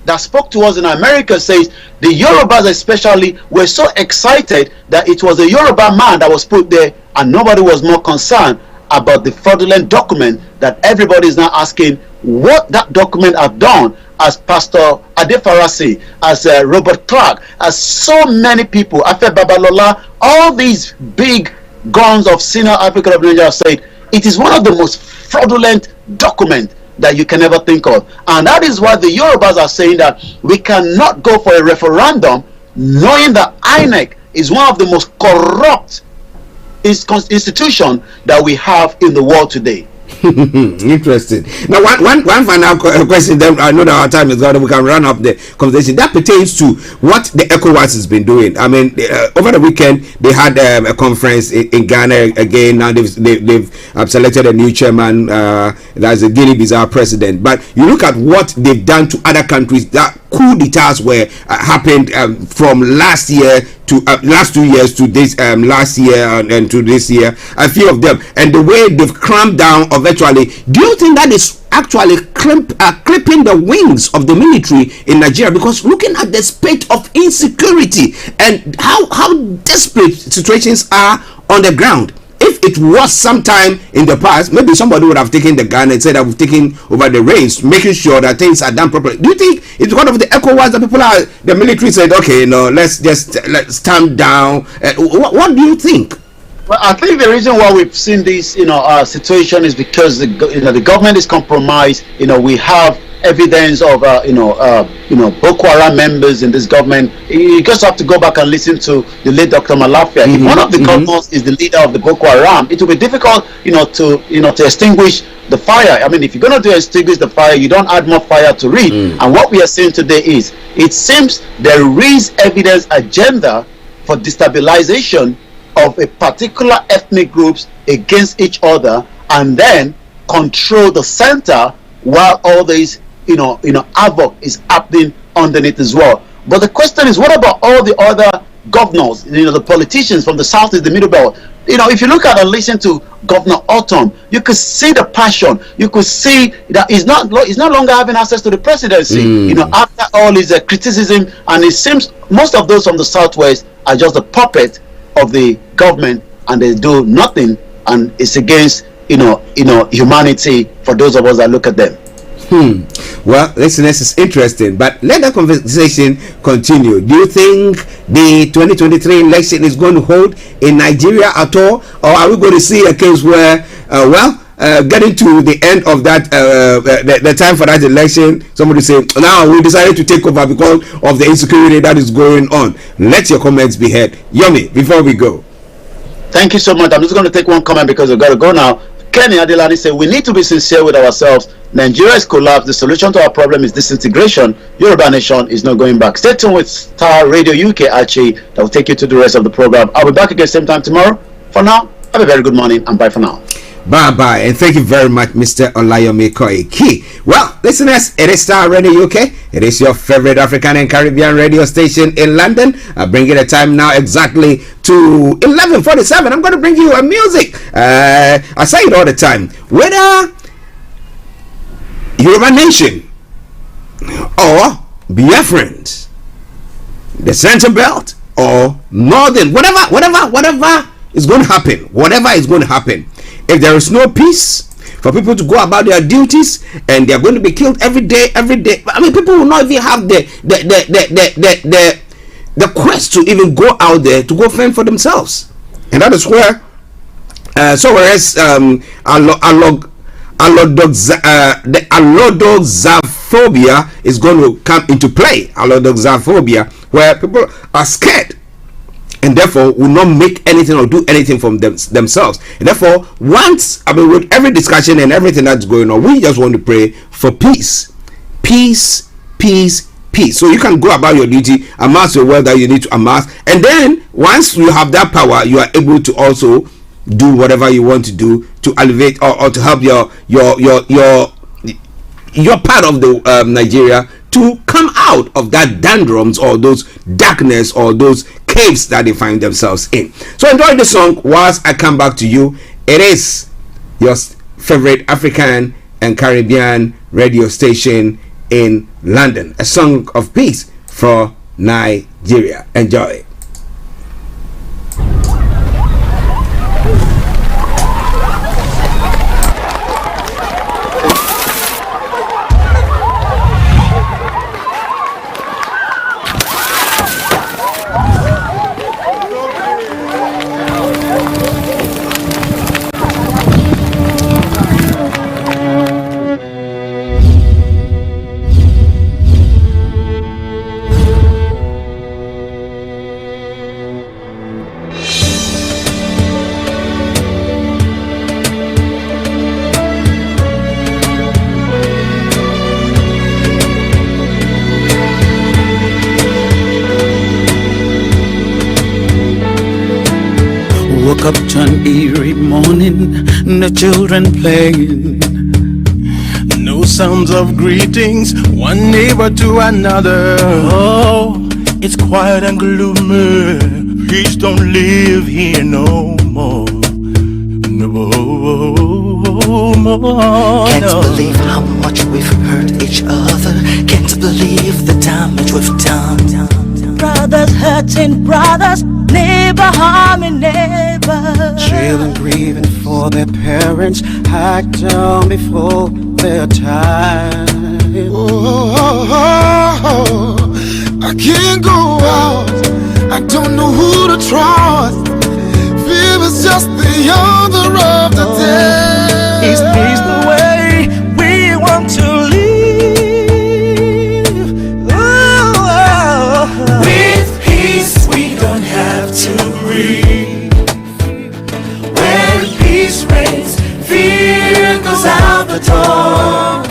that spoke to us in America says the Yorubas especially were so excited that it was a Yoruba man that was put there, and nobody was more concerned about the fraudulent document that everybody is now asking what that document have done, as Pastor Adefarasi, as Robert Clark, as so many people, Afe Babalola, all these big guns of senior advocate of Nigeria said it is one of the most fraudulent documents that you can ever think of. And that is why the Yorubas are saying that we cannot go for a referendum knowing that INEC is one of the most corrupt institution that we have in the world today. Interesting. Now, one final question. Then I know that our time is gone. We can run up the conversation that pertains to what the ECOWAS has been doing. I mean, over the weekend they had a conference in Ghana again. Now they've selected a new chairman. That's a Guinea-Bissau president. But you look at what they've done to other countries. That coup d'etats were happened from last year to last 2 years to this last year and to this year, a few of them, and the way they've clamped down eventually. Do you think that is actually clipping the wings of the military in Nigeria? Because looking at the spate of insecurity and how desperate situations are on the ground, if it was sometime in the past, maybe somebody would have taken the gun and said, "I've taken over the reins," making sure that things are done properly. Do you think it's one of the ECOWAS that the military said, "Okay, no, let's stand down"? What do you think? Well, I think the reason why we've seen this, situation is because the government is compromised. We have evidence of Boko Haram members in this government. You just have to go back and listen to the late Dr. Malafia. If one of the governors is the leader of the Boko Haram, it will be difficult, to extinguish the fire. I mean, if you're going to extinguish the fire, you don't add more fire to it. And what we are saying today is, it seems there is evidence agenda for destabilization of a particular ethnic groups against each other, and then control the center while all this havoc is happening underneath as well. But the question is, what about all the other governors, the politicians from the south is the middle belt? If you look at and listen to Governor Autumn, you could see the passion. You could see that he's no longer having access to the presidency. After all his criticism, and it seems most of those from the southwest are just a puppet of the government, and they do nothing, and it's against humanity for those of us that look at them. Well, listeners, it's interesting, but let the conversation continue. Do you think the 2023 election is going to hold in Nigeria at all, or are we going to see a case where getting to the end of that the time for that election, somebody say, now we decided to take over because of the insecurity that is going on? Let your comments be heard. Yomi, before we go. Thank you so much. I'm just going to take one comment because we've got to go now. Kenny Adelani said, we need to be sincere with ourselves. Nigeria is collapsed. The solution to our problem is disintegration. Yoruba Nation is not going back. Stay tuned with Starr Radio UK, Archie. That will take you to the rest of the program. I'll be back again same time tomorrow. For now, have a very good morning and bye for now. Bye and thank you very much, Mr. Olayomi Koiki. Well, listeners, it is Starr Radio UK. It is your favorite African and Caribbean radio station in London. I bring you the time now exactly to 11:47. I'm going to bring you a music. I say it all the time. Whether Yoruba Nation or Biafrans, the Central Belt or Northern, whatever is going to happen, whatever is going to happen. If there is no peace for people to go about their duties, and they are going to be killed every day, I mean, people will not even have the quest to even go out there to go fend for themselves, and that is where whereas the allodoxaphobia is going to come into play. Allodoxaphobia, where people are scared and therefore will not make anything or do anything from themselves. And therefore, with every discussion and everything that's going on, we just want to pray for peace. Peace. So you can go about your duty, amass your wealth that you need to amass, and then once you have that power, you are able to also do whatever you want to do to elevate or to help your part of the Nigeria to come out of that doldrums or those darkness or those caves that they find themselves in. So enjoy the song whilst I come back to you. It is your favorite African and Caribbean radio station in London. A song of peace for Nigeria. Enjoy. up to an eerie morning, the children playing. No sounds of greetings, one neighbor to another. Oh, it's quiet and gloomy. Peace don't live here no more. No more. Can't believe how much we've hurt each other. Can't believe the damage we've done. Brothers hurting brothers, neighbor harming neighbors. Children grieving for their parents, hacked down before their time. Oh, I can't go out, I don't know who to trust. Fear is just the other of the day. Is peace the way we want to live? With peace we don't have to grieve. When peace reigns, fear goes out the door.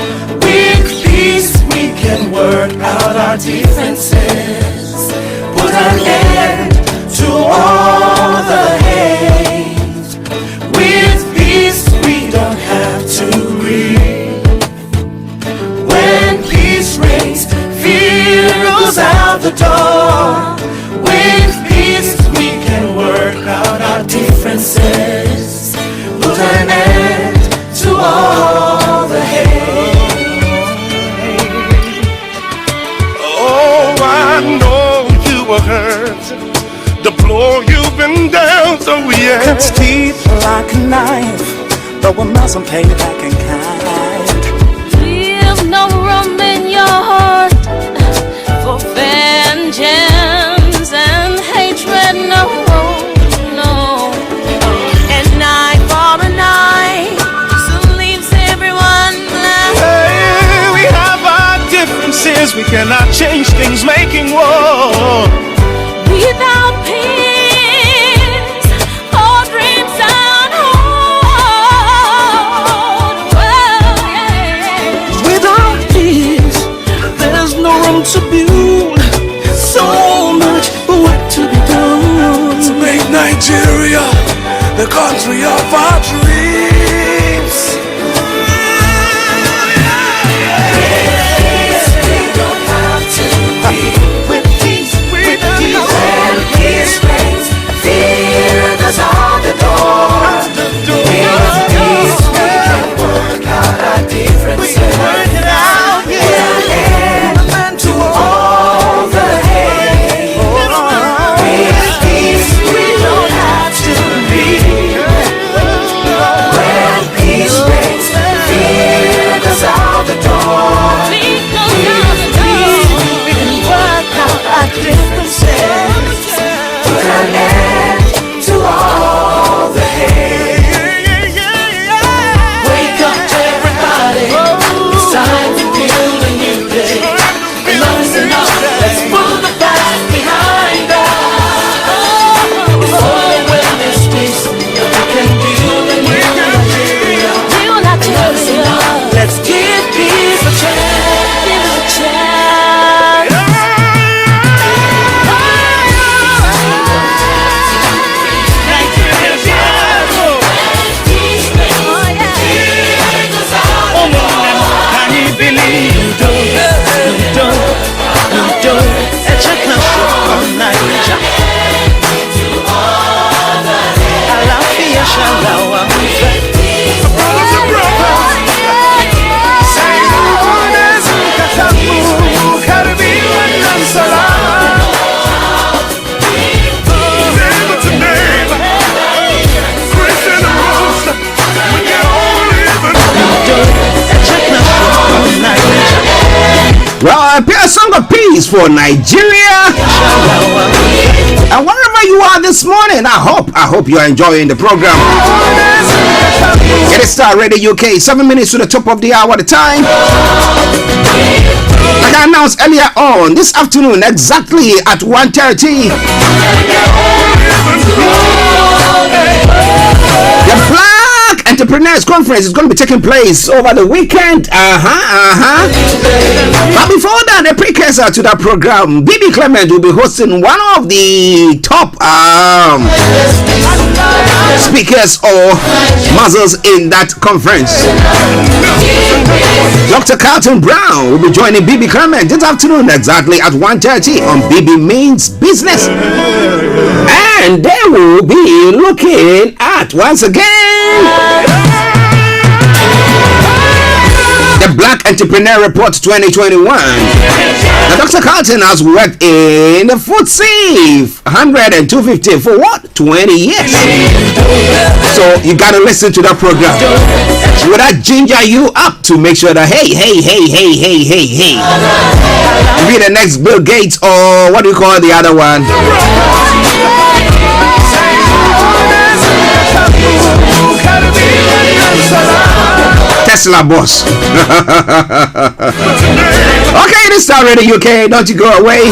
With peace we can work out our differences, put an end to all the hate. With peace we don't have to grieve. When peace reigns, fear goes out the door. With peace we can work out our differences, put an end to all the hate. Oh, I know you were hurt. The blow you've been down, so yeah. Cuts deep like a knife, but we mustn't pay back in kind. Leave no room in your heart for vengeance and hatred, no, no. An eye for an eye, so leaves everyone blind. Hey, we have our differences, we cannot change things making war. Without peace, all dreams unhold. Without peace, there's no room to build. So much work to be done to make Nigeria the country of our dreams. We don't have to be with peace. With peace. When peace reigns, fear goes out the door. With peace we can work out our differences. Put an end to all the hate. With peace we don't have to leave. When peace reigns, fear goes out the door. With peace we can work out our differences. Put an end to all the hate. Wake up everybody, it's time to build a new day. Enough is enough, let's put the past behind us. It's only when there's peace that we can build a new Nigeria. Enough is enough, let's give peace a chance. Give it a chance. Can you believe you don't, it's a country of Nigeria. Alafia shalawa Well, I play a song of peace for Nigeria. And wherever you are this morning, I hope you are enjoying the program. It is Starr Radio UK, 7 minutes to the top of the hour. The time, like I announced earlier on, this afternoon, exactly at 1:30, the Black Entrepreneurs Conference is going to be taking place over the weekend. But before that, the precursor to that program, BB Clement will be hosting one of the top speakers or muzzles in that conference. Dr. Carlton Brown will be joining BB Clement this afternoon exactly at 1:30 on BB Means Business. And they will be looking at, once again, the Black Entrepreneur Report 2021. Now, Dr. Carlton has worked in the food safe 100 and 250 for what? 20 years. So you gotta listen to that program. Will that ginger you up to make sure that hey, be the next Bill Gates, or what do you call the other one? Tesla boss. Okay, this is Starr Radio UK. Don't you go away.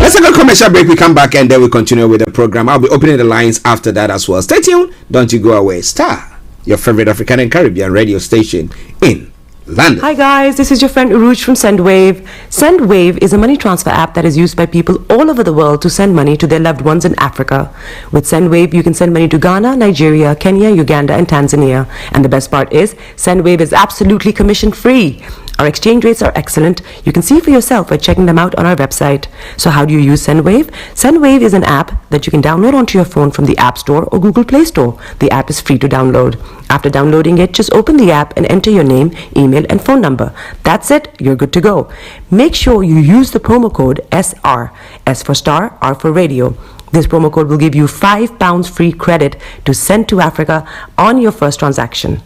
Let's take a commercial break. We come back and then we continue with the program. I'll be opening the lines after that as well. Stay tuned. Don't you go away. Starr, your favorite African and Caribbean radio station in London. Hi guys, this is your friend Uruj from SendWave. SendWave is a money transfer app that is used by people all over the world to send money to their loved ones in Africa. With SendWave, you can send money to Ghana, Nigeria, Kenya, Uganda, and Tanzania. And the best part is, SendWave is absolutely commission free. Our exchange rates are excellent. You can see for yourself by checking them out on our website. So how do you use SendWave? SendWave is an app that you can download onto your phone from the App Store or Google Play Store. The app is free to download. After downloading it, just open the app and enter your name, email, and phone number. That's it. You're good to go. Make sure you use the promo code SR. S for Starr, R for Radio. This promo code will give you £5 free credit to send to Africa on your first transaction.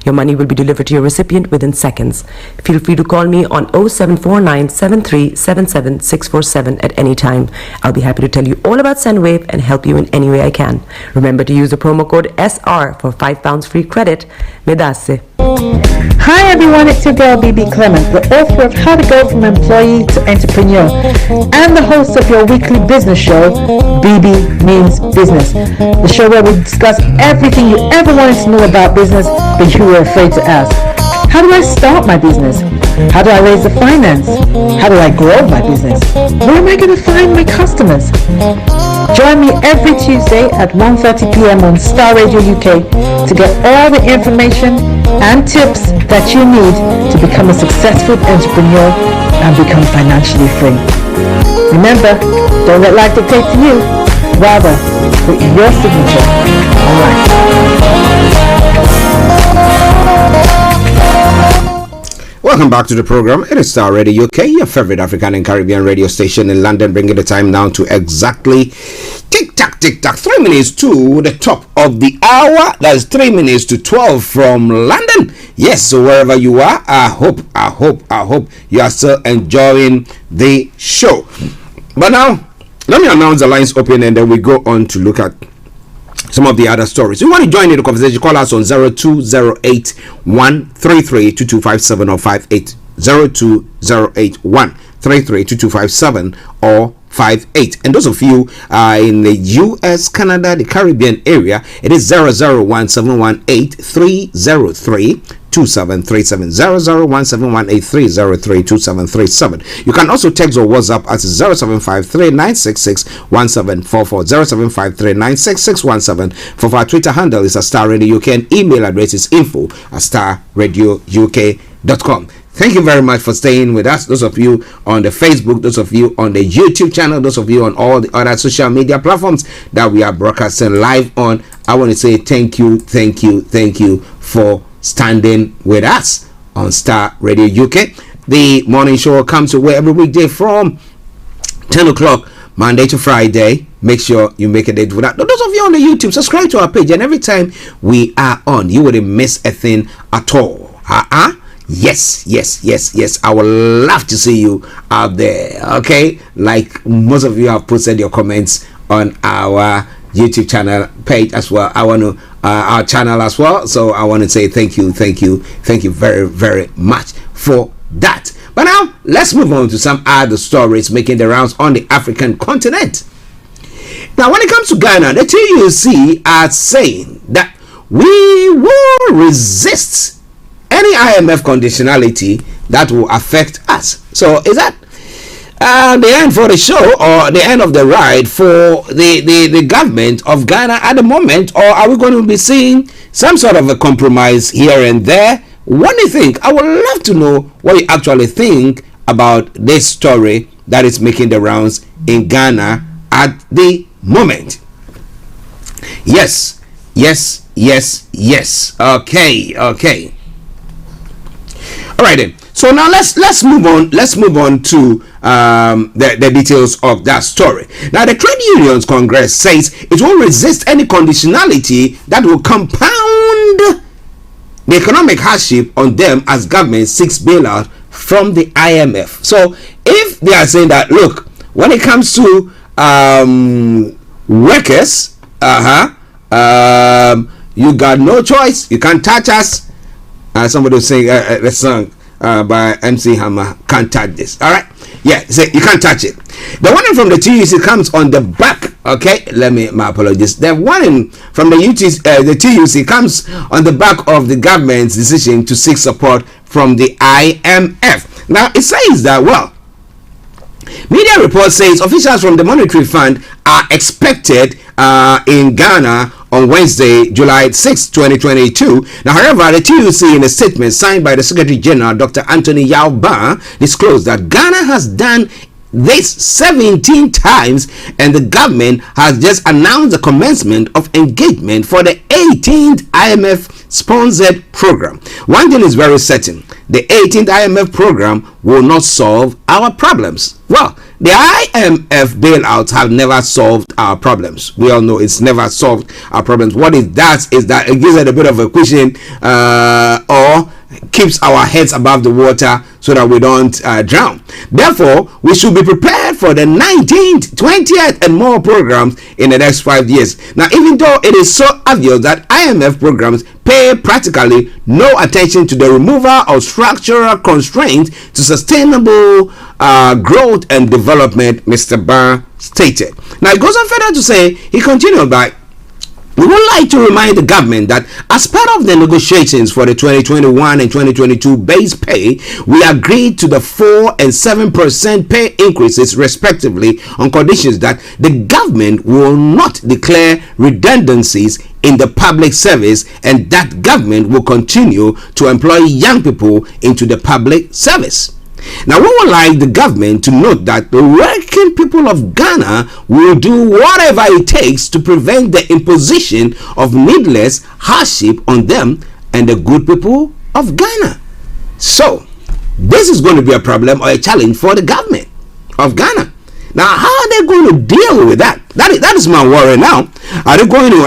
Your money will be delivered to your recipient within seconds. Feel free to call me on 0749 7377 647 at any time. I'll be happy to tell you all about SendWave and help you in any way I can. Remember to use the promo code SR for £5 free credit. Medasse. Hi everyone, it's your girl BB Clement, the author of How to Go From Employee to Entrepreneur and the host of your weekly business show, BB Means Business, the show where we discuss everything you ever wanted to know about business but you were afraid to ask. How do I start my business? How do I raise the finance? How do I grow my business? Where am I going to find my customers? Join me every Tuesday at 1:30 p.m. on Starr Radio UK to get all the information and tips that you need to become a successful entrepreneur and become financially free. Remember, don't let life dictate to you. Rather, put your signature on life. Welcome back to the program. It is Starr Radio UK, your favorite African and Caribbean radio station in London, bringing the time down to exactly tick tock, 3 minutes to the top of the hour. That's 3 minutes to 12 from London. Yes, so wherever you are, I hope you are still enjoying the show. But now, let me announce the lines open and then we go on to look at some of the other stories. You want to join in the conversation, call us on 0208 133 2257 or 58 0208 133 2257 or 58. And those of you in the US, Canada, the Caribbean area, it is 001718303 2737 0017183032737. You can also text or WhatsApp at 0753966144 0753966144. Our Twitter handle is Starr Radio UK and email address is info@starradiouk.com. Thank you very much for staying with us. Those of you on the Facebook, those of you on the YouTube channel, those of you on all the other social media platforms that we are broadcasting live on, I want to say thank you for standing with us on Starr Radio UK. The morning show comes away every weekday from 10 o'clock Monday to Friday. Make sure you make a date with that. Those of you on the YouTube, subscribe to our page, and every time we are on, you wouldn't miss a thing at all. Yes. I would love to see you out there. Okay, like most of you have posted your comments on our YouTube channel page as well. I want to our channel as well. So I want to say thank you very, very much for that. But now let's move on to some other stories making the rounds on the African continent. Now, when it comes to Ghana, the TUC are saying that we will resist any IMF conditionality that will affect us. So is that the end for the show, or the end of the ride for the government of Ghana at the moment, or are we going to be seeing some sort of a compromise here and there? What do you think? I would love to know what you actually think about this story that is making the rounds in Ghana at the moment. Yes. Okay. All right then. So now let's move on. Let's move on to the details of that story. Now, the Trade Unions Congress says it won't resist any conditionality that will compound the economic hardship on them as government seeks bailout from the IMF. So if they are saying that, look, when it comes to workers, you got no choice, you can't touch us. Somebody was saying the song by MC Hammer, can't touch this. All right, yeah, so you can't touch it. The one from the TUC comes on the back. Okay, my apologies. The one from the TUC comes on the back of the government's decision to seek support from the IMF. Now it says that, well, media report says officials from the Monetary Fund are expected in Ghana on Wednesday, July 6, 2022. Now, however, the TUC, in a statement signed by the Secretary General, Dr. Anthony Yauba, disclosed that Ghana has done this 17 times, and the government has just announced the commencement of engagement for the 18th IMF-sponsored program. One thing is very certain: the 18th IMF program will not solve our problems. Well, the IMF bailouts have never solved our problems. We all know it's never solved our problems. What it does is that it gives it a bit of a cushion, or keeps our heads above the water so that we don't drown. Therefore, we should be prepared for the 19th, 20th and more programs in the next 5 years. Now, even though it is so obvious that IMF programs pay practically no attention to the removal of structural constraints to sustainable growth and development, Mr. Barr stated. Now, it goes on further to say, he continued by, we would like to remind the government that as part of the negotiations for the 2021 and 2022 base pay, we agreed to the 4% and 7% pay increases respectively on conditions that the government will not declare redundancies in the public service, and that government will continue to employ young people into the public service. Now, we would like the government to note that the working people of Ghana will do whatever it takes to prevent the imposition of needless hardship on them and the good people of Ghana. So, this is going to be a problem or a challenge for the government of Ghana. Now, how are they going to deal with that? That is my worry now. Are they going to,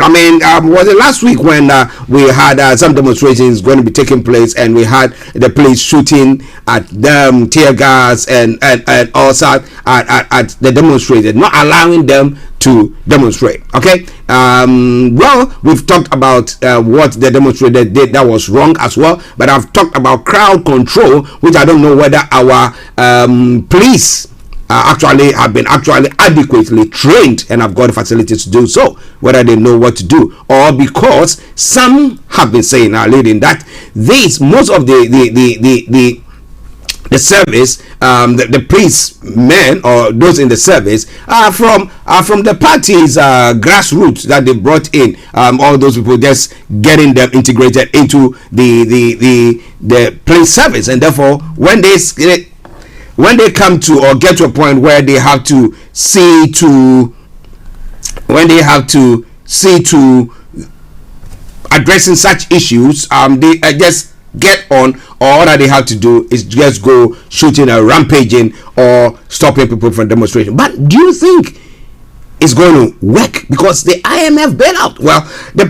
was it last week when we had some demonstrations going to be taking place, and we had the police shooting at them, tear gas, and also at the demonstrators, not allowing them to demonstrate. Okay, well, we've talked about what the demonstrator did that was wrong as well, but I've talked about crowd control, which I don't know whether our police actually have been adequately trained and have got the facilities to do so, whether they know what to do, or because some have been saying leading that most of the service, the policemen or those in the service are from the party's grassroots that they brought in. All those people just getting them integrated into the police service, and therefore when they come to or get to a point where they have to see to addressing such issues, they just get on, or all that they have to do is just go shooting or rampaging or stopping people from demonstration. But do you think it's going to work? Because the IMF bailout, well, the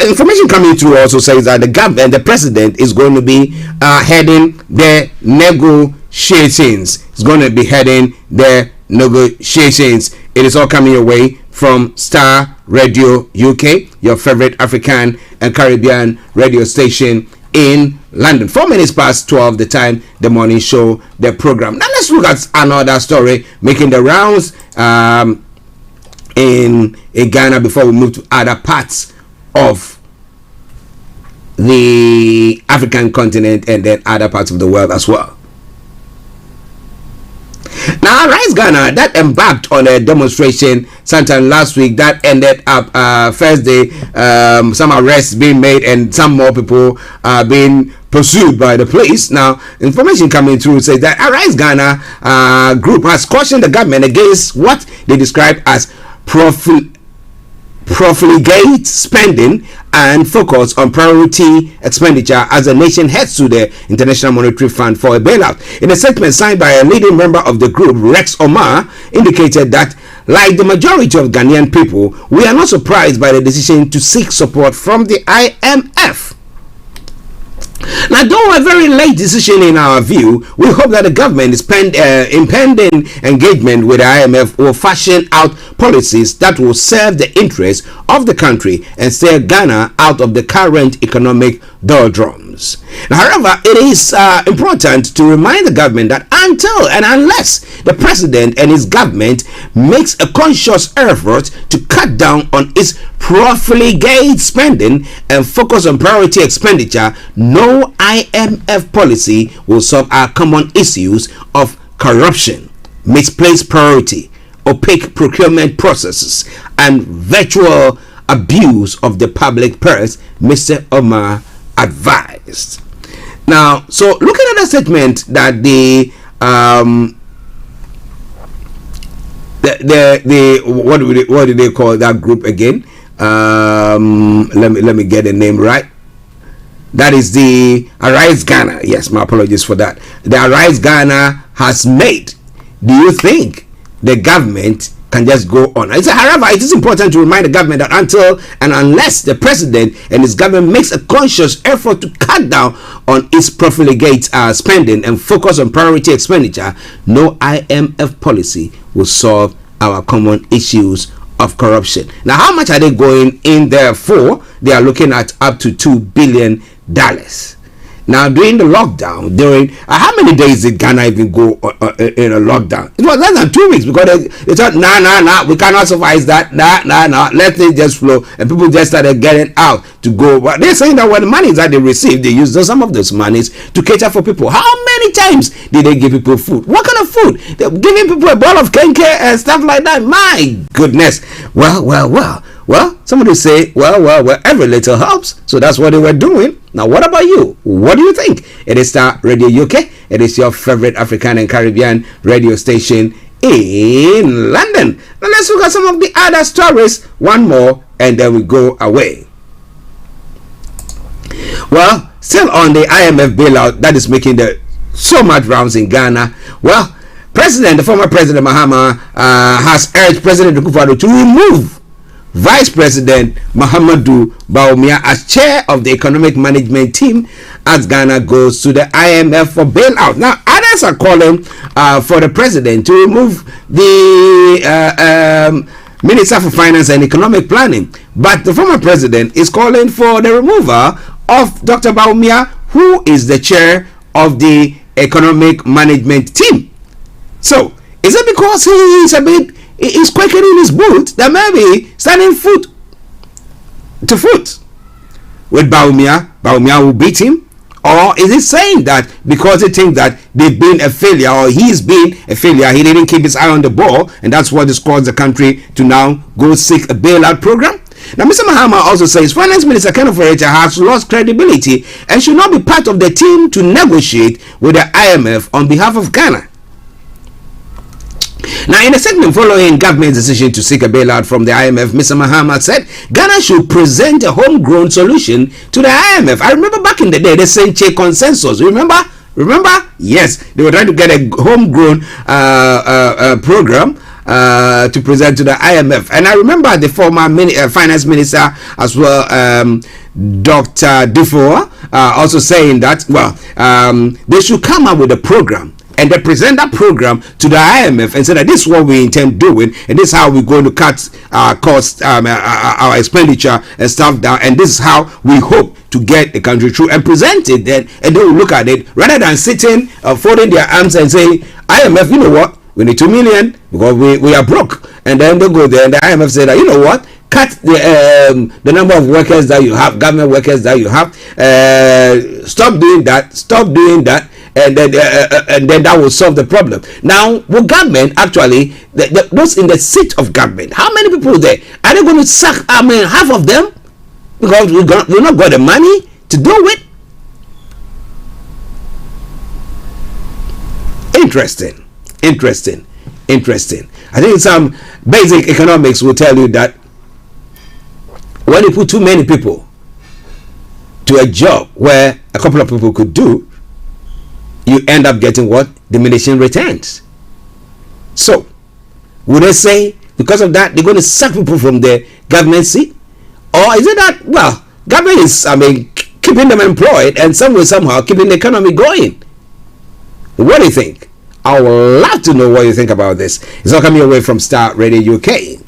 information coming through also says that the government, the president, is going to be heading the negotiations. It's going to be heading the negotiations. It is all coming your way from Starr Radio UK, your favorite African and Caribbean radio station in London. 4 minutes past 12, the time, the morning show, the program. Now let's look at another story making the rounds in Ghana before we move to other parts of the African continent and then other parts of the world as well. Now, Rise Ghana that embarked on a demonstration sometime last week that ended up Thursday. Some arrests being made and some more people are being pursued by the police. Now, information coming through says that Rise Ghana group has cautioned the government against what they describe as profligate spending and focus on priority expenditure as the nation heads to the International Monetary Fund for a bailout. In a statement signed by a leading member of the group, Rex Omar, indicated that, like the majority of Ghanaian people, we are not surprised by the decision to seek support from the IMF. Now, though a very late decision in our view, we hope that the government's impending engagement with the IMF will fashion out policies that will serve the interests of the country and steer Ghana out of the current economic doldrums. Now, however, it is important to remind the government that until and unless the president and his government makes a conscious effort to cut down on its profligate spending and focus on priority expenditure, no IMF policy will solve our common issues of corruption, misplaced priority, opaque procurement processes, and virtual abuse of the public purse, Mr. Omar advised. Now, so looking at the statement that the what do they call that group again? Let me get the name right. That is the Arise Ghana. Yes, my apologies for that. The Arise Ghana has made. Do you think the government can just go on? However, it is important to remind the government that until and unless the president and his government makes a conscious effort to cut down on its profligate spending and focus on priority expenditure, no IMF policy will solve our common issues of corruption. Now, how much are they going in there for? They are looking at up to $2 billion. Now, during the lockdown, how many days did Ghana even go in a lockdown? It was less than 2 weeks because they thought, nah, we cannot survive that. Nah, let it just flow. And people just started getting out to go. But they're saying that when the money that they received, they used some of those monies to cater for people. How many times did they give people food? What kind of food? They're giving people a bowl of kenke and stuff like that. My goodness. Well, somebody say, well, every little helps. So that's what they were doing. Now, what about you? What do you think? It is Starr Radio UK. It is your favorite African and Caribbean radio station in London. Now, let's look at some of the other stories. One more, and then we go away. Well, still on the IMF bailout that is making so much rounds in Ghana. Well, the former President Mahama has urged President Akufo-Addo to remove Vice President Mahamudu Bawumia as chair of the economic management team as Ghana goes to the IMF for bailout. Now, others are calling for the president to remove the Minister for Finance and Economic Planning. But the former president is calling for the removal of Dr. Bawumia, who is the chair of the economic management team. So, is it because he's quaking in his boot that maybe standing foot to foot with Bawumia will beat him? Or is it saying that because they think that they've been a failure or he's been a failure, he didn't keep his eye on the ball, and that's what has caused the country to now go seek a bailout program? Now, Mr. Mahama also says Finance Minister Ken Ofori-Atta has lost credibility and should not be part of the team to negotiate with the IMF on behalf of Ghana. Now, in a segment following government's decision to seek a bailout from the IMF, Mr. Mahama said Ghana should present a homegrown solution to the IMF. I remember back in the day, they saying Che consensus. Remember? Yes, they were trying to get a homegrown program to present to the IMF. And I remember the former finance minister as well, Dr. Dufour, also saying that, they should come up with a program and they present that program to the IMF and say that this is what we intend doing, and this is how we're going to cut our costs, our expenditure and stuff down, and this is how we hope to get the country through, and present it then, and they will look at it rather than sitting folding their arms and saying, IMF, you know what, we need 2 million because we are broke, and then they go there and the IMF say that, you know what, cut the number of workers that you have, government workers that you have, stop doing that, and then that will solve the problem. Now, with government, actually, those in the seat of government, how many people there are they going to sack? I mean, half of them, because we not got the money to do it. Interesting. I think some basic economics will tell you that when you put too many people to a job where a couple of people could do, you end up getting what? Diminishing returns. So, would they say because of that they're going to sack people from the government seat? Or is it that, well, government is, keeping them employed and some way somehow keeping the economy going? What do you think? I would love to know what you think about this. It's all coming away from Starr Radio UK.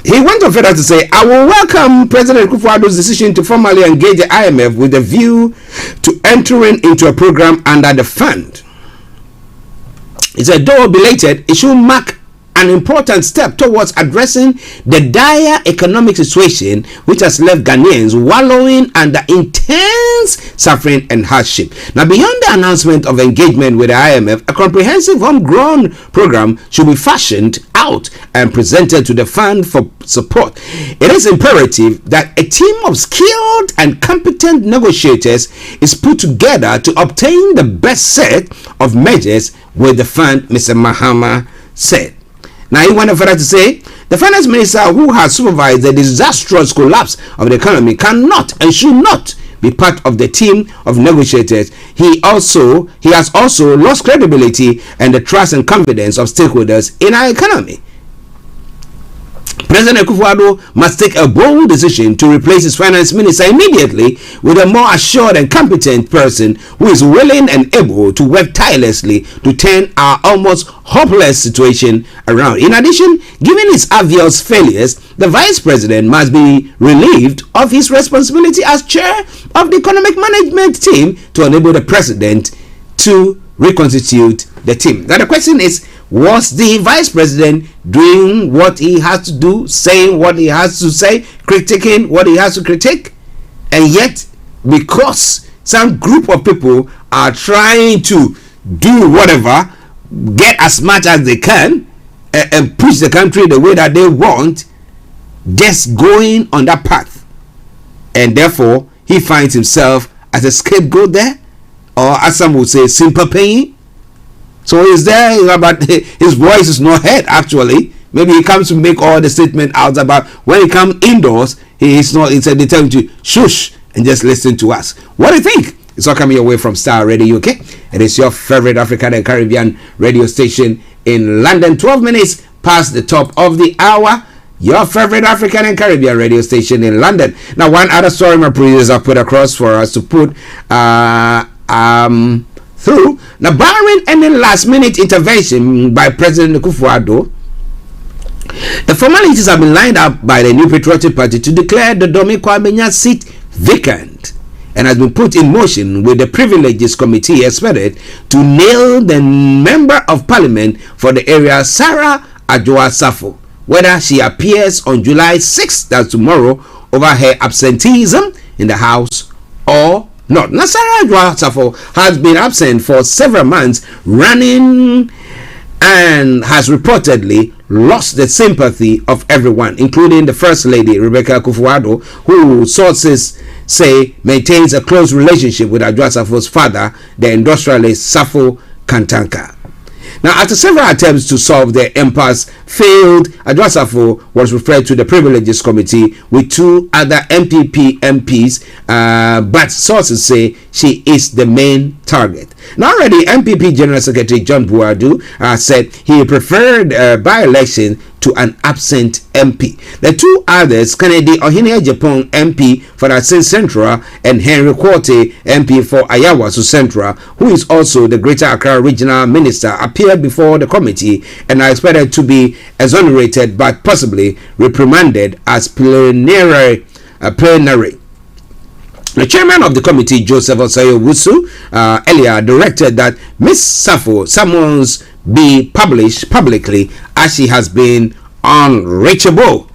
He went on further to say, I will welcome President Akufo-Addo's decision to formally engage the IMF with a view to entering into a program under the fund. He said, though belated, it should mark an important step towards addressing the dire economic situation which has left Ghanaians wallowing under intense suffering and hardship. Now, beyond the announcement of engagement with the IMF, a comprehensive homegrown program should be fashioned out and presented to the fund for support. It is imperative that a team of skilled and competent negotiators is put together to obtain the best set of measures with the fund, Mr. Mahama said. Now, he went further to say, the finance minister who has supervised the disastrous collapse of the economy cannot and should not be part of the team of negotiators. He has also lost credibility and the trust and confidence of stakeholders in our economy. President Akufo-Addo must take a bold decision to replace his finance minister immediately with a more assured and competent person who is willing and able to work tirelessly to turn our almost hopeless situation around. In addition, given his obvious failures, the vice president must be relieved of his responsibility as chair of the economic management team to enable the president to reconstitute the team. Now the question is, was the vice president doing what he has to do, saying what he has to say, critiquing what he has to critique? And yet, because some group of people are trying to do whatever, get as much as they can, and push the country the way that they want, just going on that path. And therefore, he finds himself as a scapegoat there, or as some would say, sympathy. So is there, but his voice is not heard actually. Maybe he comes to make all the statement out about when he comes indoors, he is not, it's a they tell him to shush and just listen to us. What do you think? It's all coming away from Starr Radio UK. It is your favorite African and Caribbean radio station in London. 12 minutes past the top of the hour. Your favorite African and Caribbean radio station in London. Now, one other story my producers have put across for us to put through. Now, barring any last-minute intervention by President Akufo-Addo, the formalities have been lined up by the New Patriotic Party to declare the Domi Kwamenya seat vacant, and has been put in motion with the Privileges Committee expected to nail the Member of Parliament for the area, Sarah Adwoa-Safo, whether she appears on July 6th, that's tomorrow, over her absenteeism in the House or not. Now, Sarah Adwoa-Safo has been absent for several months, running, and has reportedly lost the sympathy of everyone, including the First Lady, Rebecca Akufo-Addo, who sources say maintains a close relationship with Adwoa-Safo's father, the industrialist Safo Kantanka. Now, after several attempts to solve the impasse failed, Adwoa-Safo was referred to the Privileges Committee with two other MPP MPs, but sources say she is the main target. Now, already MPP General Secretary John Buadu said he preferred by-election to an absent MP. The two others, Kennedy Ohene Japan MP for Asin Central and Henry Quarte MP for Ayawasu Central, who is also the Greater Accra Regional Minister, appeared before the committee and are expected to be exonerated but possibly reprimanded as plenary. The chairman of the committee, Joseph Osayo-Wusu, earlier directed that Ms. Safo summons be published publicly as she has been unreachable.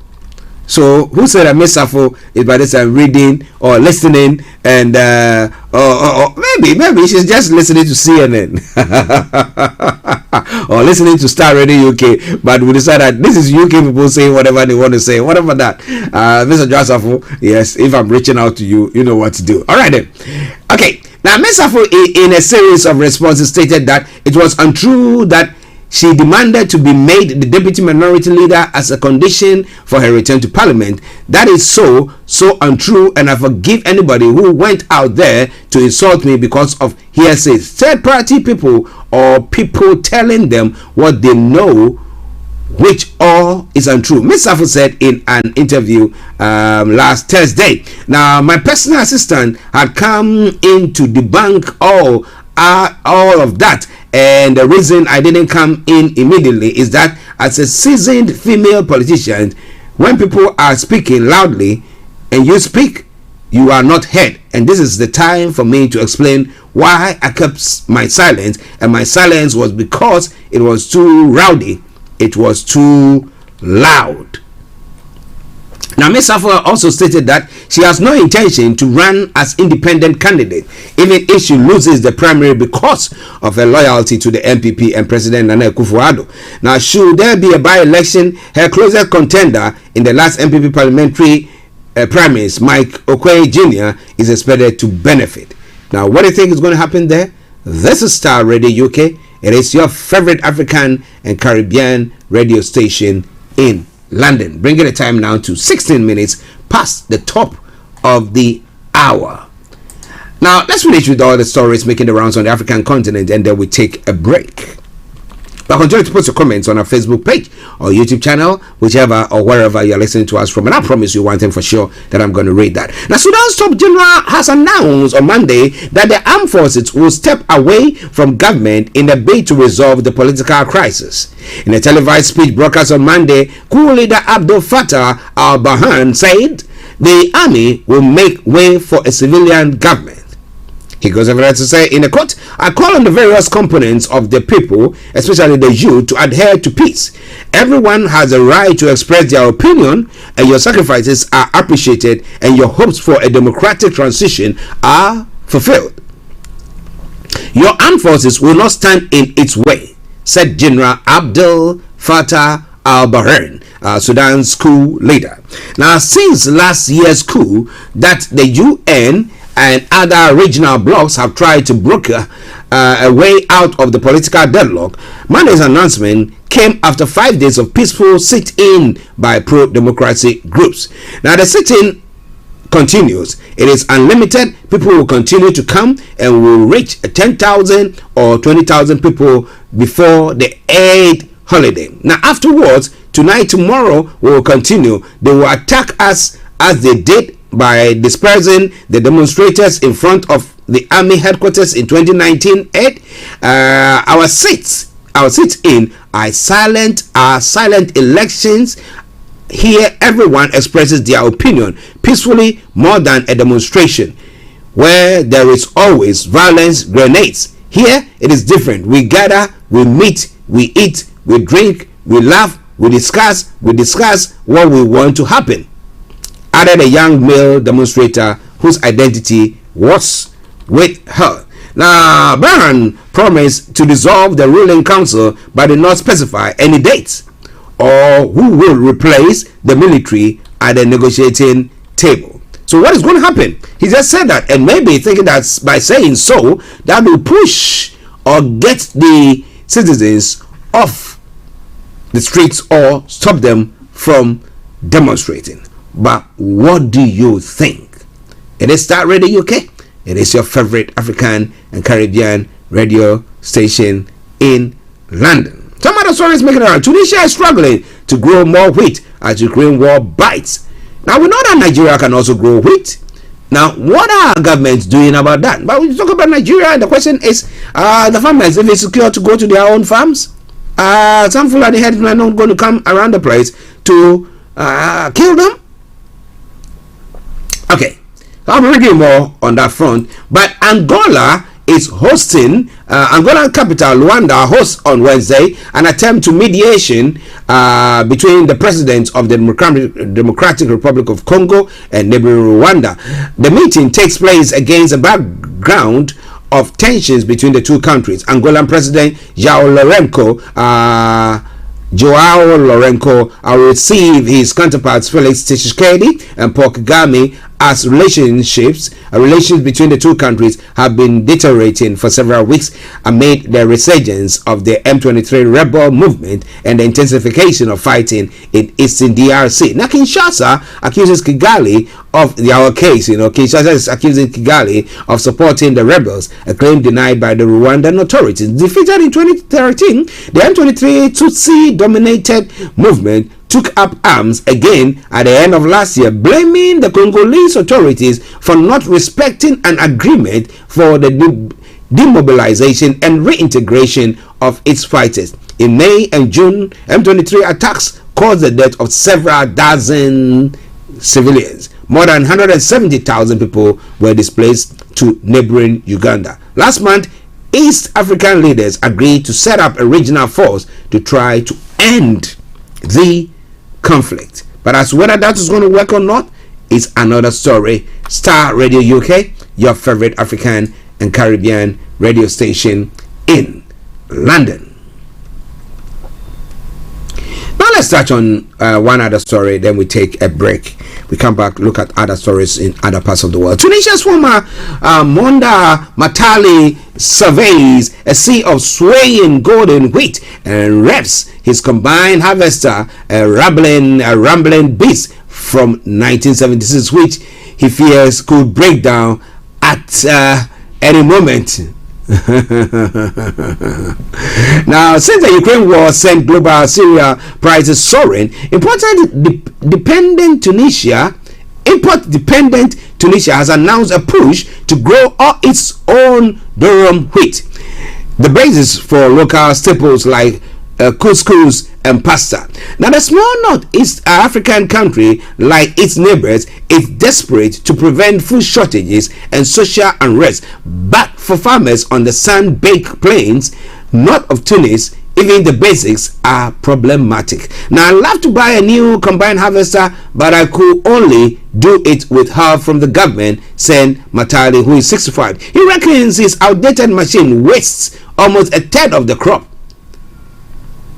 So who said that Miss Safo is by this time reading or listening, and or maybe she's just listening to CNN or listening to Star Radio UK, but we decided that this is UK people saying whatever they want to say, whatever that. Mr. John Safo, yes, if I'm reaching out to you, you know what to do. All right then. Okay, now Miss Safo in a series of responses stated that it was untrue that she demanded to be made the deputy minority leader as a condition for her return to parliament. That is so untrue, and I forgive anybody who went out there to insult me because of hearsays, third-party people, or people telling them what they know, which all is untrue. Ms. Safo said in an interview last Thursday. Now, my personal assistant had come in to debunk all of that. And the reason I didn't come in immediately is that as a seasoned female politician, when people are speaking loudly and you speak, you are not heard. And this is the time for me to explain why I kept my silence. And my silence was because it was too rowdy. It was too loud. Now, Ms. Safo also stated that she has no intention to run as independent candidate, even if she loses the primary because of her loyalty to the MPP and President Nana Akufo-Addo. Now, should there be a by-election, her closest contender in the last MPP parliamentary primaries, Mike Okoye Jr., is expected to benefit. Now, what do you think is going to happen there? This is Star Radio UK. It is your favorite African and Caribbean radio station in London. Bringing the time now to 16 minutes past the top of the hour. Now, let's finish with all the stories making the rounds on the African continent, and then we take a break. But continue to post your comments on our Facebook page or YouTube channel, whichever or wherever you're listening to us from. And I promise you one thing for sure, that I'm going to read that. Now, Sudan's top general has announced on Monday that the armed forces will step away from government in a bid to resolve the political crisis. In a televised speech broadcast on Monday, coup leader Abdel Fattah al-Burhan said the army will make way for a civilian government. He goes over to say in a quote, I call on the various components of the people, especially the youth, to adhere to peace. Everyone has a right to express their opinion, and your sacrifices are appreciated, and your hopes for a democratic transition are fulfilled. Your armed forces will not stand in its way, said General Abdel Fattah al-Burhan, Sudan's coup leader. Now, since last year's coup that the UN and other regional blocs have tried to broker a way out of the political deadlock, Monday's announcement came after 5 days of peaceful sit-in by pro-democracy groups. Now, the sit-in continues. It is unlimited. People will continue to come and will reach 10,000 or 20,000 people before the Eid holiday. Now, afterwards, tonight, tomorrow, we will continue. They will attack us as they did by dispersing the demonstrators in front of the army headquarters in 2019. Our sit-in are silent elections. Here, everyone expresses their opinion peacefully, more than a demonstration where there is always violence, grenades. Here, it is different. We gather, we meet, we eat, we drink, we laugh, we discuss what we want to happen, added a young male demonstrator whose identity was with her. Now, Burhan promised to dissolve the ruling council but did not specify any dates or who will replace the military at the negotiating table. So what is going to happen? He just said that, and maybe thinking that by saying so, that will push or get the citizens off the streets or stop them from demonstrating. But what do you think? It is Star Radio UK. It is your favorite African and Caribbean radio station in London. Some other stories making around. Tunisia is struggling to grow more wheat as Ukraine war bites. Now, we know that Nigeria can also grow wheat. Now, what are governments doing about that? But we talk about Nigeria, the question is, the farmers, if it's secure to go to their own farms, some Fulani headsmen are not going to come around the place to kill them. Okay, I'll bring you more on that front. But Angola is hosting Angolan capital Luanda hosts on Wednesday an attempt to mediation between the presidents of the Democratic Republic of Congo and neighboring Rwanda. The meeting takes place against a background of tensions between the two countries. Angolan President João Lourenço will receive his counterparts Felix Tshisekedi and Paul Kagame as relations between the two countries have been deteriorating for several weeks amid the resurgence of the M23 rebel movement and the intensification of fighting in eastern DRC. Now, Kinshasa accuses Kigali of our case. Kinshasa is accusing Kigali of supporting the rebels, a claim denied by the Rwandan authorities. Defeated in 2013, the M23 Tutsi-dominated movement took up arms again at the end of last year, blaming the Congolese authorities for not respecting an agreement for the demobilization and reintegration of its fighters. In May and June, M23 attacks caused the death of several dozen civilians. More than 170,000 people were displaced to neighboring Uganda. Last month, East African leaders agreed to set up a regional force to try to end the conflict. But as whether that is going to work or not is another story. Starr Radio UK, your favorite African and Caribbean radio station in London. Now let's touch on one other story, then we take a break. We come back, look at other stories in other parts of the world. Tunisia's former Monda Matali surveys a sea of swaying golden wheat and reps his combined harvester, a rambling beast from 1976, which he fears could break down at any moment. Now, since the Ukraine war sent global cereal prices soaring, import-dependent Tunisia has announced a push to grow all its own durum wheat, the basis for local staples like couscous and pasta. Now, the small Northeast African country, like its neighbors, is desperate to prevent food shortages and social unrest. But for farmers on the sand-baked plains north of Tunis, even the basics are problematic. Now, I'd love to buy a new combined harvester, but I could only do it with help from the government, said Matali, who is 65. He reckons his outdated machine wastes almost a third of the crop.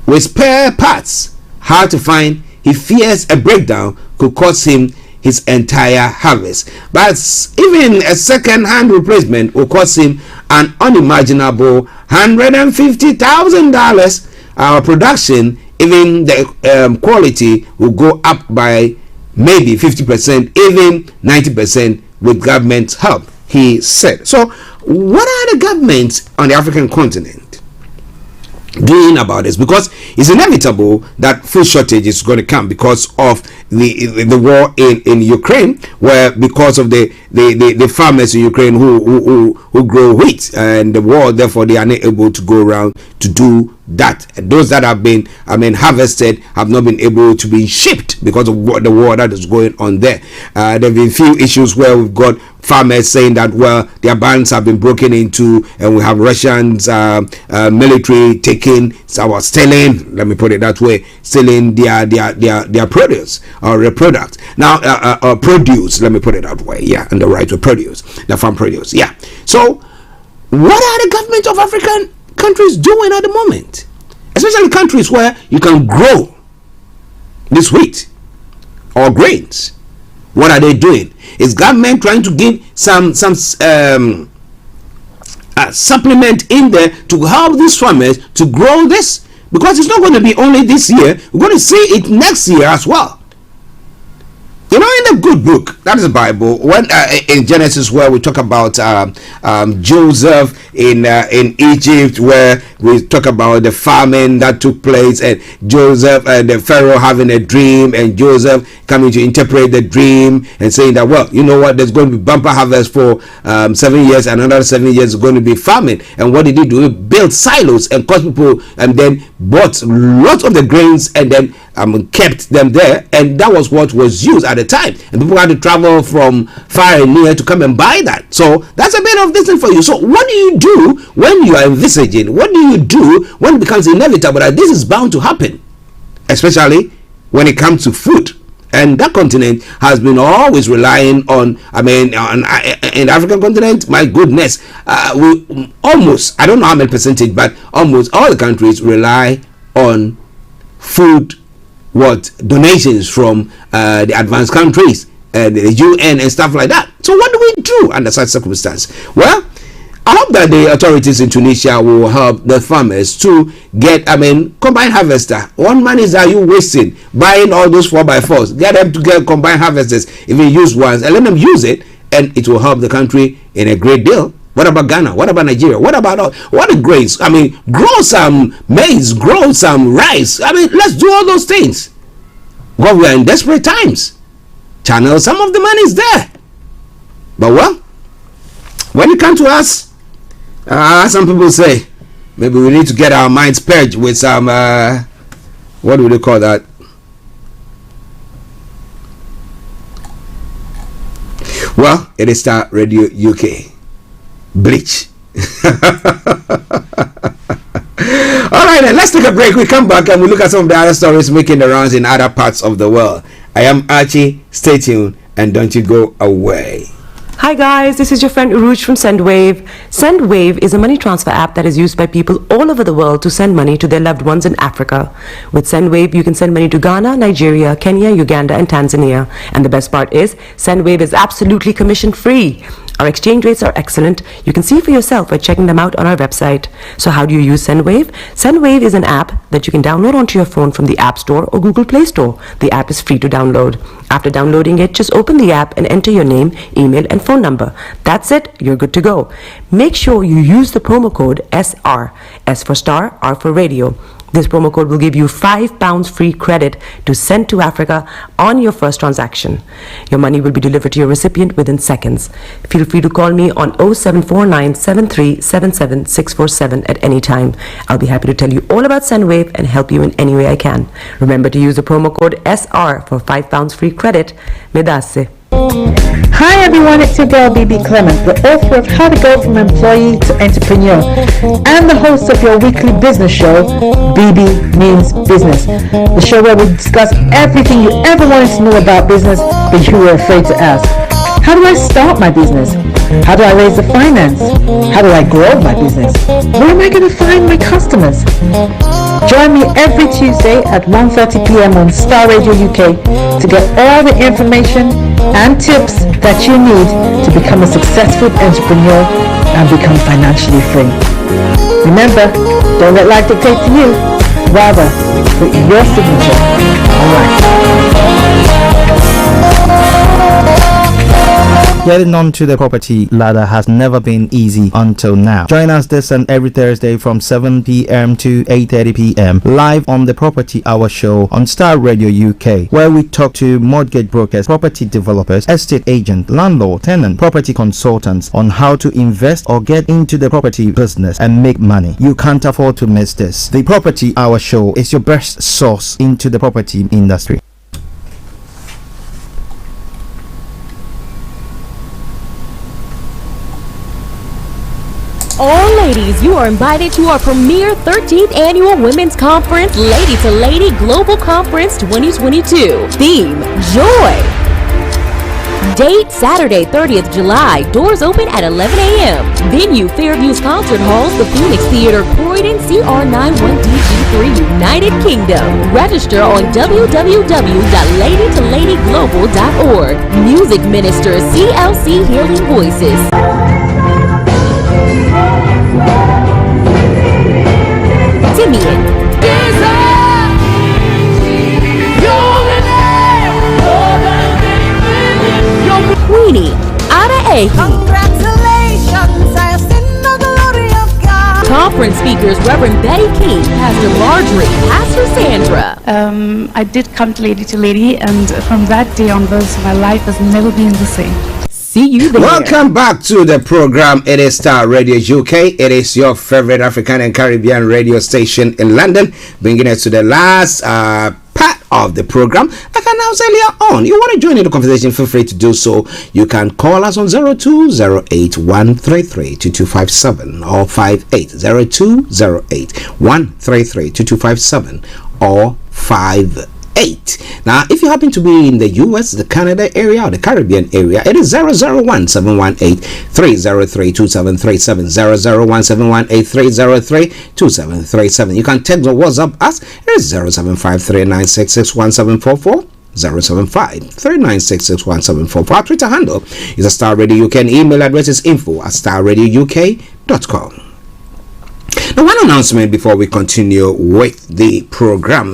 With spare parts hard to find, he fears a breakdown could cost him his entire harvest. But even a second-hand replacement will cost him an unimaginable $150,000. Our production, even the quality, will go up by maybe 50%, even 90% with government help, he said. So, what are the governments on the African continent doing about this? Because it's inevitable that food shortage is going to come because of the war in Ukraine, where because of the farmers in Ukraine who grow wheat, and the war, therefore they are not able to go around to do that. And those that have been harvested have not been able to be shipped because of the war that is going on there. There have been few issues where we've got farmers saying that, well, their barns have been broken into, and we have Russians military taking, stealing, let me put it that way, stealing their produce or their product. Now, produce, let me put it that way, yeah, and the right to produce, the farm produce, yeah. So, what are the government of African countries doing at the moment? Especially countries where you can grow this wheat or grains. What are they doing? Is government trying to give some supplement in there to help these farmers to grow this? Because it's not going to be only this year. We're going to see it next year as well. You know, in the good book, that is the Bible, when in Genesis, where we talk about Joseph in Egypt, where we talk about the famine that took place, and Joseph and the Pharaoh having a dream, and Joseph coming to interpret the dream and saying that, well, you know what, there's going to be bumper harvest for 7 years, and another 7 years is going to be famine. And what did he do? He built silos and caused people, and then bought lots of the grains, and then kept them there, and that was what was used at the time, and people had to travel from far and near to come and buy that. So that's a bit of this thing for you. So what do you do when you are envisaging? What do you do when it becomes inevitable that this is bound to happen, especially when it comes to food? And that continent has been always relying on, in the African continent, my goodness, we almost, I don't know how many percentage, but almost all the countries rely on food, donations from the advanced countries, the UN and stuff like that. So what do we do under such circumstance? Well, I hope that the authorities in Tunisia will help the farmers to get, combined harvester. What money are you wasting buying all those 4x4s? Get them to get combined harvesters, even use ones, and let them use it, and it will help the country in a great deal. What about Ghana? What about Nigeria? What about what the grains? Grow some maize, grow some rice. Let's do all those things. Well, we are in desperate times. Channel some of the money is there. But well, when it comes to us, some people say maybe we need to get our minds purged with some what do they call that? Well, it is Starr Radio UK. Bleach. Alright then, let's take a break. We come back and we look at some of the other stories making the rounds in other parts of the world. I am Archie. Stay tuned and don't you go away. Hi guys, this is your friend Uruj from SendWave. SendWave is a money transfer app that is used by people all over the world to send money to their loved ones in Africa. With SendWave, you can send money to Ghana, Nigeria, Kenya, Uganda, and Tanzania. And the best part is, SendWave is absolutely commission free. Our exchange rates are excellent. You can see for yourself by checking them out on our website. So how do you use SendWave? SendWave is an app that you can download onto your phone from the App Store or Google Play Store. The app is free to download. After downloading it, just open the app and enter your name, email, and phone number. That's it. You're good to go. Make sure you use the promo code SR. S for Starr, R for Radio. This promo code will give you £5 free credit to send to Africa on your first transaction. Your money will be delivered to your recipient within seconds. Feel free to call me on 0749 7377 647 at any time. I'll be happy to tell you all about SendWave and help you in any way I can. Remember to use the promo code SR for £5 free credit. Medasse. Hi everyone, it's your girl BB Clement, the author of How to Go From Employee to Entrepreneur and the host of your weekly business show, BB Means Business, the show where we discuss everything you ever wanted to know about business but you were afraid to ask. How do I start my business? How do I raise the finance? How do I grow my business? Where am I going to find my customers? Join me every Tuesday at 1:30 p.m. on Starr Radio UK to get all the information and tips that you need to become a successful entrepreneur and become financially free. Remember, don't let life dictate to you. Rather, put your signature on life. Getting onto the property ladder has never been easy until now. Join us this and every Thursday from 7 p.m. to 8:30 p.m. live on the Property Hour Show on Starr Radio UK, where we talk to mortgage brokers, property developers, estate agents, landlord, tenant, property consultants on how to invest or get into the property business and make money. You can't afford to miss this. The Property Hour Show is your best source into the property industry. All ladies, you are invited to our premier 13th annual Women's Conference, Lady to Lady Global Conference 2022. Theme, Joy. Date, Saturday, 30th July. Doors open at 11 a.m. Venue, Fairview's Concert Halls, the Phoenix Theater, Croydon, CR91DG3, United Kingdom. Register on www.ladytoladyglobal.org. Music Minister, CLC Healing Voices. Simeon, Queenie, Ada Ehi. Congratulations, I have seen the glory of God. Top conference speakers, Reverend Betty King, Pastor Marjorie, Pastor Sandra. I did come to Lady, and from that day onwards, my life has never been the same. See you there. Welcome back to the program. It is Star Radio UK. It is your favorite African and Caribbean radio station in London, bringing us to the last part of the program. Like I announced earlier on, you want to join in the conversation, feel free to do so. You can call us on 0208-133-2257 or 580208-133-2257 or 58. Now, if you happen to be in the US, the Canada area, or the Caribbean area, it is 001-718-303-2737, 001-718-303-2737. You can text or WhatsApp us. It is 075-3966-1744. 075-3966-1744. Our Twitter handle is a Star Radio UK, and email address is info@starradiouk.com. Now, one announcement before we continue with the program.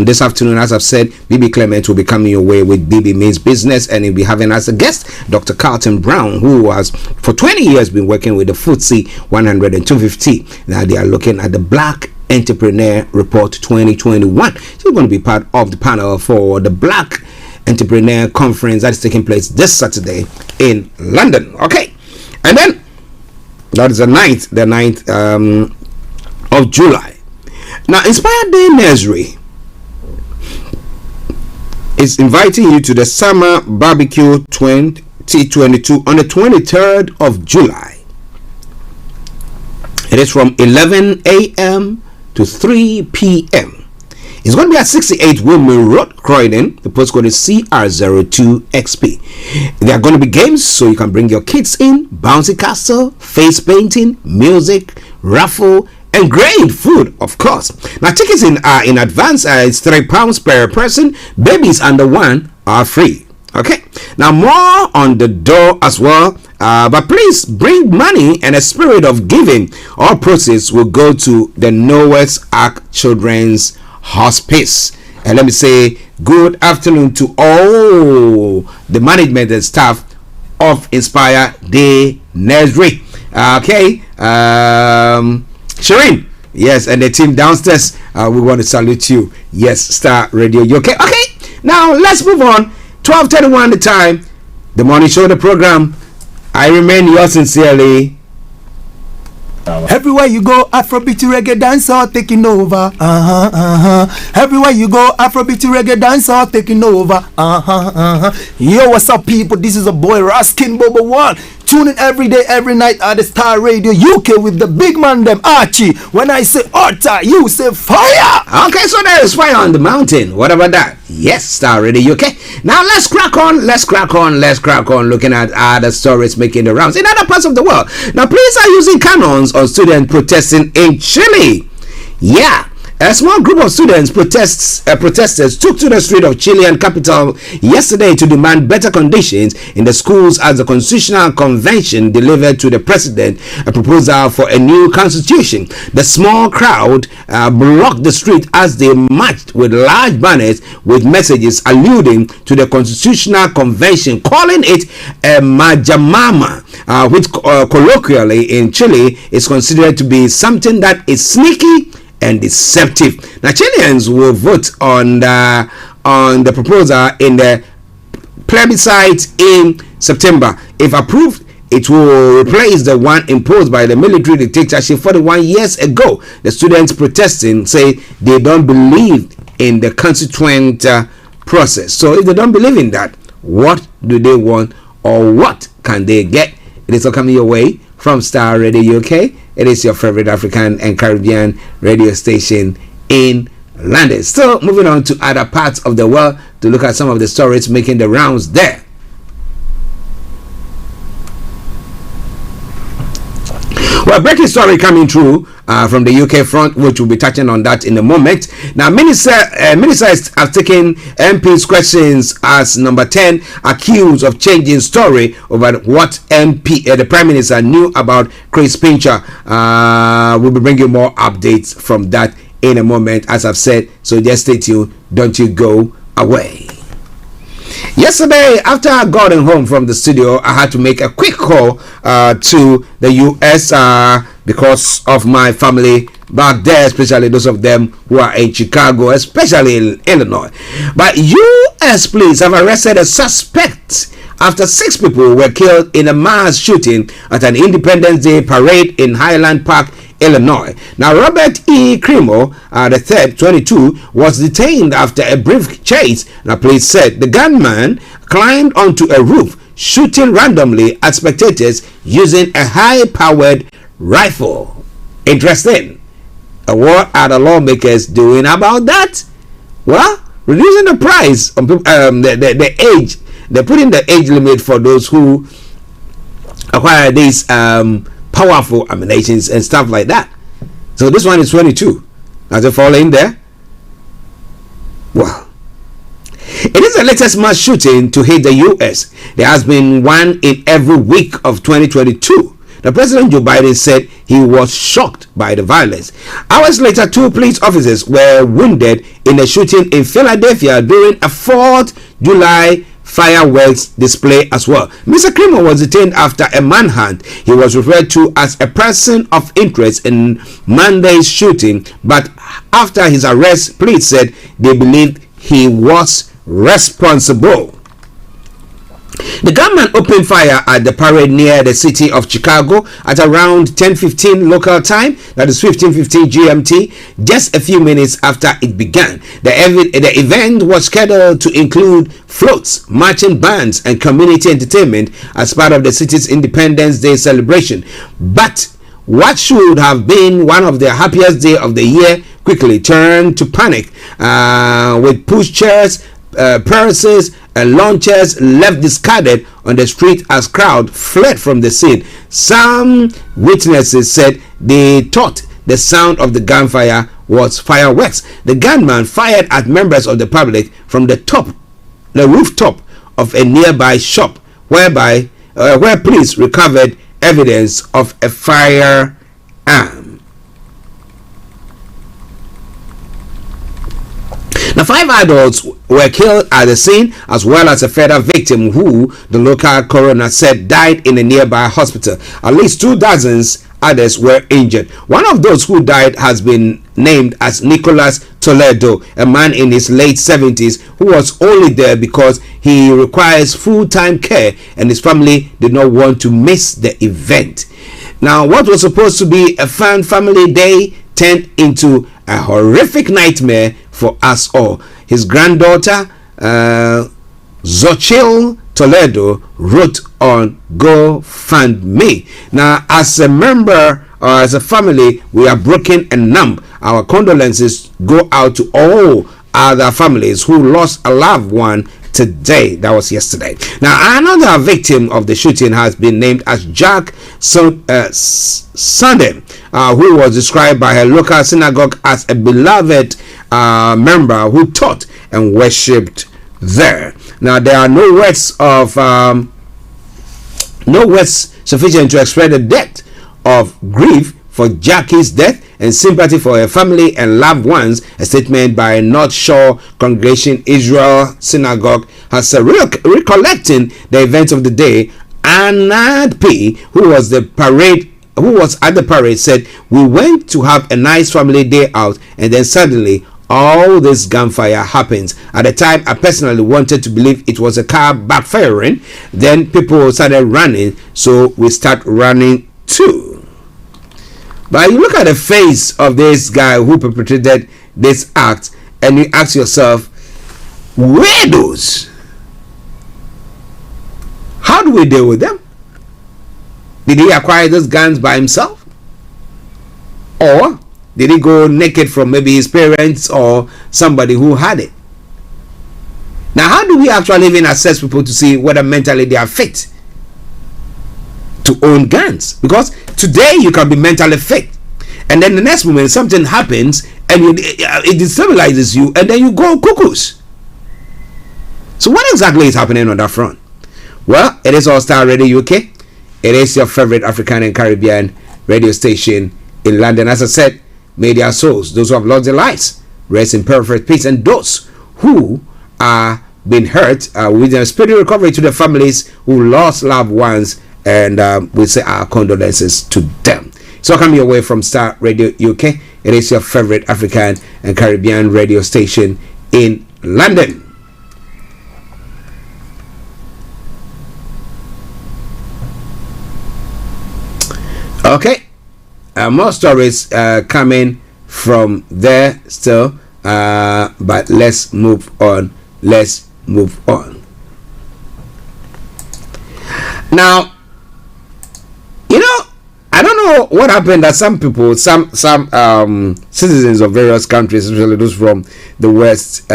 This afternoon, as I've said, BB Clement will be coming your way with BB Means Business, and he'll be having as a guest Dr. Carlton Brown, who has for 20 years been working with the FTSE 100 and 250. Now they are looking at the Black Entrepreneur Report 2021. He's going to be part of the panel for the Black Entrepreneur Conference that is taking place this Saturday in London. Okay, and then that is the 9th of July. Now, Inspired Day Nursery is inviting you to the Summer Barbecue 2022 on the 23rd of July. It is from 11 a.m. to 3 p.m. It's going to be at 68 Woodman Road, Croydon. The postcode is CR02XP. There are going to be games, so you can bring your kids in. Bouncy castle, face painting, music, raffle, and great food, of course. Now, tickets in advance. It's £3 per person. Babies under 1 are free. Okay. Now, more on the door as well. But please bring money and a spirit of giving. All proceeds will go to the Noah's Ark Children's Hospice. And let me say good afternoon to all the management and staff of Inspire Day Nursery. Okay, Shireen, yes, and the team downstairs, we want to salute you. Yes, Star Radio UK. Okay, now let's move on. 12:31 the time, the morning show, the program. I remain yours sincerely. Everywhere you go, Afrobeat reggae dancehall taking over. Everywhere you go, Afrobeat reggae dancehall taking over. Yo, what's up, people? This is a boy Raskin Bobo One. Tune in every day, every night at the Star Radio UK with the big man them Archie. When I say Otta, you say fire. Okay, so there is fire on the mountain. What about that? Yes, Star Radio UK. Now let's crack on. Looking at other stories making the rounds in other parts of the world. Now, police are using cannons on students protesting in Chile. Yeah. A small group of students protesters took to the street of Chilean capital yesterday to demand better conditions in the schools as the Constitutional Convention delivered to the president a proposal for a new constitution. The small crowd blocked the street as they marched with large banners with messages alluding to the Constitutional Convention, calling it a Majamama, which colloquially in Chile is considered to be something that is sneaky and deceptive. Now, Chileans will vote on the proposal in the plebiscite in September. If approved, it will replace the one imposed by the military dictatorship 41 years ago. The students protesting say they don't believe in the constituent process. So if they don't believe in that, what do they want, or what can they get? It is all coming your way from Star Radio UK. It is your favorite African and Caribbean radio station in London. Still moving on to other parts of the world to look at some of the stories making the rounds there. Well, breaking story coming through from the UK front, which we'll be touching on that in a moment. Now, ministers have taken MP's questions as number 10, accused of changing story over what the Prime Minister knew about Chris Pincher. We'll be bringing more updates from that in a moment, as I've said. So just stay tuned. Don't you go away. Yesterday, after I got home from the studio, I had to make a quick call to the US because of my family back there, especially those of them who are in Chicago, especially in Illinois. But US police have arrested a suspect after 6 people were killed in a mass shooting at an Independence Day parade in Highland Park, Illinois. Now, Robert E. Cremo, the third, 22, was detained after a brief chase. Now, police said the gunman climbed onto a roof, shooting randomly at spectators using a high-powered rifle. Interesting. What are the lawmakers doing about that? Well, reducing the price on the age. They're putting the age limit for those who acquire these powerful ammunitions and stuff like that. So this one is 22. Does it fall in there? Well, it is the latest mass shooting to hit the US. There has been one in every week of 2022. The President Joe Biden said he was shocked by the violence. Hours later, 2 police officers were wounded in a shooting in Philadelphia during a 4th July fireworks display as well. Mr. Cremo was detained after a manhunt. He was referred to as a person of interest in Monday's shooting, but after his arrest, police said they believed he was responsible. The gunman opened fire at the parade near the city of Chicago at around 10:15 local time, that is 15:15 GMT, just a few minutes after it began. The event was scheduled to include floats, marching bands, and community entertainment as part of the city's Independence Day celebration. But what should have been one of the happiest days of the year quickly turned to panic, with pushchairs, purses, and launchers left discarded on the street as crowd fled from the scene. Some witnesses said they thought the sound of the gunfire was fireworks. The gunman fired at members of the public from the rooftop of a nearby shop, where police recovered evidence of a firearm. Now, 5 adults were killed at the scene, as well as a further victim who the local coroner said died in a nearby hospital. At least 2 dozens others were injured. One of those who died has been named as Nicholas Toledo, a man in his late 70s who was only there because he requires full-time care and his family did not want to miss the event. Now, what was supposed to be a fun family day turned into a horrific nightmare for us all. His granddaughter, Xochitl Toledo, wrote on GoFundMe. Now, as a member or as a family, we are broken and numb. Our condolences go out to all other families who lost a loved one today. That was yesterday. Now, another victim of the shooting has been named as Jack Sunday, who was described by a local synagogue as a beloved member who taught and worshipped there. Now, there are no words sufficient to express the depth of grief for Jackie's death and sympathy for her family and loved ones. A statement by North Shore Congregation Israel Synagogue has recollecting the events of the day. Anad P, who was at the parade, said, "We went to have a nice family day out, and then suddenly all this gunfire happens. At the time, I personally wanted to believe it was a car backfiring. Then people started running, so we start running too." But you look at the face of this guy who perpetrated this act and you ask yourself, weirdos, how do we deal with them? Did he acquire those guns by himself? Or did he go naked from maybe his parents or somebody who had it? Now, how do we actually even assess people to see whether mentally they are fit to own guns? Because today you can be mentally fit, and then the next moment something happens and it destabilizes you, and then you go cuckoos. So what exactly is happening on that front? Well, it is All Star Radio UK. It is your favorite African and Caribbean radio station in London. As I said, may their souls, those who have lost their lives, rest in perfect peace, and those who are been hurt. With a speedy recovery to the families who lost loved ones, and we say our condolences to them. So coming your way from Star Radio UK, it is your favorite African and Caribbean radio station in London. Okay, more stories coming from there still, but let's move on. Now, I don't know what happened that some people, some citizens of various countries, especially those from the West,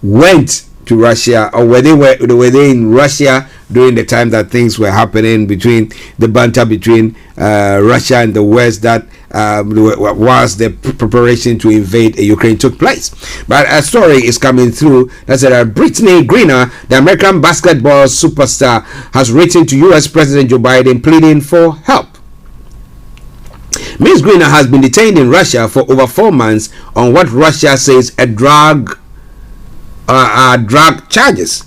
went to Russia, or were they in Russia during the time that things were happening between the banter between Russia and the West, that was the preparation to invade Ukraine took place. But a story is coming through that said that Brittany Griner, the American basketball superstar, has written to U.S. President Joe Biden pleading for help. Ms. Griner has been detained in Russia for over 4 months on what Russia says are drug charges.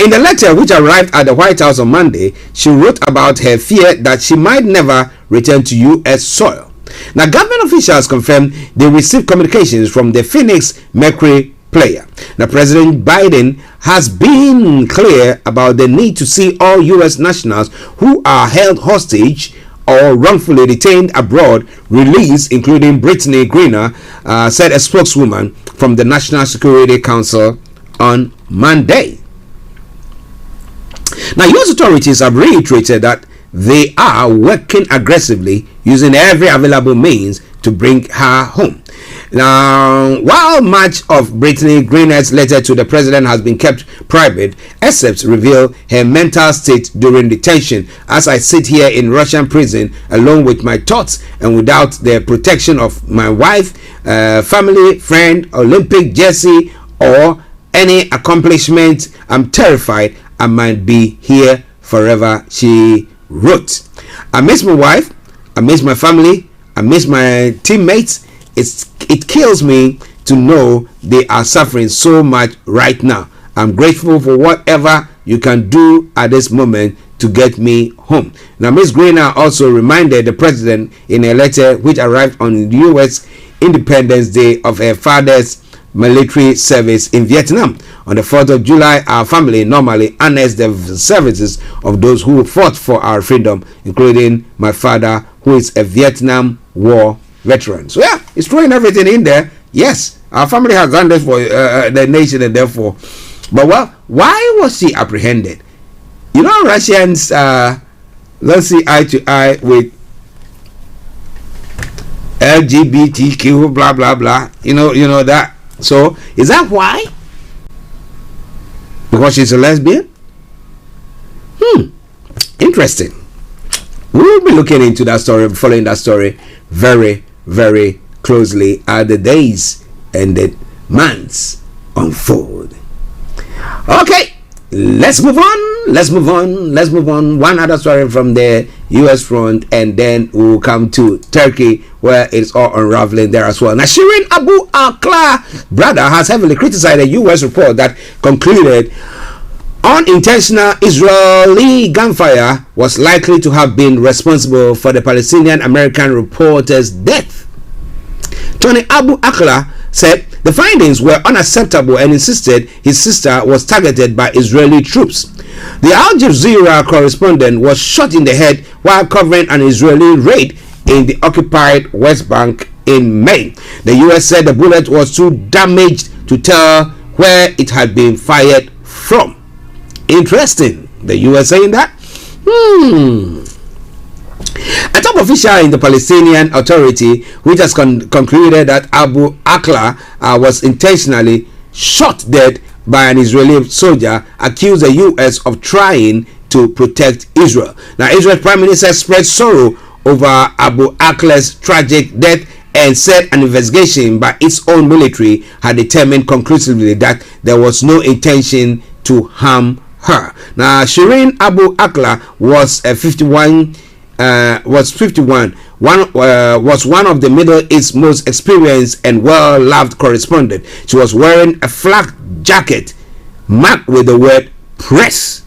In the letter which arrived at the White House on Monday, she wrote about her fear that she might never return to U.S. soil. Now, government officials confirmed they received communications from the Phoenix Mercury player. Now, President Biden has been clear about the need to see all U.S. nationals who are held hostage or wrongfully detained abroad released, including Brittany Griner, said a spokeswoman from the National Security Council on Monday. Now, U.S. authorities have reiterated that they are working aggressively using every available means to bring her home. Now, while much of Brittany Griner's letter to the president has been kept private, excerpts reveal her mental state during detention. As I sit here in Russian prison alone with my thoughts and without the protection of my wife, family, friend, Olympic jersey, or any accomplishment, I'm terrified I might be here forever, she wrote. I miss my wife, I miss my family, I miss my teammates. It kills me to know they are suffering so much right now. I'm grateful for whatever you can do at this moment to get me home. Now, Ms. Griner also reminded the president in a letter which arrived on U.S. Independence Day of her father's military service in Vietnam. On the 4th of July, our family normally honors the services of those who fought for our freedom, including my father, who is a Vietnam War veteran. So yeah, it's throwing everything in there. Yes, our family has done this for the nation, and therefore, but well, why was she apprehended? You know, Russians don't see eye to eye with LGBTQ, blah blah blah. You know that. So is that why? Because she's a lesbian? Interesting. We will be looking into that story, following that story very, very closely as the days and the months unfold. Okay, let's move on. One other story from the US front, and then we'll come to Turkey, where it's all unraveling there as well. Now, Shirin Abu Akleh brother has heavily criticized a US report that concluded unintentional Israeli gunfire was likely to have been responsible for the Palestinian American reporter's death. Tony Abu Akleh said the findings were unacceptable and insisted his sister was targeted by Israeli troops. The Al Jazeera correspondent was shot in the head while covering an Israeli raid in the occupied West Bank in May. The US said the bullet was too damaged to tell where it had been fired from. Interesting. The US saying that? A top official in the Palestinian Authority, which has concluded that Abu Akleh was intentionally shot dead by an Israeli soldier, accused the US of trying to protect Israel. Now, Israel's Prime Minister spread sorrow over Abu Akleh's tragic death and said an investigation by its own military had determined conclusively that there was no intention to harm her. Now, Shirin Abu Akleh was a 51 was 51. Was one of the Middle East's most experienced and well-loved correspondent. She was wearing a flak jacket marked with the word press,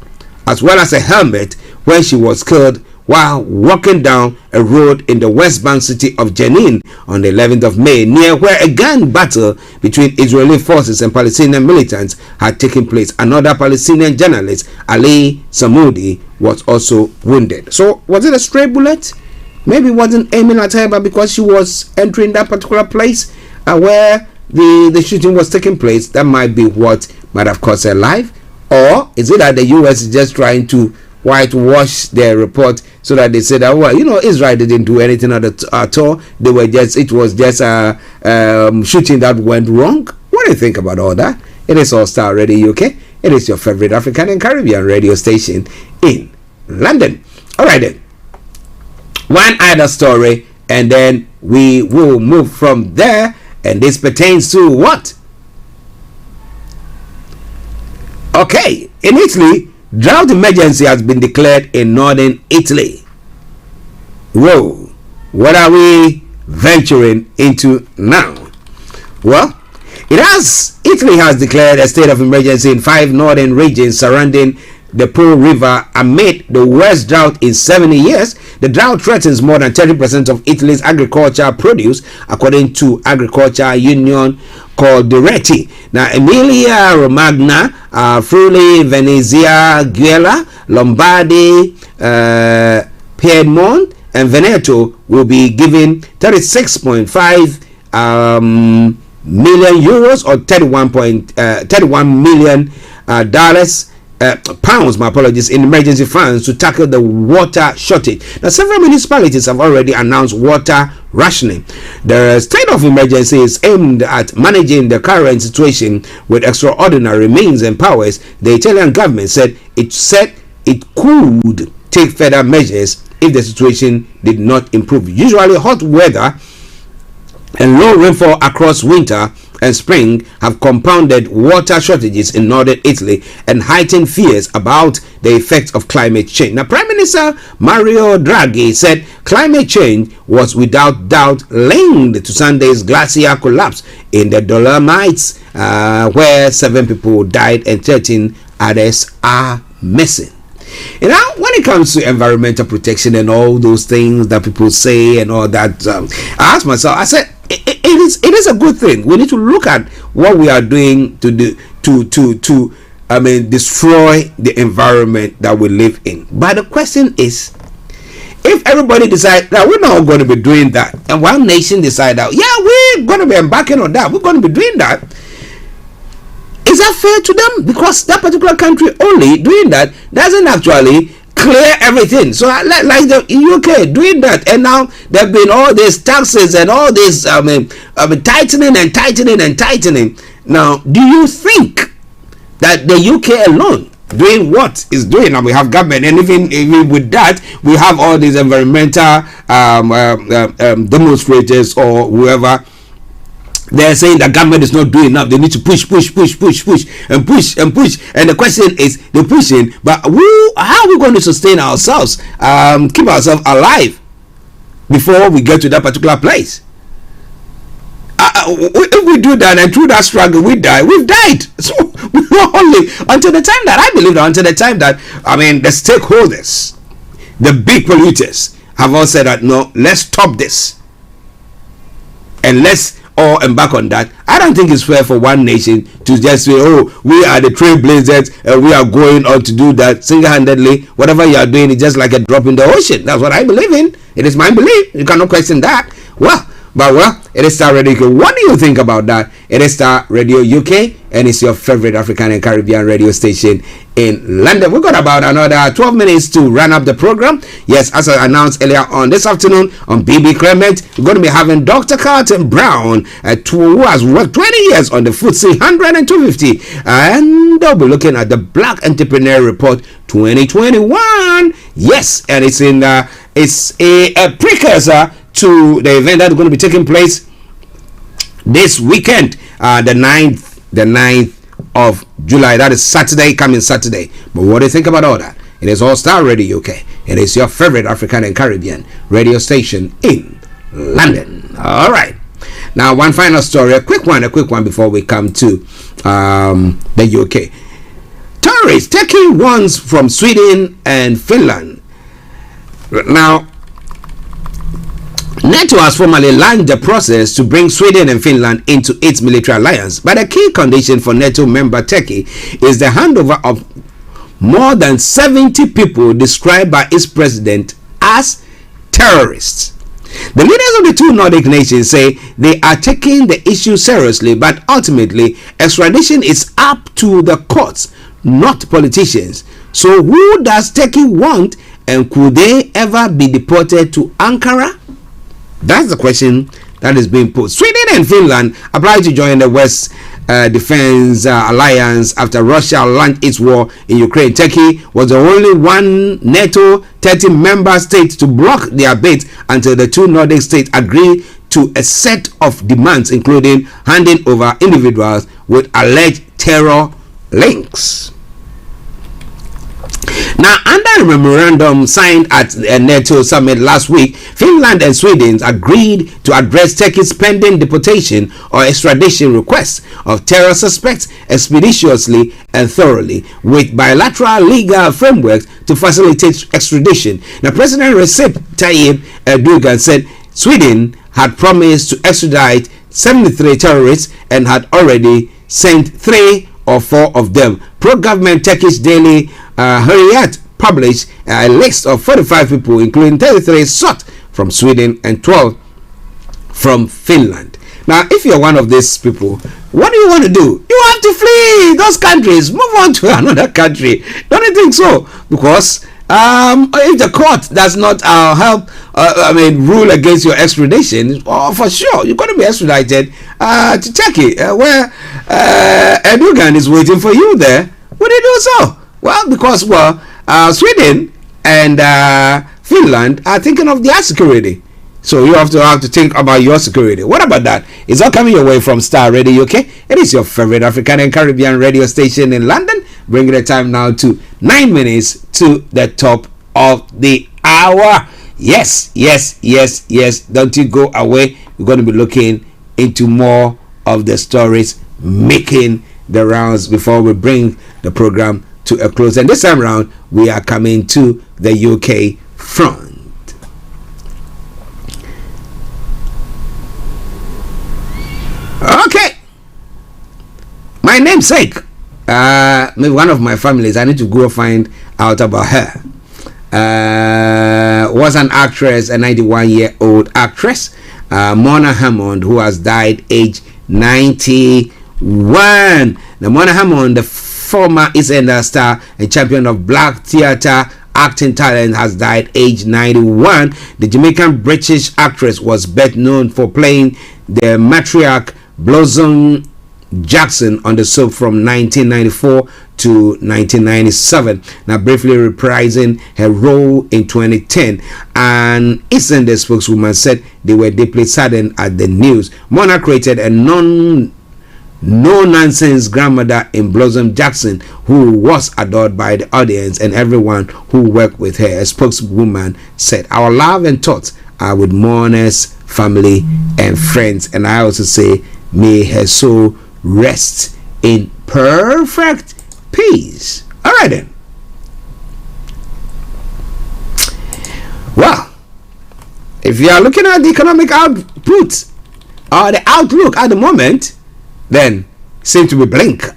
as well as a helmet when she was killed while walking down a road in the West Bank city of Jenin on the 11th of May, near where a gun battle between Israeli forces and Palestinian militants had taken place. Another Palestinian journalist, Ali Samoudi, was also wounded. So, was it a stray bullet? Maybe it wasn't aiming at her, but because she was entering that particular place where the shooting was taking place, that might be what might have cost her life. Or is it that the US is just trying to whitewash their report so that they say that, well, Israel didn't do anything at all. It was just a shooting that went wrong. What do you think about all that? It is All Star Radio UK. It is your favorite African and Caribbean radio station in London. All right then. One other story, and then we will move from there. And this pertains to what? Okay, in Italy, drought emergency has been declared in northern Italy. Whoa, what are we venturing into now? Well, Italy has declared a state of emergency in 5 northern regions surrounding the Po River amid the worst drought in 70 years. The drought threatens more than 30% of Italy's agricultural produce, according to agriculture union called Diretti. Now, Emilia Romagna, Friuli, Venezia Giulia, Lombardy, Piedmont, and Veneto will be given 36.5 million euros or 31 million dollars. Pounds, my apologies, in emergency funds to tackle the water shortage. Now, several municipalities have already announced water rationing. The state of emergency is aimed at managing the current situation with extraordinary means and powers. The Italian government said it could take further measures if the situation did not improve. Usually, hot weather and low rainfall across winter and spring have compounded water shortages in northern Italy and heightened fears about the effects of climate change. Now, Prime Minister Mario Draghi said climate change was without doubt linked to Sunday's glacier collapse in the Dolomites, where 7 people died and 13 others are missing. You know, when it comes to environmental protection and all those things that people say and all that, I asked myself, I said, it is a good thing. We need to look at what we are doing to destroy the environment that we live in. But the question is, if everybody decides that we're not going to be doing that, and one nation decide that, yeah, we're going to be embarking on that, we're going to be doing that, is that fair to them? Because that particular country only doing that doesn't actually clear everything. So like the UK doing that, and now there have been all these taxes and all this tightening and tightening and tightening. Now, do you think that the UK alone doing what is doing, and we have government, and even with that we have all these environmental demonstrators or whoever, they're saying the government is not doing enough. They need to push, and the question is, they're pushing, but how are we going to sustain ourselves, keep ourselves alive before we get to that particular place? If we do that and through that struggle we've died. So we're only until the time that the stakeholders, the big polluters, have all said that no, let's stop this and let's all embark on that. I don't think it's fair for one nation to just say, oh, we are the trailblazers and we are going on to do that single-handedly. Whatever you are doing is just like a drop in the ocean. That's what I believe in. It is my belief. You cannot question that. Well, it is Starr Radio UK. What do you think about that? It is Starr Radio UK, and it's your favorite African and Caribbean radio station in London. We've got about another 12 minutes to run up the program. Yes, as I announced earlier on this afternoon on BB Clement, we're going to be having Dr. Carlton Brown, who has worked 20 years on the FTSE 100 and 250, and they'll be looking at the Black Entrepreneur Report 2021. Yes, and it's a precursor to the event that's going to be taking place this weekend, the 9th of July. That is coming Saturday. But what do you think about all that? It is All Star Radio UK. It is your favorite African and Caribbean radio station in London. All right. Now, one final story, a quick one before we come to the UK. Tourists taking ones from Sweden and Finland. Now, NATO has formally launched the process to bring Sweden and Finland into its military alliance, but a key condition for NATO member Turkey is the handover of more than 70 people described by its president as terrorists. The leaders of the two Nordic nations say they are taking the issue seriously, but ultimately extradition is up to the courts, not politicians. So who does Turkey want, and could they ever be deported to Ankara? That's the question that is being put. Sweden and Finland applied to join the West Defense Alliance after Russia launched its war in Ukraine. Turkey was the only one NATO 30 member state to block their bid until the two Nordic states agreed to a set of demands, including handing over individuals with alleged terror links. Now, under a memorandum signed at a NATO summit last week, Finland and Sweden agreed to address Turkey's pending deportation or extradition requests of terror suspects expeditiously and thoroughly, with bilateral legal frameworks to facilitate extradition. Now, President Recep Tayyip Erdogan said Sweden had promised to extradite 73 terrorists and had already sent 3 or 4 of them. Pro-government Turkish daily Hurriyet published a list of 45 people, including 33 sought from Sweden and 12 from Finland. Now, if you're one of these people, what do you want to do? You have to flee those countries, move on to another country. Don't you think so? Because if the court does not help, rule against your extradition, for sure you're going to be extradited to Turkey, where Erdogan is waiting for you there. Would he do so? Well, because Sweden and Finland are thinking of their security, so you have to think about your security. What about that? It's all coming your way from Starr Radio UK. It is your favorite African and Caribbean radio station in London. Bringing the time now to 9 minutes to the top of the hour. Yes. Don't you go away. We're going to be looking into more of the stories making the rounds before we bring the program to a close. And this time around, we are coming to the UK front. Okay. My namesake, maybe one of my families, I need to go find out about her. Was an actress, a 91-year-old actress, Mona Hammond, who has died aged 91. Now, Mona Hammond, the former EastEnders star and champion of black theatre acting talent, has died aged 91. The Jamaican British actress was best known for playing the matriarch Blossom Jackson on the soap from 1994 to 1997. Now, briefly reprising her role in 2010, an EastEnders spokeswoman said they were deeply saddened at the news. Mona created a no-nonsense grandmother in Blossom Jackson, who was adored by the audience and everyone who worked with her. A spokeswoman said, "Our love and thoughts are with Mona's family and friends, and I also say, may her soul rest in perfect peace." All right then. Well, if you are looking at the economic output or the outlook at the moment, then seem to be blinker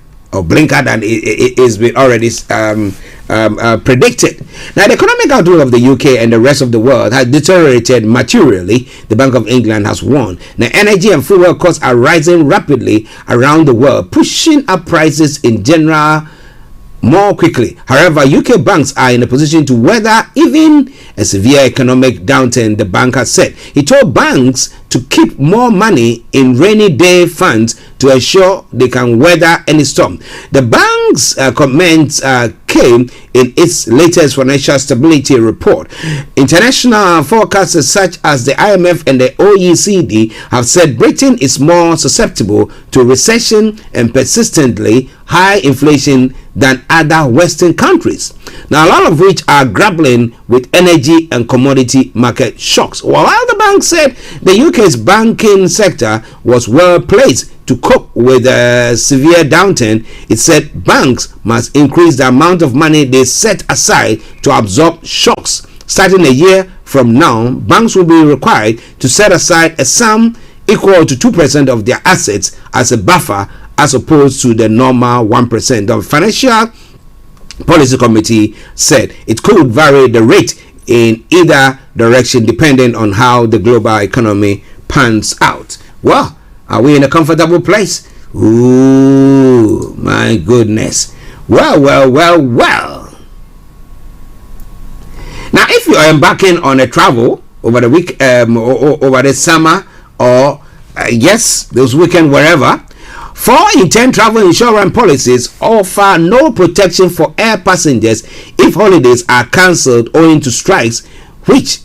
than it is been already predicted. Now, the economic outlook of the UK and the rest of the world has deteriorated materially, the Bank of England has warned. Now, energy and fuel costs are rising rapidly around the world, pushing up prices in general more quickly. However, UK banks are in a position to weather even a severe economic downturn, the bank has said. He told banks to keep more money in rainy day funds to ensure they can weather any storm. The bank bank's comments came in its latest financial stability report. International forecasters such as the IMF and the OECD have said Britain is more susceptible to recession and persistently high inflation than other Western countries. Now, a lot of which are grappling with energy and commodity market shocks. While the bank said the UK's banking sector was well placed to cope with a severe downturn, it said banks must increase the amount of money they set aside to absorb shocks. Starting a year from now, banks will be required to set aside a sum equal to 2% of their assets as a buffer, as opposed to the normal 1%. The Financial Policy Committee said it could vary the rate in either direction depending on how the global economy pans out. Well, are we in a comfortable place? Ooh, my goodness. Well. Now, if you are embarking on a travel over the week, over the summer, or yes, those weekend wherever, 4 in 10 travel insurance policies offer no protection for air passengers if holidays are cancelled owing to strikes, which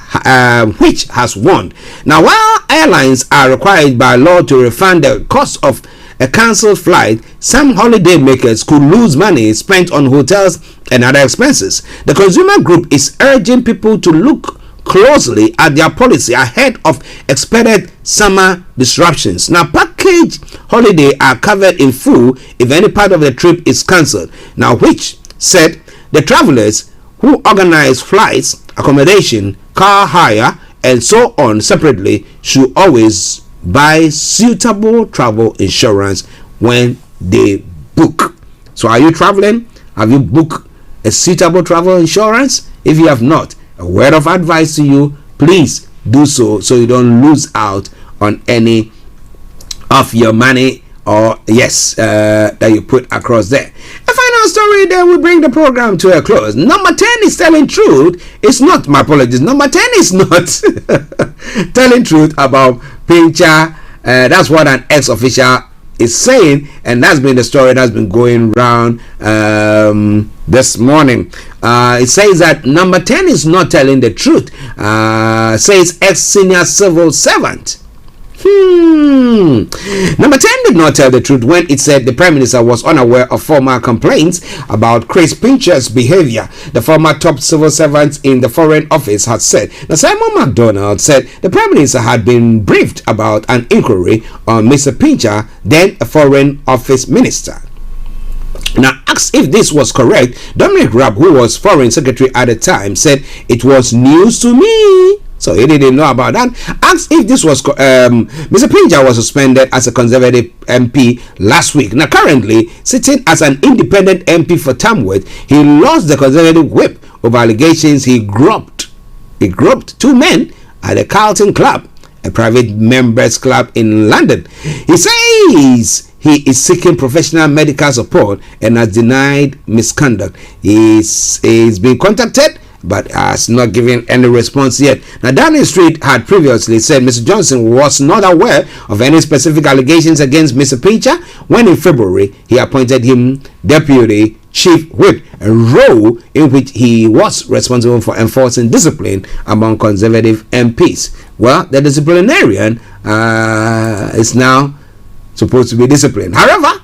has won. Now, while airlines are required by law to refund the cost of a cancelled flight, some holiday makers could lose money spent on hotels and other expenses. The consumer group is urging people to look closely at their policy ahead of expected summer disruptions. Now, package holiday are covered in full if any part of the trip is cancelled. Now, which said the travelers who organize flights, accommodation, car hire, and so on separately should always buy suitable travel insurance when they book. So, are you traveling? Have you booked a suitable travel insurance? If you have not, a word of advice to you, please do so you don't lose out on any of your money or that you put across there. A final story, then we bring the program to a close. Number 10 is telling truth. It's not, my apologies, number 10 is not telling truth about Pincher. That's what an ex-official is saying, and that's been the story that's been going around this morning. It says that number 10 is not telling the truth, says ex-senior civil servant. Number 10 did not tell the truth when it said the Prime Minister was unaware of former complaints about Chris Pincher's behavior. The former top civil servant in the Foreign Office had said. Now, Simon MacDonald said the Prime Minister had been briefed about an inquiry on Mr. Pincher, then a Foreign Office Minister. Now, asked if this was correct, Dominic Raab, who was Foreign Secretary at the time, said it was news to me. So he didn't know about that. Asked if this was Mr. Pincher was suspended as a Conservative MP last week. Now, currently sitting as an independent MP for Tamworth, he lost the Conservative whip over allegations he groped 2 men at the Carlton Club, a private members club in London. He says he is seeking professional medical support and has denied misconduct. He's been contacted but has not given any response yet. Now, Downing Street had previously said Mr. Johnson was not aware of any specific allegations against Mr. Pincher when in February he appointed him Deputy Chief Whip, a role in which he was responsible for enforcing discipline among Conservative MPs. Well, the disciplinarian is now supposed to be disciplined. However,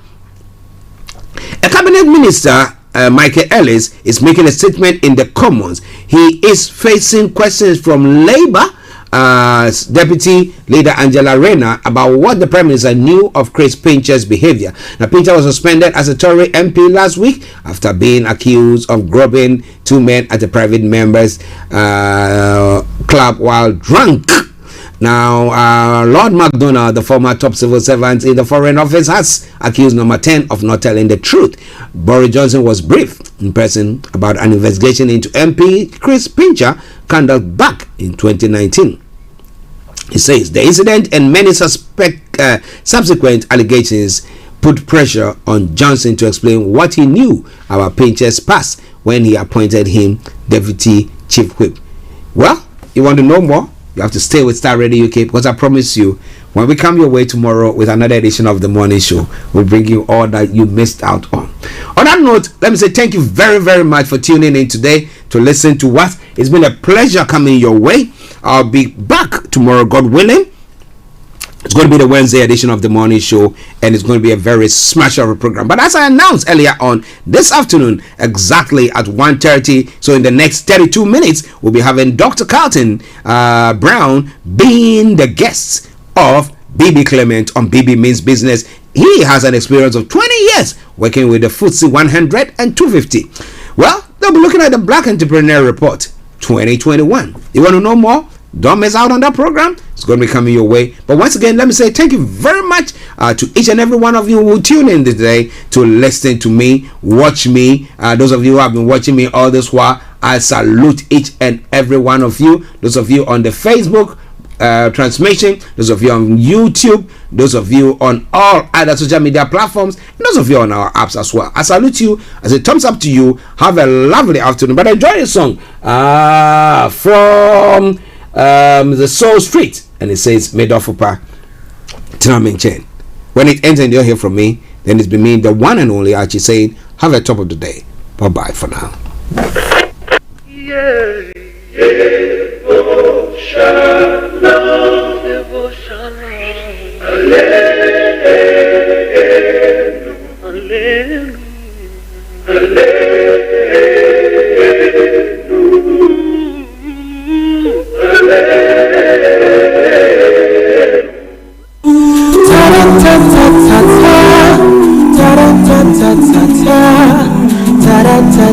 a cabinet minister, Michael Ellis, is making a statement in the Commons. He is facing questions from Labour Deputy Leader Angela Rayner about what the Prime Minister knew of Chris Pincher's behaviour. Now, Pincher was suspended as a Tory MP last week after being accused of grabbing 2 men at a private members club while drunk. Now, Lord MacDonald, the former top civil servant in the Foreign Office, has accused number 10 of not telling the truth. Boris Johnson was briefed in person about an investigation into MP Chris Pincher conduct back in 2019. He says the incident and many subsequent allegations put pressure on Johnson to explain what he knew about Pincher's past when he appointed him Deputy Chief Whip. Well, you want to know more? You have to stay with Starr Radio UK, because I promise you When we come your way tomorrow with another edition of the morning show, we'll bring you all that you missed out on. On that note, let me say thank you very, very much for tuning in today to listen to us. It's been a pleasure coming your way. I'll be back tomorrow, God willing. It's going to be the Wednesday edition of the morning show, and it's going to be a very smash of a program. But as I announced earlier on, this afternoon, exactly at 1:30, so in the next 32 minutes, we'll be having Dr. Carlton Brown being the guest of BB Clement on BB Means Business. He has an experience of 20 years working with the FTSE 100 and 250. Well, they'll be looking at the Black Entrepreneur Report 2021. You want to know more? Don't miss out on that program. It's going to be coming your way. But once again, let me say thank you very much to each and every one of you who tune in today to listen to me, watch me. Those of you who have been watching me all this while, I salute each and every one of you. Those of you on the Facebook transmission, those of you on YouTube, those of you on all other social media platforms, and those of you on our apps as well. I salute you. I say thumbs up to you. Have a lovely afternoon. But enjoy the song from the Soul Street, and it says Medofupa Tinamin Chen. When it ends and you'll hear from me, then it's been me, the one and only Archie, saying have a top of the day. Bye bye for now.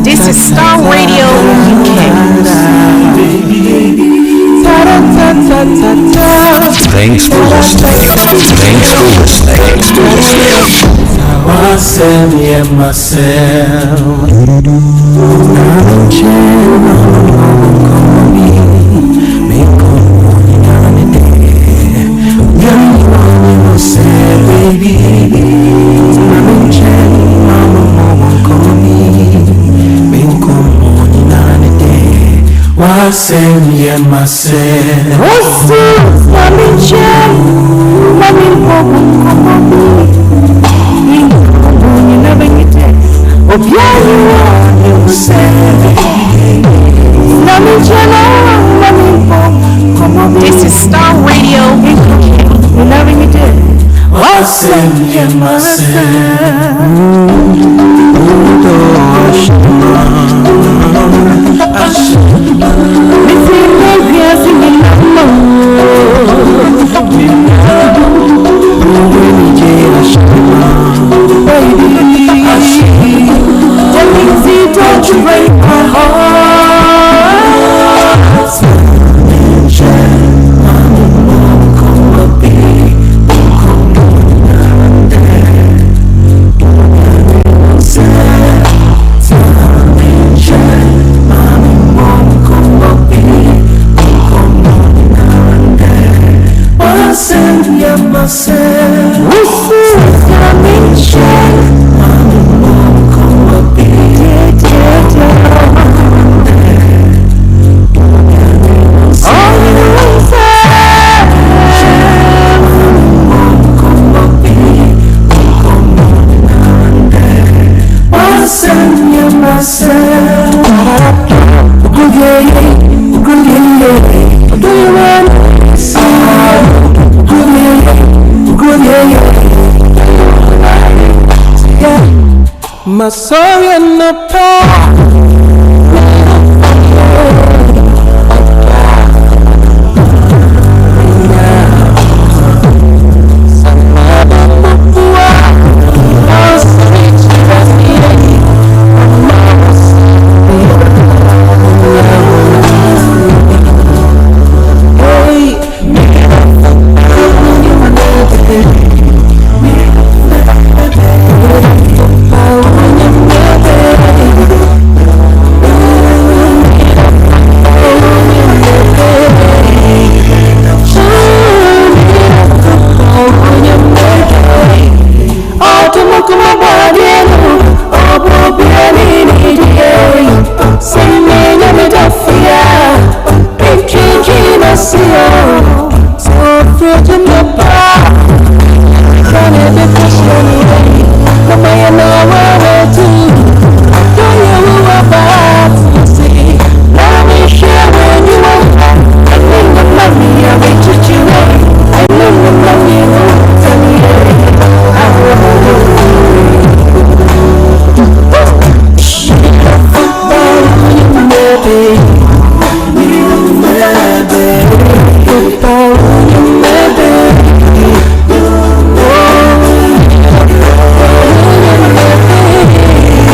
This is Starr Radio UK. Thanks for listening. This is Starr Radio Don't you break my heart. My sorry and no power.